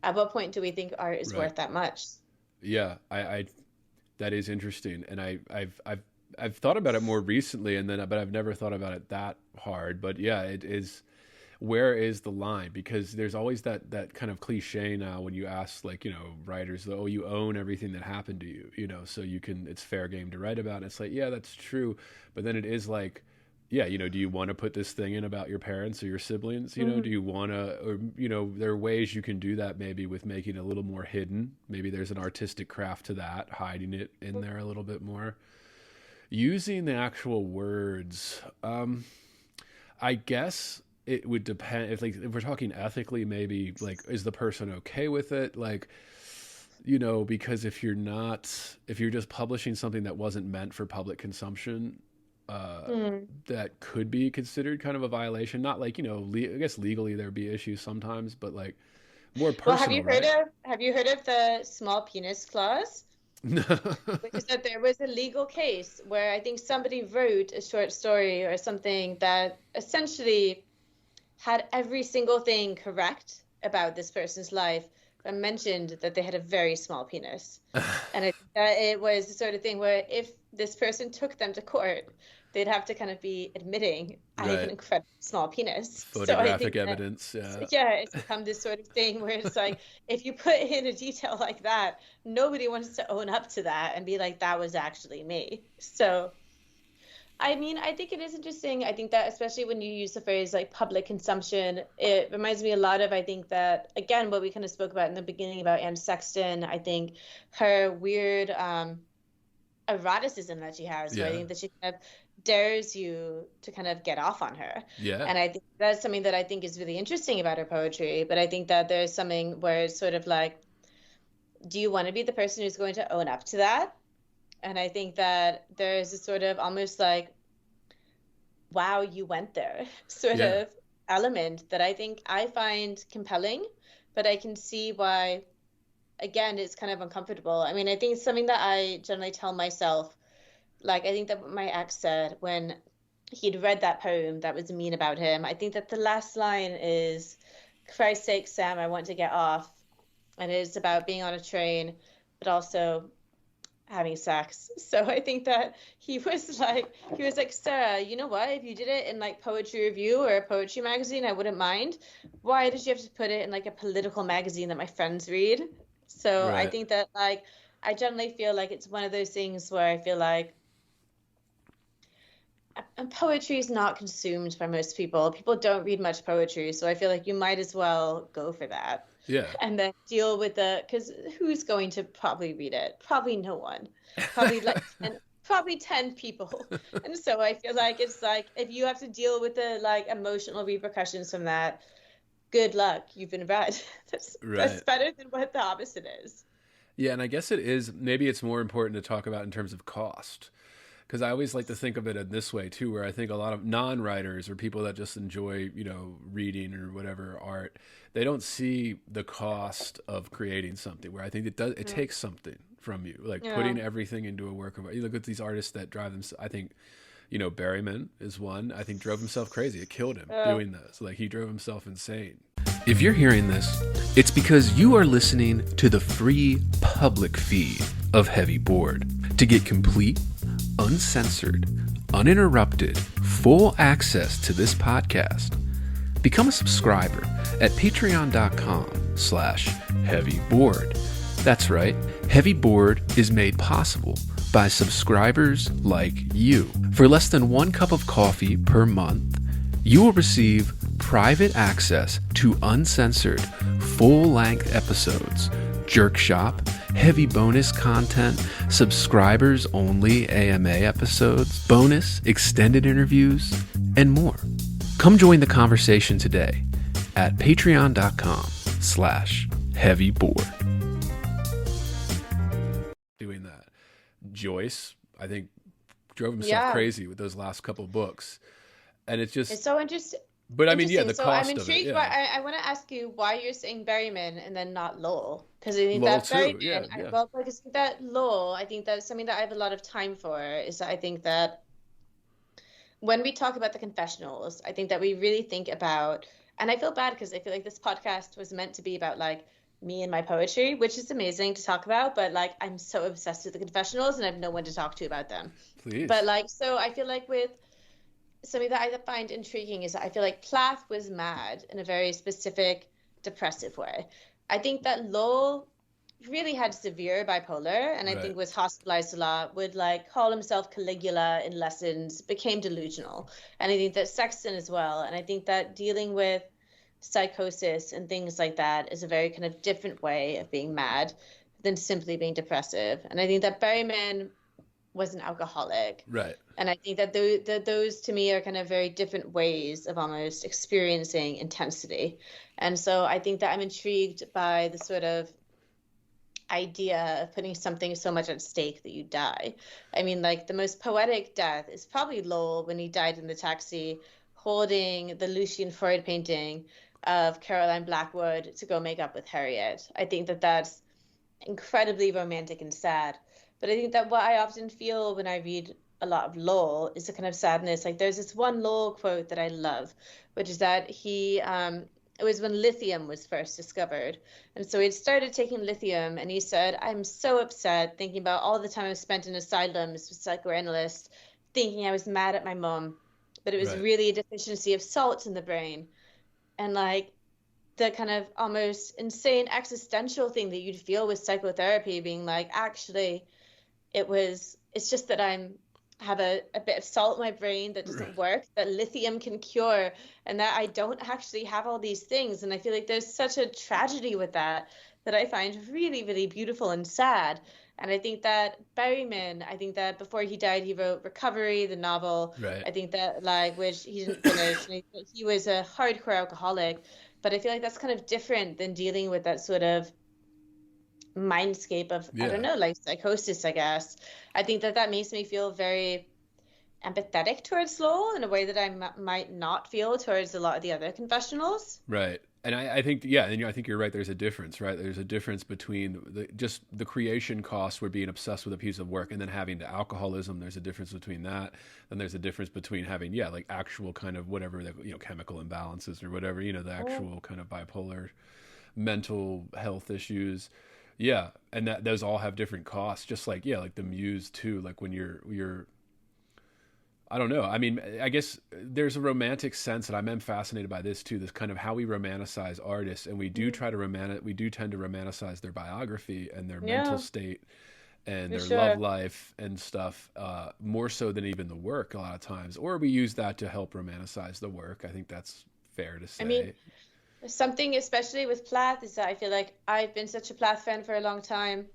At what point do we think art is Right. worth that much? Yeah, I that is interesting, and I've thought about it more recently, but I've never thought about it that hard. But yeah, it is. Where is the line? Because there's always that kind of cliche now when you ask like writers, oh, you own everything that happened to you, so it's fair game to write about. And it's like, yeah, that's true, but then it is like, yeah, do you want to put this thing in about your parents or your siblings? Mm-hmm. Do you want to, or there are ways you can do that maybe with making it a little more hidden. Maybe there's an artistic craft to that, hiding it in there a little bit more. Using the actual words, I guess it would depend if we're talking ethically, maybe like, is the person okay with it? Like, because if you're just publishing something that wasn't meant for public consumption, that could be considered kind of a violation. Not like, I guess legally there'd be issues sometimes, but like more Well, personal, right? have you heard of the small penis clause? Which is that there was a legal case where I think somebody wrote a short story or something that essentially had every single thing correct about this person's life, but mentioned that they had a very small penis. And it was the sort of thing where if this person took them to court, they'd have to kind of be admitting I have an Right. incredibly small penis. So I Photographic think that, evidence. Yeah. yeah, it's become this sort of thing where it's like, if you put in a detail like that, nobody wants to own up to that and be like, that was actually me. So, I mean, I think it is interesting. I think that especially when you use the phrase like public consumption, it reminds me a lot of, I think that, again, what we kind of spoke about in the beginning about Anne Sexton. I think her weird eroticism that she has, where I Yeah. think that she kind of dares you to kind of get off on her. Yeah. And I think that's something that I think is really interesting about her poetry. But I think that there's something where it's sort of like, do you want to be the person who's going to own up to that? And I think that there's a sort of almost like, wow, you went there sort Yeah. of element that I think I find compelling, but I can see why, again, it's kind of uncomfortable. I mean, I think it's something that I generally tell myself. Like, I think that what my ex said when he'd read that poem that was mean about him, I think that the last line is, Christ's sake, Sam, I want to get off. And it's about being on a train, but also having sex. So I think that he was like, Sarah, you know what? If you did it in like Poetry Review or a poetry magazine, I wouldn't mind. Why did you have to put it in like a political magazine that my friends read? So I Right. think that like, I generally feel like it's one of those things where I feel like, and poetry is not consumed by most people. People don't read much poetry, so I feel like you might as well go for that Yeah. and then deal with because who's going to probably read it? Probably no one. Probably like probably 10 people. And so I feel like it's like if you have to deal with the like emotional repercussions from that, good luck. You've been read. That's Right. better than what the opposite is. Yeah, and I guess it is. Maybe it's more important to talk about in terms of cost, because I always like to think of it in this way too, where I think a lot of non-writers or people that just enjoy, reading or whatever art, they don't see the cost of creating something. Where I think it Yeah. takes something from you, like Yeah. putting everything into a work of art. You look at these artists that drive them. I think, Berryman is one. I think drove himself crazy. It killed him doing this. Like he drove himself insane. If you're hearing this, it's because you are listening to the free public feed of Heavy Board. To get complete, uncensored, uninterrupted, full access to this podcast, become a subscriber at patreon.com/heavyboard. That's right, Heavy Board is made possible by subscribers like you. For less than 1 cup of coffee per month, you will receive private access to uncensored, full-length episodes, Jerk Shop, heavy bonus content, subscribers-only AMA episodes, bonus extended interviews, and more. Come join the conversation today at patreon.com/heavyboard. Doing that. Joyce, I think, drove himself Yeah. crazy with those last couple books. And it's just, It's so interesting. but I mean, yeah, the So cost I'm of it. intrigued. Yeah. I want to ask you why you're saying Berryman and then not Lowell, because I think Lowell that too, Berryman. yeah, yeah. Well, because that Lowell, I think that's something that I have a lot of time for. Is that I think that when we talk about the confessionals, I think that we really think about, and I feel bad because I feel like this podcast was meant to be about like me and my poetry, which is amazing to talk about, but like I'm so obsessed with the confessionals and I have no one to talk to about them. Please. But like, so I feel like with something that I find intriguing is that I feel like Plath was mad in a very specific, depressive way. I think that Lowell really had severe bipolar and I Right. think was hospitalized a lot, would like call himself Caligula in lessons, became delusional. And I think that Sexton as well. And I think that dealing with psychosis and things like that is a very kind of different way of being mad than simply being depressive. And I think that Berryman was an alcoholic. Right. And I think that those to me are kind of very different ways of almost experiencing intensity. And so I think that I'm intrigued by the sort of idea of putting something so much at stake that you die. I mean, like the most poetic death is probably Lowell when he died in the taxi holding the Lucian Freud painting of Caroline Blackwood to go make up with Harriet. I think that that's incredibly romantic and sad. But I think that what I often feel when I read a lot of Lowell is a kind of sadness. Like there's this one Lowell quote that I love, which is that it was when lithium was first discovered. And so he'd started taking lithium and he said, I'm so upset thinking about all the time I've spent in asylums with psychoanalysts thinking I was mad at my mom, but it was Right. really a deficiency of salt in the brain. And like the kind of almost insane existential thing that you'd feel with psychotherapy being like, actually, it's just that I'm have a bit of salt in my brain that Right. doesn't work, that lithium can cure, and that I don't actually have all these things. And I feel like there's such a tragedy with that that I find really, really beautiful and sad. And I think that Berryman, I think that before he died, he wrote Recovery, the novel. Right. I think that like which he didn't finish. And he was a hardcore alcoholic, but I feel like that's kind of different than dealing with that sort of mindscape of I don't Yeah. know, like psychosis, I guess. I think that that makes me feel very empathetic towards Lowell in a way that I might not feel towards a lot of the other confessionals. Right. And I think, yeah, and I think you're right. There's a difference, right? There's a difference between just the creation cost where being obsessed with a piece of work and then having the alcoholism. There's a difference between that. Then there's a difference between having, yeah, like actual kind of whatever, chemical imbalances or whatever, the actual kind of bipolar mental health issues. Yeah. And that those all have different costs, just like, yeah, like the muse too. Like when you're I don't know. I mean, I guess there's a romantic sense that I'm fascinated by this too. This kind of how we romanticize artists, and we do try to we do tend to romanticize their biography and their mental Yeah, state and for their love sure. life and stuff, more so than even the work a lot of times. Or we use that to help romanticize the work. I think that's fair to I mean, say. something especially with Plath is that I feel like I've been such a Plath fan for a long time.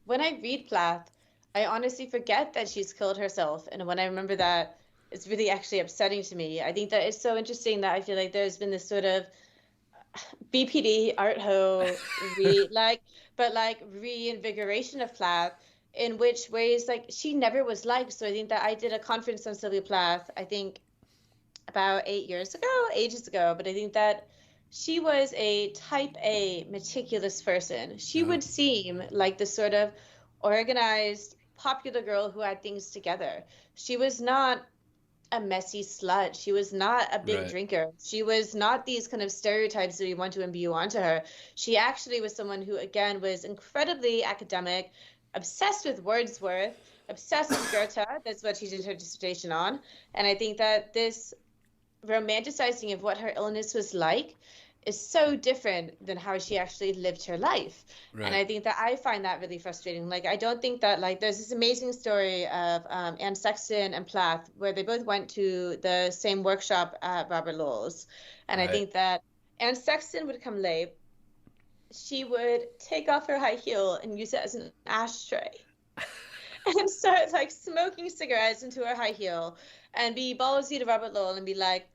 When I read Plath, I honestly forget that she's killed herself. And when I remember that, it's really actually upsetting to me. I think that it's so interesting that I feel like there's been this sort of BPD art ho but like reinvigoration of Plath in which ways like she never was liked. So I think that I did a conference on Sylvia Plath, I think about 8 years ago, ages ago, but I think that she was a type A meticulous person. She Yeah. would seem like the sort of organized, popular girl who had things together. She was not a messy slut. She was not a big Right. drinker. She was not these kind of stereotypes that we want to imbue onto her. She actually was someone who, again, was incredibly academic, obsessed with Wordsworth, obsessed with Goethe. That's what she did her dissertation on. And I think that this romanticizing of what her illness was like is so different than how she actually lived her life. And Right. I think that I find that really frustrating. Like, I don't think that, like, there's this amazing story of Anne Sexton and Plath where they both went to the same workshop at Robert Lowell's. And I Right. think that Anne Sexton would come late. She would take off her high heel and use it as an ashtray and start like smoking cigarettes into her high heel and be ballsy to Robert Lowell and be like,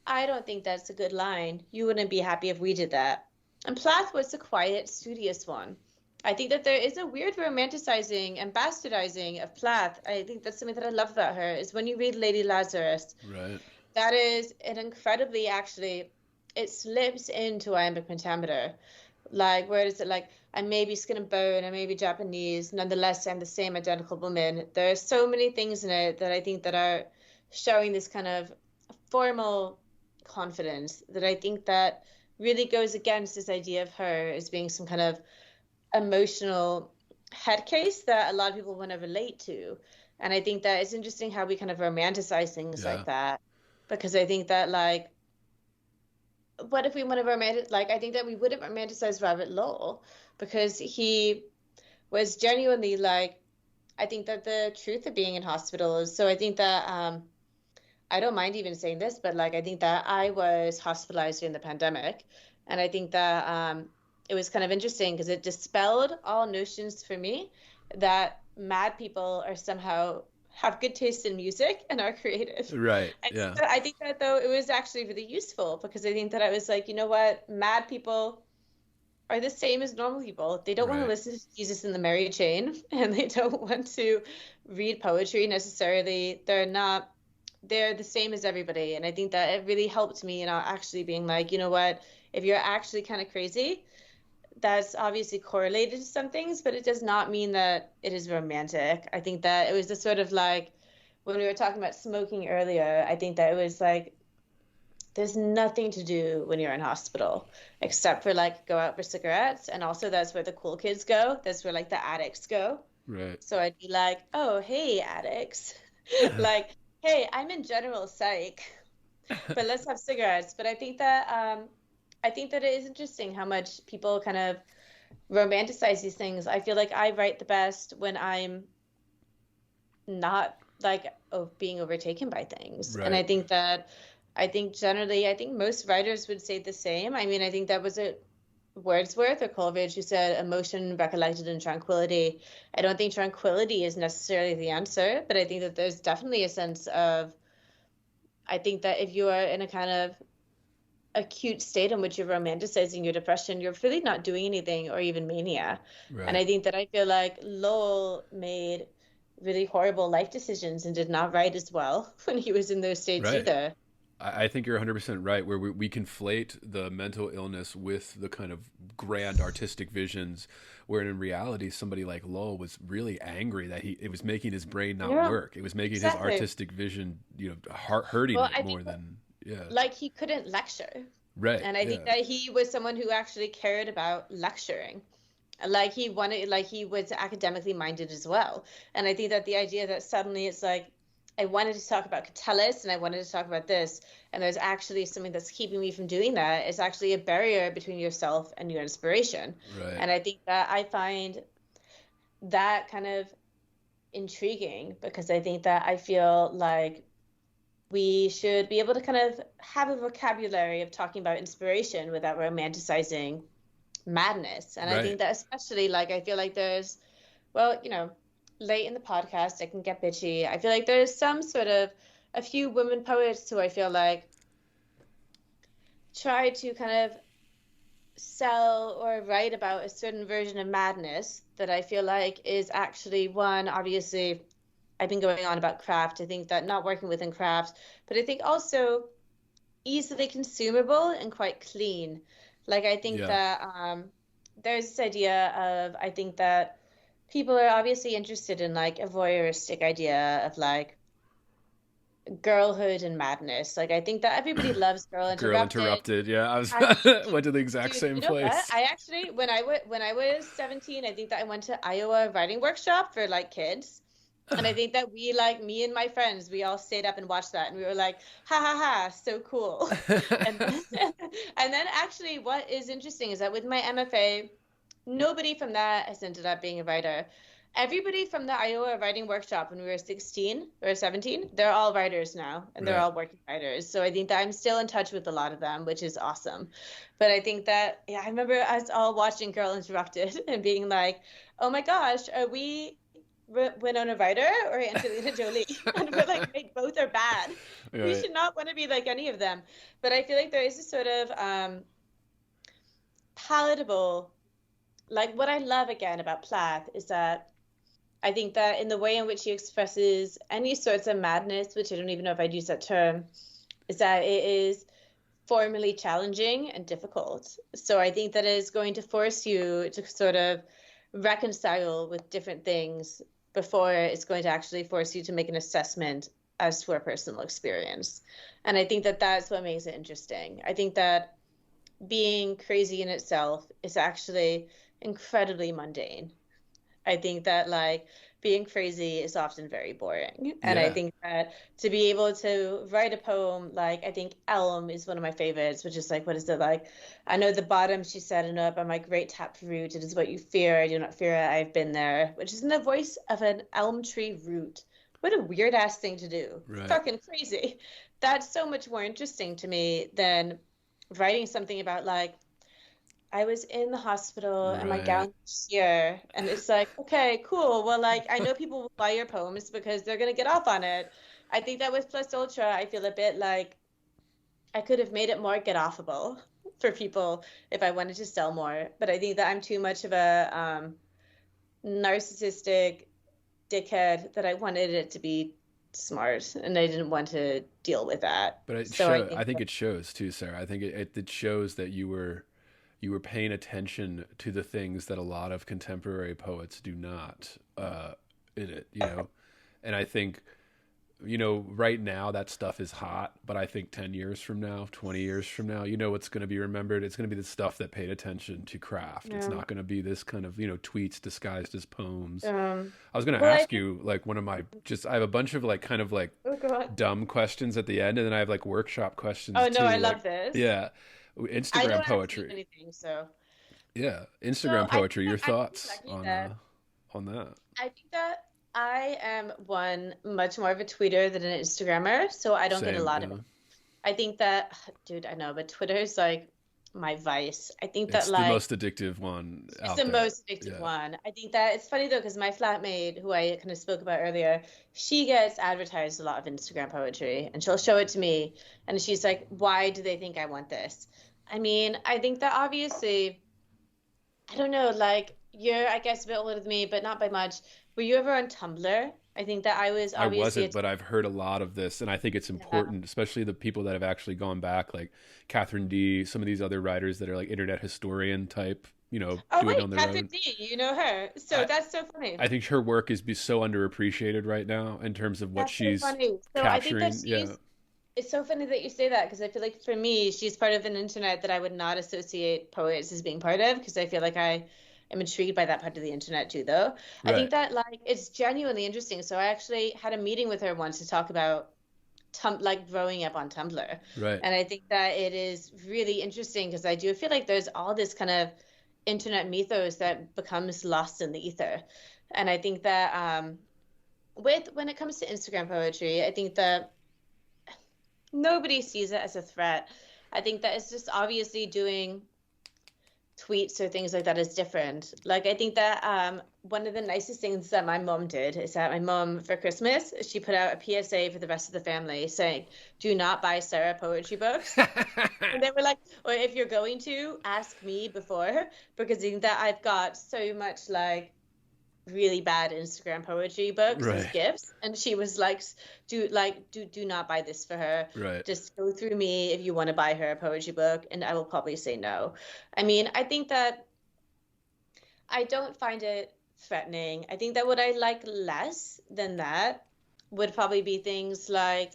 I don't think that's a good line. You wouldn't be happy if we did that. And Plath was the quiet, studious one. I think that there is a weird romanticizing and bastardizing of Plath. I think that's something that I love about her is when you read Lady Lazarus, Right. that is an incredibly actually, it slips into iambic pentameter. Like, where is it like, I may be skin and bone, I may be Japanese, nonetheless, I'm the same identical woman. There are so many things in it that I think that are showing this kind of formal confidence that I think that really goes against this idea of her as being some kind of emotional head case that a lot of people want to relate to. And I think that it's interesting how we kind of romanticize things Yeah. like that. Because I think that like what if we want to like I think that we wouldn't romanticize Robert Lowell because he was genuinely like I think that the truth of being in hospital is so I think that I don't mind even saying this, but like I think that I was hospitalized during the pandemic, and I think that it was kind of interesting because it dispelled all notions for me that mad people are somehow have good taste in music and are creative. Right. Yeah. I think that though it was actually really useful because I think that I was like, you know what, mad people are the same as normal people. They don't want to Right. listen to Jesus and the Mary Chain, and they don't want to read poetry necessarily. They're the same as everybody. And I think that it really helped me, actually being like, you know what, if you're actually kind of crazy, that's obviously correlated to some things, but it does not mean that it is romantic. I think that it was the sort of like when we were talking about smoking earlier, I think that it was like there's nothing to do when you're in hospital except for like go out for cigarettes. And also that's where the cool kids go. That's where like the addicts go. Right. So I'd be like, oh, hey, addicts. Like, hey, I'm in general psych, but let's have cigarettes. But I think that it is interesting how much people kind of romanticize these things. I feel like I write the best when I'm not like being overtaken by things. And Right. I think generally, I think most writers would say the same. I mean, I think that was it. Wordsworth or Coleridge who said emotion recollected in tranquility. I don't think tranquility is necessarily the answer, but I think that there's definitely a sense of, I think that if you are in a kind of acute state in which you're romanticizing your depression, you're really not doing anything or even mania. And Right. I think that I feel like Lowell made really horrible life decisions and did not write as well when he was in those states Right. either. I think you're 100% right, where we conflate the mental illness with the kind of grand artistic visions, where in reality, somebody like Lowell was really angry that it was making his brain not Yeah, work. It was making his exactly. artistic vision, hurting Well, it I more think that, than, yeah. like he couldn't lecture. Right. And I think Yeah. that he was someone who actually cared about lecturing. Like he wanted, like he was academically minded as well. And I think that the idea that suddenly it's like, I wanted to talk about Catullus and I wanted to talk about this, and there's actually something that's keeping me from doing that, is actually a barrier between yourself and your inspiration. Right. And I think that I find that kind of intriguing because I think that I feel like we should be able to kind of have a vocabulary of talking about inspiration without romanticizing madness. And I Right. think that especially like I feel like there's, well, late in the podcast I can get bitchy. I feel like there's some sort of a few women poets who I feel like try to kind of sell or write about a certain version of madness that I feel like is actually one, obviously I've been going on about craft. I think that not working within craft, but I think also easily consumable and quite clean. Like I think Yeah. that there's this idea of, I think that people are obviously interested in like a voyeuristic idea of like girlhood and madness. Like I think that everybody loves Girl Girl Interrupted. interrupted. Yeah. I was I went to the exact Dude, same you know what? place. I actually when I was 17, I think that I went to Iowa writing workshop for like kids. And I think that we like me and my friends, we all stayed up and watched that and we were like, ha ha ha, so cool. And and then actually what is interesting is that with my MFA, nobody from that has ended up being a writer. Everybody from the Iowa writing workshop when we were 16 or 17, they're all writers now and they're Right. all working writers. So I think that I'm still in touch with a lot of them, which is awesome. But I think that, yeah, I remember us all watching Girl Interrupted and being like, oh my gosh, are we Winona Ryder or Angelina Jolie? And we're like, wait, both are bad. We Right. should not want to be like any of them. But I feel like there is a sort of palatable, like what I love again about Plath is that I think that in the way in which he expresses any sorts of madness, which I don't even know if I'd use that term, is that it is formally challenging and difficult. So I think that it is going to force you to sort of reconcile with different things before it's going to actually force you to make an assessment as to a personal experience. And I think that that's what makes it interesting. I think that being crazy in itself is actually incredibly mundane. I think that like being crazy is often very boring. And I Yeah. think that to be able to write a poem, like I think Elm is one of my favorites, which is like, what is it like? I know the bottom she setting up on my great taproot. It is what you fear. I do not fear it. I've been there, which is in the voice of an elm tree root. What a weird ass thing to do. Right. Fucking crazy. That's so much more interesting to me than writing something about like I was in the hospital and my Right. gown was here. And it's like, okay, cool. Well, like, I know people will buy your poems because they're going to get off on it. I think that with Plus Ultra, I feel a bit like I could have made it more get offable for people if I wanted to sell more. But I think that I'm too much of a narcissistic dickhead that I wanted it to be smart and I didn't want to deal with that. But it So I show. think I think that, it shows too, Sarah. I think it shows that you were paying attention to the things that a lot of contemporary poets do not in it. And I think you know, right now that stuff is hot, but I think 10 years from now, 20 years from now, you know what's going to be remembered? It's going to be the stuff that paid attention to craft. It's not going to be this kind of, you know, tweets disguised as poems. I was going to ask you, like, I have a bunch of, like, kind of, like, dumb questions at the end, and then I have, like, workshop questions, Oh, no, too. I Like, love this. yeah. I Instagram don't poetry. actually do anything, so. Yeah. Instagram poetry. Your thoughts on that. that? I think that I am much more of a tweeter than an Instagrammer, so I don't get a lot of it. I think that, dude, I know, but Twitter is like my vice. I think that it's the most addictive one out there. It's the most addictive one. I think that it's funny though, because my flatmate, who I kind of spoke about earlier, she gets advertised a lot of Instagram poetry, and she'll show it to me, and she's like, "Why do they think I want this?" I mean, I think that obviously, I don't know, like you're, I guess, a bit older than me, but not by much. Were you ever on Tumblr? I think that I was obviously. I wasn't, but I've heard a lot of this, and I think it's important, especially the people that have actually gone back, like Catherine D, some of these other writers that are like internet historian type, you know, doing it on their Catherine own. D, you know her. So that's so funny. I think her work is so underappreciated right now in terms of what she's capturing. I think that it's so funny that you say that, because I feel like for me, she's part of an internet that I would not associate poets as being part of, because I feel like I'm intrigued by that part of the internet too, though. Right. I think that like it's genuinely interesting. So I actually had a meeting with her once to talk about like growing up on Tumblr. Right. And I think that it is really interesting, because I do feel like there's all this kind of internet mythos that becomes lost in the ether. And I think that when it comes to Instagram poetry, I think that nobody sees it as a threat. I think that it's just obviously doing tweets or things like that is different. Like, I think that one of the nicest things that my mom did is that my mom, for Christmas, she put out a PSA for the rest of the family saying, "Do not buy Sarah poetry books." And they were like, or if you're going to, ask me before, because I think that I've got so much like really bad Instagram poetry books as gifts. And she was like, do not buy this for her. Right. Just go through me if you want to buy her a poetry book, and I will probably say no. I mean, I think that I don't find it threatening. I think that what I like less than that would probably be things like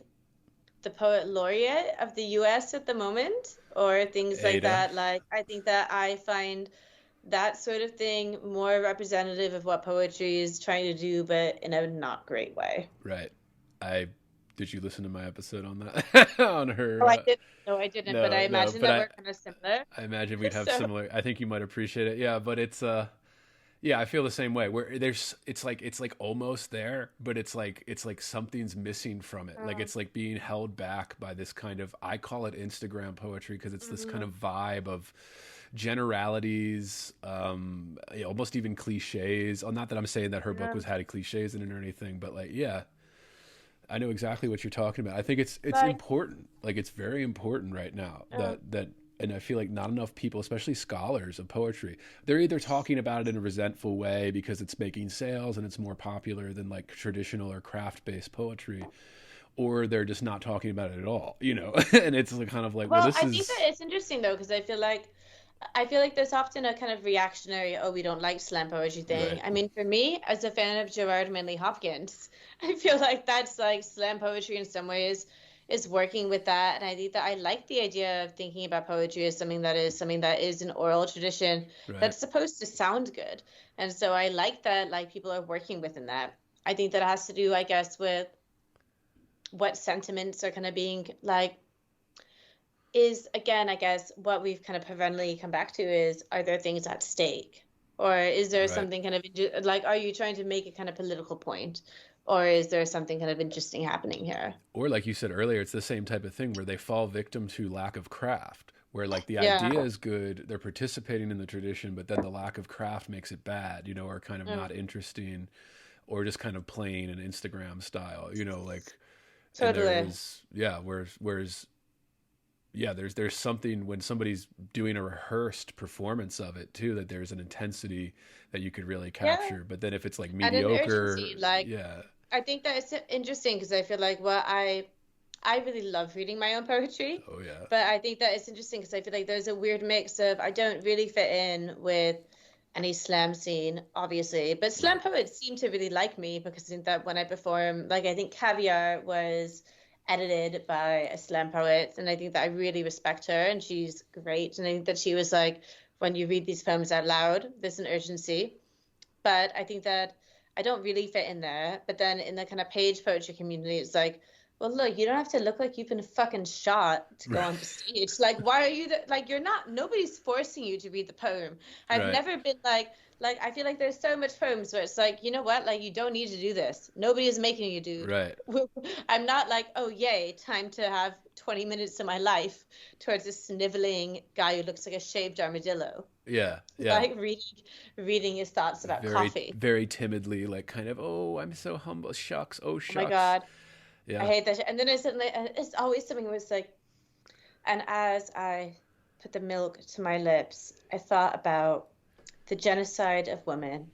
the poet laureate of the US at the moment, or things like that. Like, I think that I find that sort of thing more representative of what poetry is trying to do, but in a not great way. Right. Did you listen to my episode on that? On her? Oh, I didn't. No, I didn't. But I imagine that we're kind of similar. I imagine we'd have similar. I think you might appreciate it. Yeah, but it's yeah, I feel the same way. Where it's like almost there, but it's like something's missing from it. Like it's like being held back by this kind of, I call it Instagram poetry, because it's this kind of vibe of generalities, almost even cliches. Not that I'm saying that her book had cliches in it or anything, but like, yeah, I know exactly what you're talking about. I think it's important. Like, it's very important right now that and I feel like not enough people, especially scholars of poetry, they're either talking about it in a resentful way because it's making sales and it's more popular than like traditional or craft-based poetry, or they're just not talking about it at all, you know. And it's kind of like, well, this is. I think that it's interesting though, because I feel like there's often a kind of reactionary, oh, we don't like slam poetry thing. Right. I mean, for me, as a fan of Gerard Manley Hopkins, I feel like that's like slam poetry in some ways is working with that. And I think that I like the idea of thinking about poetry as something that is an oral tradition that's supposed to sound good. And so I like that, like, people are working within that. I think that has to do, I guess, with what sentiments are kind of being like, is, again, I guess what we've kind of perennially come back to is, are there things at stake? Or is there something kind of, like, are you trying to make a kind of political point? Or is there something kind of interesting happening here? Or like you said earlier, it's the same type of thing where they fall victim to lack of craft, where like the idea is good, they're participating in the tradition, but then the lack of craft makes it bad, you know, or kind of not interesting, or just kind of plain and Instagram style, you know, like. Totally. Whereas there's something when somebody's doing a rehearsed performance of it too, that there's an intensity that you could really capture. But then if it's like mediocre, I think that it's interesting, because I feel like, well, I really love reading my own poetry. Oh yeah. But I think that it's interesting because I feel like there's a weird mix of, I don't really fit in with any slam scene, obviously. But slam poets seem to really like me because I think that when I perform, like I think Caviar was edited by a slam poet, and I think that I really respect her, and she's great. And I think that she was like, when you read these poems out loud, there's an urgency. But I think that I don't really fit in there. But then in the kind of page poetry community, it's like, well, look, you don't have to look like you've been fucking shot to go on the stage. Like, why are you like, you're not, nobody's forcing you to read the poem. I've never been like, I feel like there's so much poems where it's like, you know what, like, you don't need to do this. Nobody is making you do. Right. I'm not like, oh, yay, time to have 20 minutes of my life towards a sniveling guy who looks like a shaved armadillo. Yeah. Yeah. Like reading his thoughts about coffee. Very timidly, like kind of, oh, I'm so humble. Shucks. Oh, shucks. Oh my God. Yeah. I hate that shit. And then it's always something where it's like, and as I put the milk to my lips, I thought about the genocide of women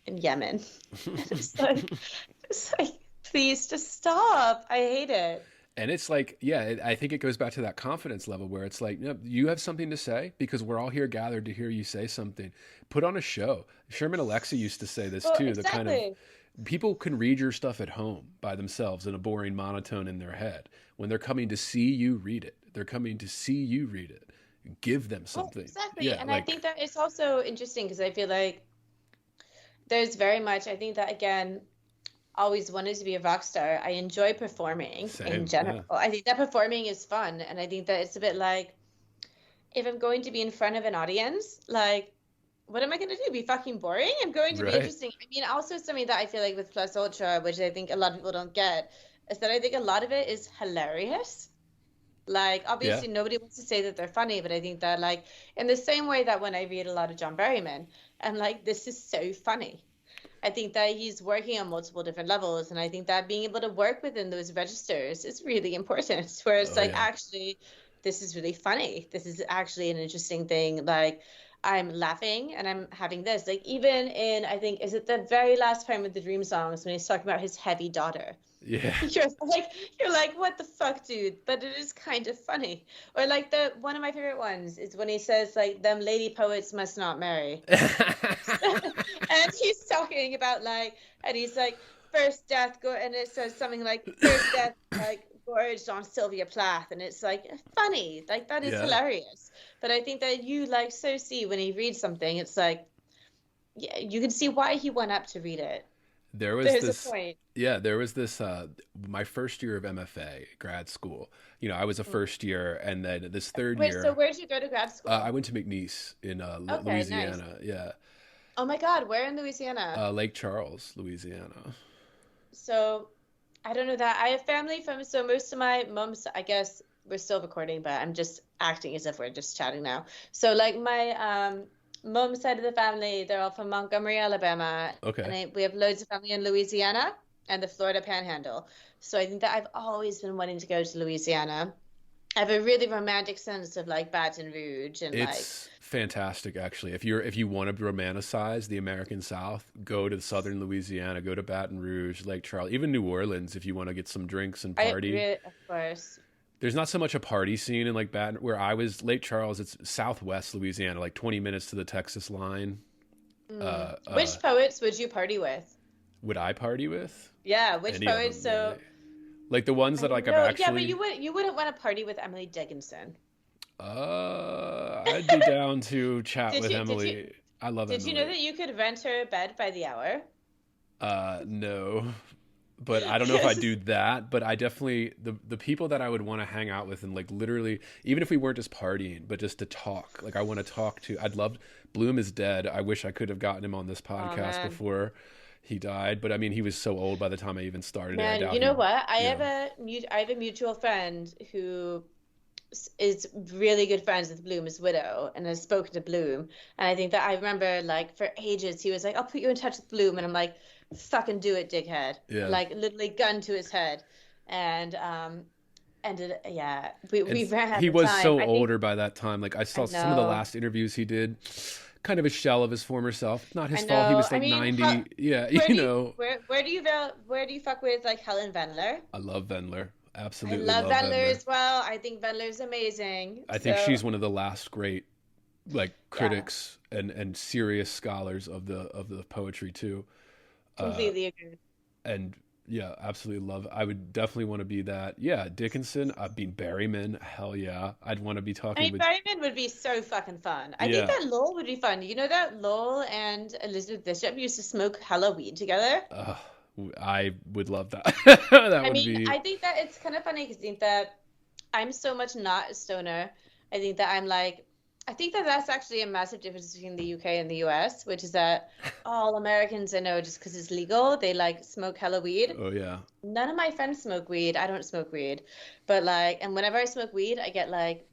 in Yemen. It's like, please just stop. I hate it. And it's like, yeah, I think it goes back to that confidence level where it's like, no, you have something to say because we're all here gathered to hear you say something. Put on a show. Sherman Alexie used to say this too. Exactly. The kind of people can read your stuff at home by themselves in a boring monotone in their head. When they're coming to see you read it, they're coming to see you read it. Give them something. Exactly. Yeah, and like, I think that it's also interesting because I feel like there's very much, I think that, again, always wanted to be a rock star. I enjoy performing in general. Yeah. I think that performing is fun. And I think that it's a bit like, if I'm going to be in front of an audience, like, what am I going to do? Be fucking boring? I'm going to be interesting. I mean, also something that I feel like with Plus Ultra, which I think a lot of people don't get, is that I think a lot of it is hilarious. Like, obviously, nobody wants to say that they're funny, but I think that, like, in the same way that when I read a lot of John Berryman, I'm like, this is so funny. I think that he's working on multiple different levels, and I think that being able to work within those registers is really important, where it's actually, this is really funny. This is actually an interesting thing. Like, I'm laughing and I'm having this. Like, even in, I think, is it the very last poem of the Dream Songs when he's talking about his heavy daughter? Yeah. You're like, what the fuck, dude? But it is kind of funny. Or like one of my favorite ones is when he says, like, them lady poets must not marry. And he's talking about, like, and he's like, first death, and it says something like, first death, like, gorged on Sylvia Plath, and it's like funny, like that is hilarious. But I think that you like so see when he reads something, it's like, yeah, you can see why he went up to read it. There's a point. Yeah, there was this. My first year of MFA grad school. You know, I was a first year, and then this third year. So where did you go to grad school? I went to McNeese in Louisiana. Nice. Yeah. Oh my God, where in Louisiana? Lake Charles, Louisiana. So. I don't know that. I have family from, so most of my mom's, I guess we're still recording, but I'm just acting as if we're just chatting now. So like my mom's side of the family, they're all from Montgomery, Alabama. Okay. And we have loads of family in Louisiana and the Florida Panhandle. So I think that I've always been wanting to go to Louisiana. I have a really romantic sense of like Baton Rouge and it's fantastic actually. If you want to romanticize the American South, go to southern Louisiana, go to Baton Rouge, Lake Charles, even New Orleans if you want to get some drinks and party. Of course. There's not so much a party scene in like Baton where I was. Lake Charles, it's southwest Louisiana, like 20 minutes to the Texas line. Which poets would you party with? Would I party with? Yeah, which Any poets? Them, so really. Like the ones that like I've actually. Yeah, but you wouldn't want to party with Emily Dickinson. I'd be down to chat with Emily. I love Emily. Did you know that you could rent her a bed by the hour? No, but I don't know if I'd do that. But I definitely the people that I would want to hang out with and like literally, even if we weren't just partying, but just to talk. Like I want to talk to. I'd love. Bloom is dead. I wish I could have gotten him on this podcast before he died, but I mean, he was so old by the time I even started. Man, you know what? I have a mutual friend who is really good friends with Bloom's widow and has spoken to Bloom. And I think that I remember, like, for ages, he was like, I'll put you in touch with Bloom. And I'm like, fucking do it, dickhead. Yeah. Like, literally gun to his head. And, we ran out He of was time. so older by that time. Like, I saw some of the last interviews he did. Kind of a shell of his former self. Not his fault. He was like 90. Where do you fuck with like Helen Vendler? I love Vendler. Absolutely. I love Vendler as well. I think Vendler's amazing. I think she's one of the last great like critics and serious scholars of the poetry too. Completely agree. And yeah, absolutely love. I would definitely want to be that. Yeah, Dickinson. I've been Berryman. Hell yeah, I'd want to be I talking mean, with. Berryman would be so fucking fun. I think Yeah, that Lowell would be fun. You know that Lowell and Elizabeth Bishop used to smoke hella weed together? I would love that. That I would mean, be. I think that it's kind of funny because I think that I'm so much not a stoner. I think that I'm like, I think that that's actually a massive difference between the UK and the US, which is that all Americans I know, just because it's legal, they like smoke hella weed. Oh yeah. None of my friends smoke weed. I don't smoke weed. But like, and whenever I smoke weed, I get like,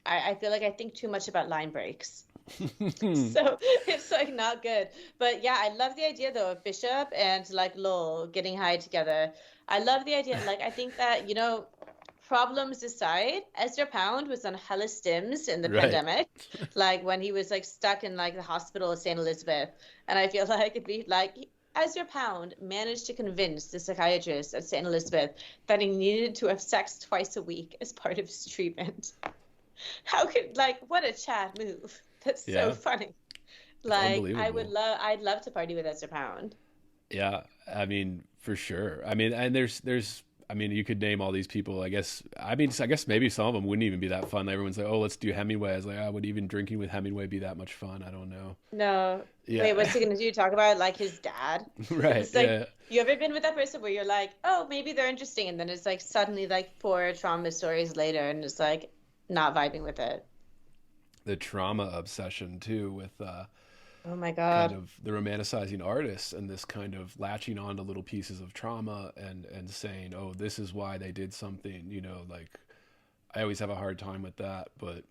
I feel like I think too much about line breaks. So it's like not good. But yeah, I love the idea though of Bishop and like Lowell getting high together. I love the idea. Like, I think that, problems aside, Ezra Pound was on hella stims in the Right. pandemic, like when he was like stuck in like the hospital of St. Elizabeth. And I feel like it'd be like Ezra Pound managed to convince the psychiatrist at St. Elizabeth that he needed to have sex twice a week as part of his treatment. How could, like, what a Chad move. That's so Yeah. funny. Like, Unbelievable. I'd love to party with Ezra Pound. Yeah, I mean, for sure. I mean, and there's, I mean, you could name all these people. I guess maybe some of them wouldn't even be that fun. Everyone's like, oh, let's do Hemingway. I was like, would even drinking with Hemingway be that much fun? I don't know. No. Yeah. Wait, what's he gonna do? Talk about like his dad? Right. It's like, Yeah. you ever been with that person where you're like, oh, maybe they're interesting, and then it's like suddenly like 4 trauma stories later, and it's like not vibing with it. The trauma obsession too with Oh my kind God. of the romanticizing artists and this kind of latching on to little pieces of trauma and saying, oh, this is why they did something, like I always have a hard time with that, but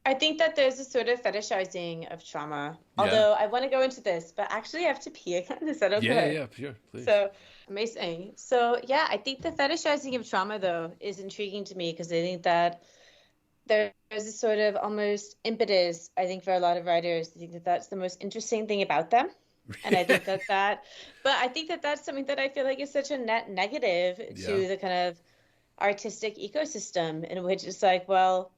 I think that there's a sort of fetishizing of trauma. Yeah. Although I want to go into this, but actually I have to pee again. Is that okay? yeah, sure, please. So amazing. So yeah, I think the fetishizing of trauma though is intriguing to me because I think that there's a sort of almost impetus, I think, for a lot of writers. I think that that's the most interesting thing about them. And I think but I think that that's something that I feel like is such a net negative to Yeah. the kind of artistic ecosystem in which it's like, well,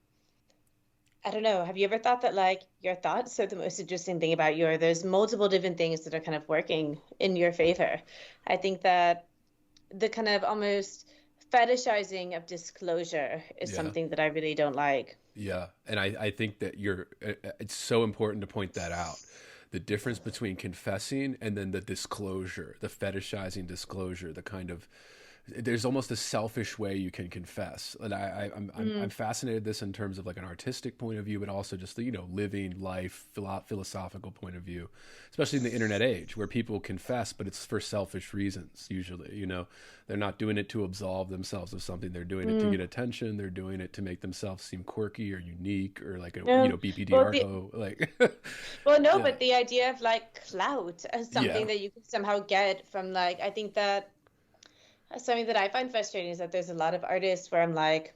I don't know. Have you ever thought that like your thoughts are the most interesting thing about you, or there's multiple different things that are kind of working in your favor? I think that the kind of almost fetishizing of disclosure is Yeah. something that I really don't like. Yeah, and I think that it's so important to point that out. The difference between confessing and then the disclosure, the fetishizing disclosure, the kind of, there's almost a selfish way you can confess. And I'm fascinated this in terms of like an artistic point of view, but also just the, living life, philosophical point of view, especially in the internet age where people confess, but it's for selfish reasons. Usually, they're not doing it to absolve themselves of something. They're doing it to get attention. They're doing it to make themselves seem quirky or unique or like a, Yeah. BPD Well, arco, like, Well, no, Yeah. but the idea of like clout as something Yeah. that you can somehow get from like, I think that something that I find frustrating is that there's a lot of artists where I'm like,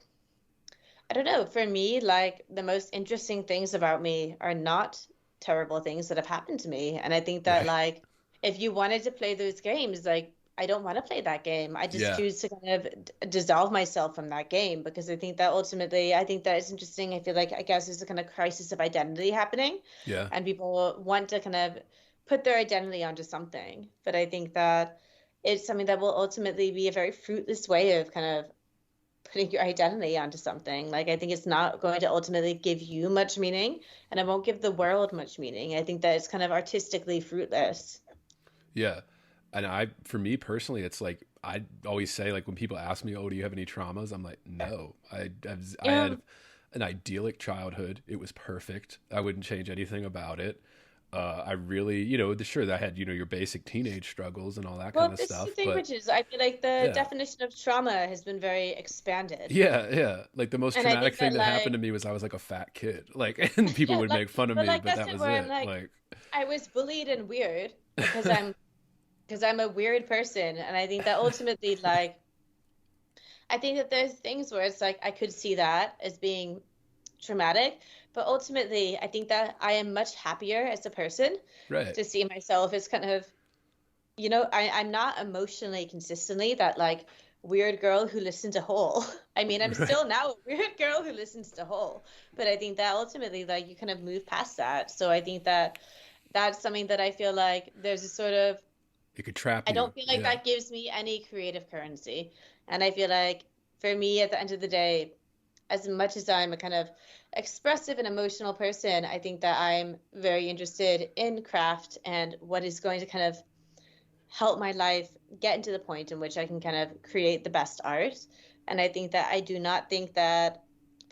I don't know, for me, like the most interesting things about me are not terrible things that have happened to me. And I think that Right. like, if you wanted to play those games, like, I don't want to play that game. I just Yeah. choose to kind of dissolve myself from that game because I think that ultimately, I think that it's interesting. I feel like, I guess there's a kind of crisis of identity happening Yeah. and people want to kind of put their identity onto something. But I think that it's something that will ultimately be a very fruitless way of kind of putting your identity onto something. Like, I think it's not going to ultimately give you much meaning and it won't give the world much meaning. I think that it's kind of artistically fruitless. Yeah. And for me personally, it's like, I always say, like, when people ask me, oh, do you have any traumas? I'm like, no, I had an idyllic childhood. It was perfect. I wouldn't change anything about it. I really, sure, I had, your basic teenage struggles and all that Well, kind of this is stuff. the thing, But which is, I feel like the Yeah. definition of trauma has been very expanded. yeah. Like the most And I traumatic think thing that, that happened to like, me was I was like a fat kid. Like, and people Yeah, would like, make fun of but me, like but that's that it was where it. I'm like, Like, I was bullied and weird because I'm a weird person, and I think that ultimately, like, I think that there's things where it's like I could see that as being traumatic, but ultimately, I think that I am much happier as a person right. to see myself as kind of, I'm not emotionally consistently that like weird girl who listened to Hole. I mean, I'm still now a weird girl who listens to Hole, but I think that ultimately, like, you kind of move past that. So I think that that's something that I feel like there's a sort of, It could trap I you. don't feel like that gives me any creative currency. And I feel like for me, at the end of the day, as much as I'm a kind of expressive and emotional person, I think that I'm very interested in craft and what is going to kind of help my life get into the point in which I can kind of create the best art. And I think that I do not think that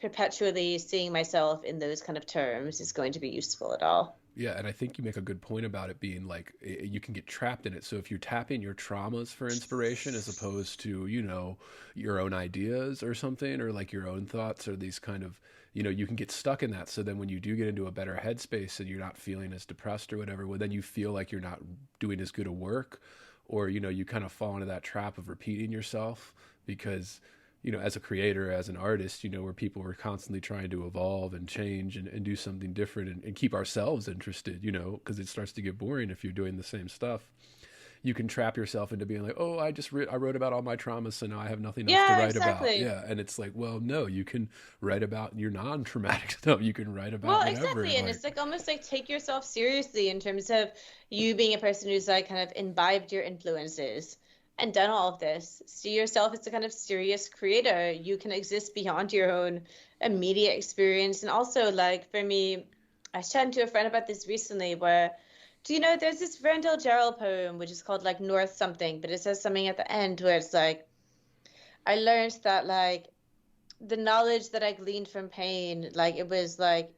perpetually seeing myself in those kind of terms is going to be useful at all. Yeah, and I think you make a good point about it being like you can get trapped in it. So if you're tapping your traumas for inspiration as opposed to, you know, your own ideas or something, or like your own thoughts, or these kind of, you know, you can get stuck in that. So then when you do get into a better headspace and you're not feeling as depressed or whatever, well, then you feel like you're not doing as good a work, or, you know, you kind of fall into that trap of repeating yourself because, you know, as a creator, as an artist, you know, where people are constantly trying to evolve and change and do something different and keep ourselves interested, you know, because it starts to get boring if you're doing the same stuff. You can trap yourself into being like, oh, I wrote about all my traumas, so now I have nothing else to write about. Yeah, and it's like, well, no, you can write about your non-traumatic stuff. You can write about whatever. Exactly, and it's like almost like take yourself seriously in terms of you being a person who's like kind of imbibed your influences and done all of this. See yourself as a kind of serious creator. You can exist beyond your own immediate experience. And also, like, for me, I was chatting to a friend about this recently where, do you know, there's this Verndale Gerald poem, which is called, like, North something, but it says something at the end where it's like, I learned that, like, the knowledge that I gleaned from pain, like, it was not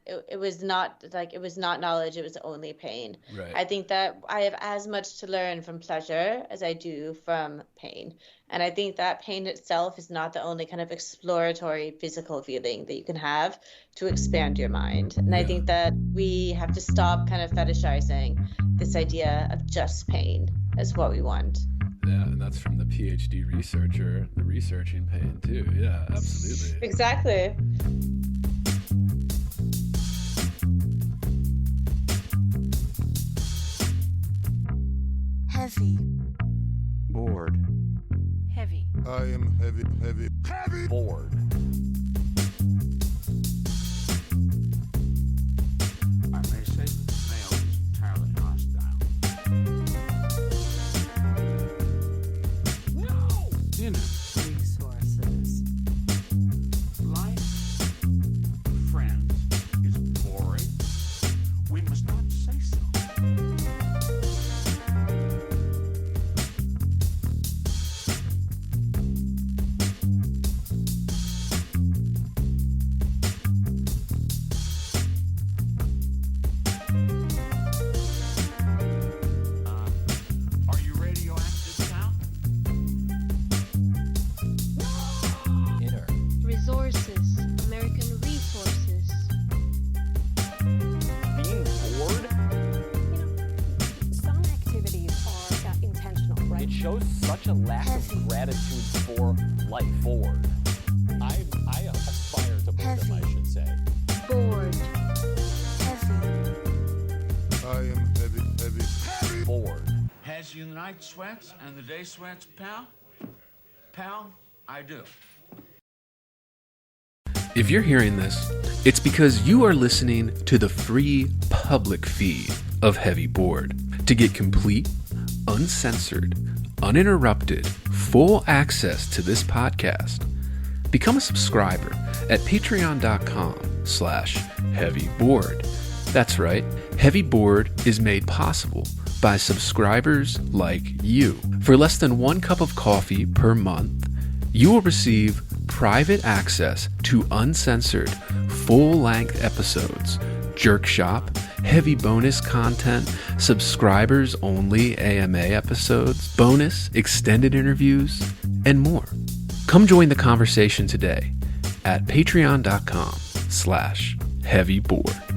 knowledge, it was only pain. Right. I think that I have as much to learn from pleasure as I do from pain. And I think that pain itself is not the only kind of exploratory physical feeling that you can have to expand your mind. And I think that we have to stop kind of fetishizing this idea of just pain as what we want. Yeah, and that's from the PhD researcher, the researching pain too. Yeah, absolutely. Exactly. Heavy. Bored. Heavy. I am heavy, heavy, heavy. Bored. I may say that the male is entirely hostile. No! Dinner. Resources. Life, friends, is boring. We must not say so. Are you radioactive now? Inner. Resources, American resources. Being bored, Some activities are intentional, right? it shows such a lack of gratitude for life. Bored. I aspire to boredom, I should say. Bored. Heavy. I am heavy, heavy, heavy. Bored. Has you the night sweats and the day sweats, pal? Pal, I do. If you're hearing this, it's because you are listening to the free public feed of Heavy Bored. To get complete, uncensored, uninterrupted, full access to this podcast, become a subscriber at patreon.com/heavybored. That's right, Heavy Bored is made possible by subscribers like you. For less than 1 cup of coffee per month, you will receive private access to uncensored, full-length episodes, Jerk Shop, heavy bonus content, subscribers-only AMA episodes, bonus extended interviews, and more. Come join the conversation today at patreon.com/heavybored.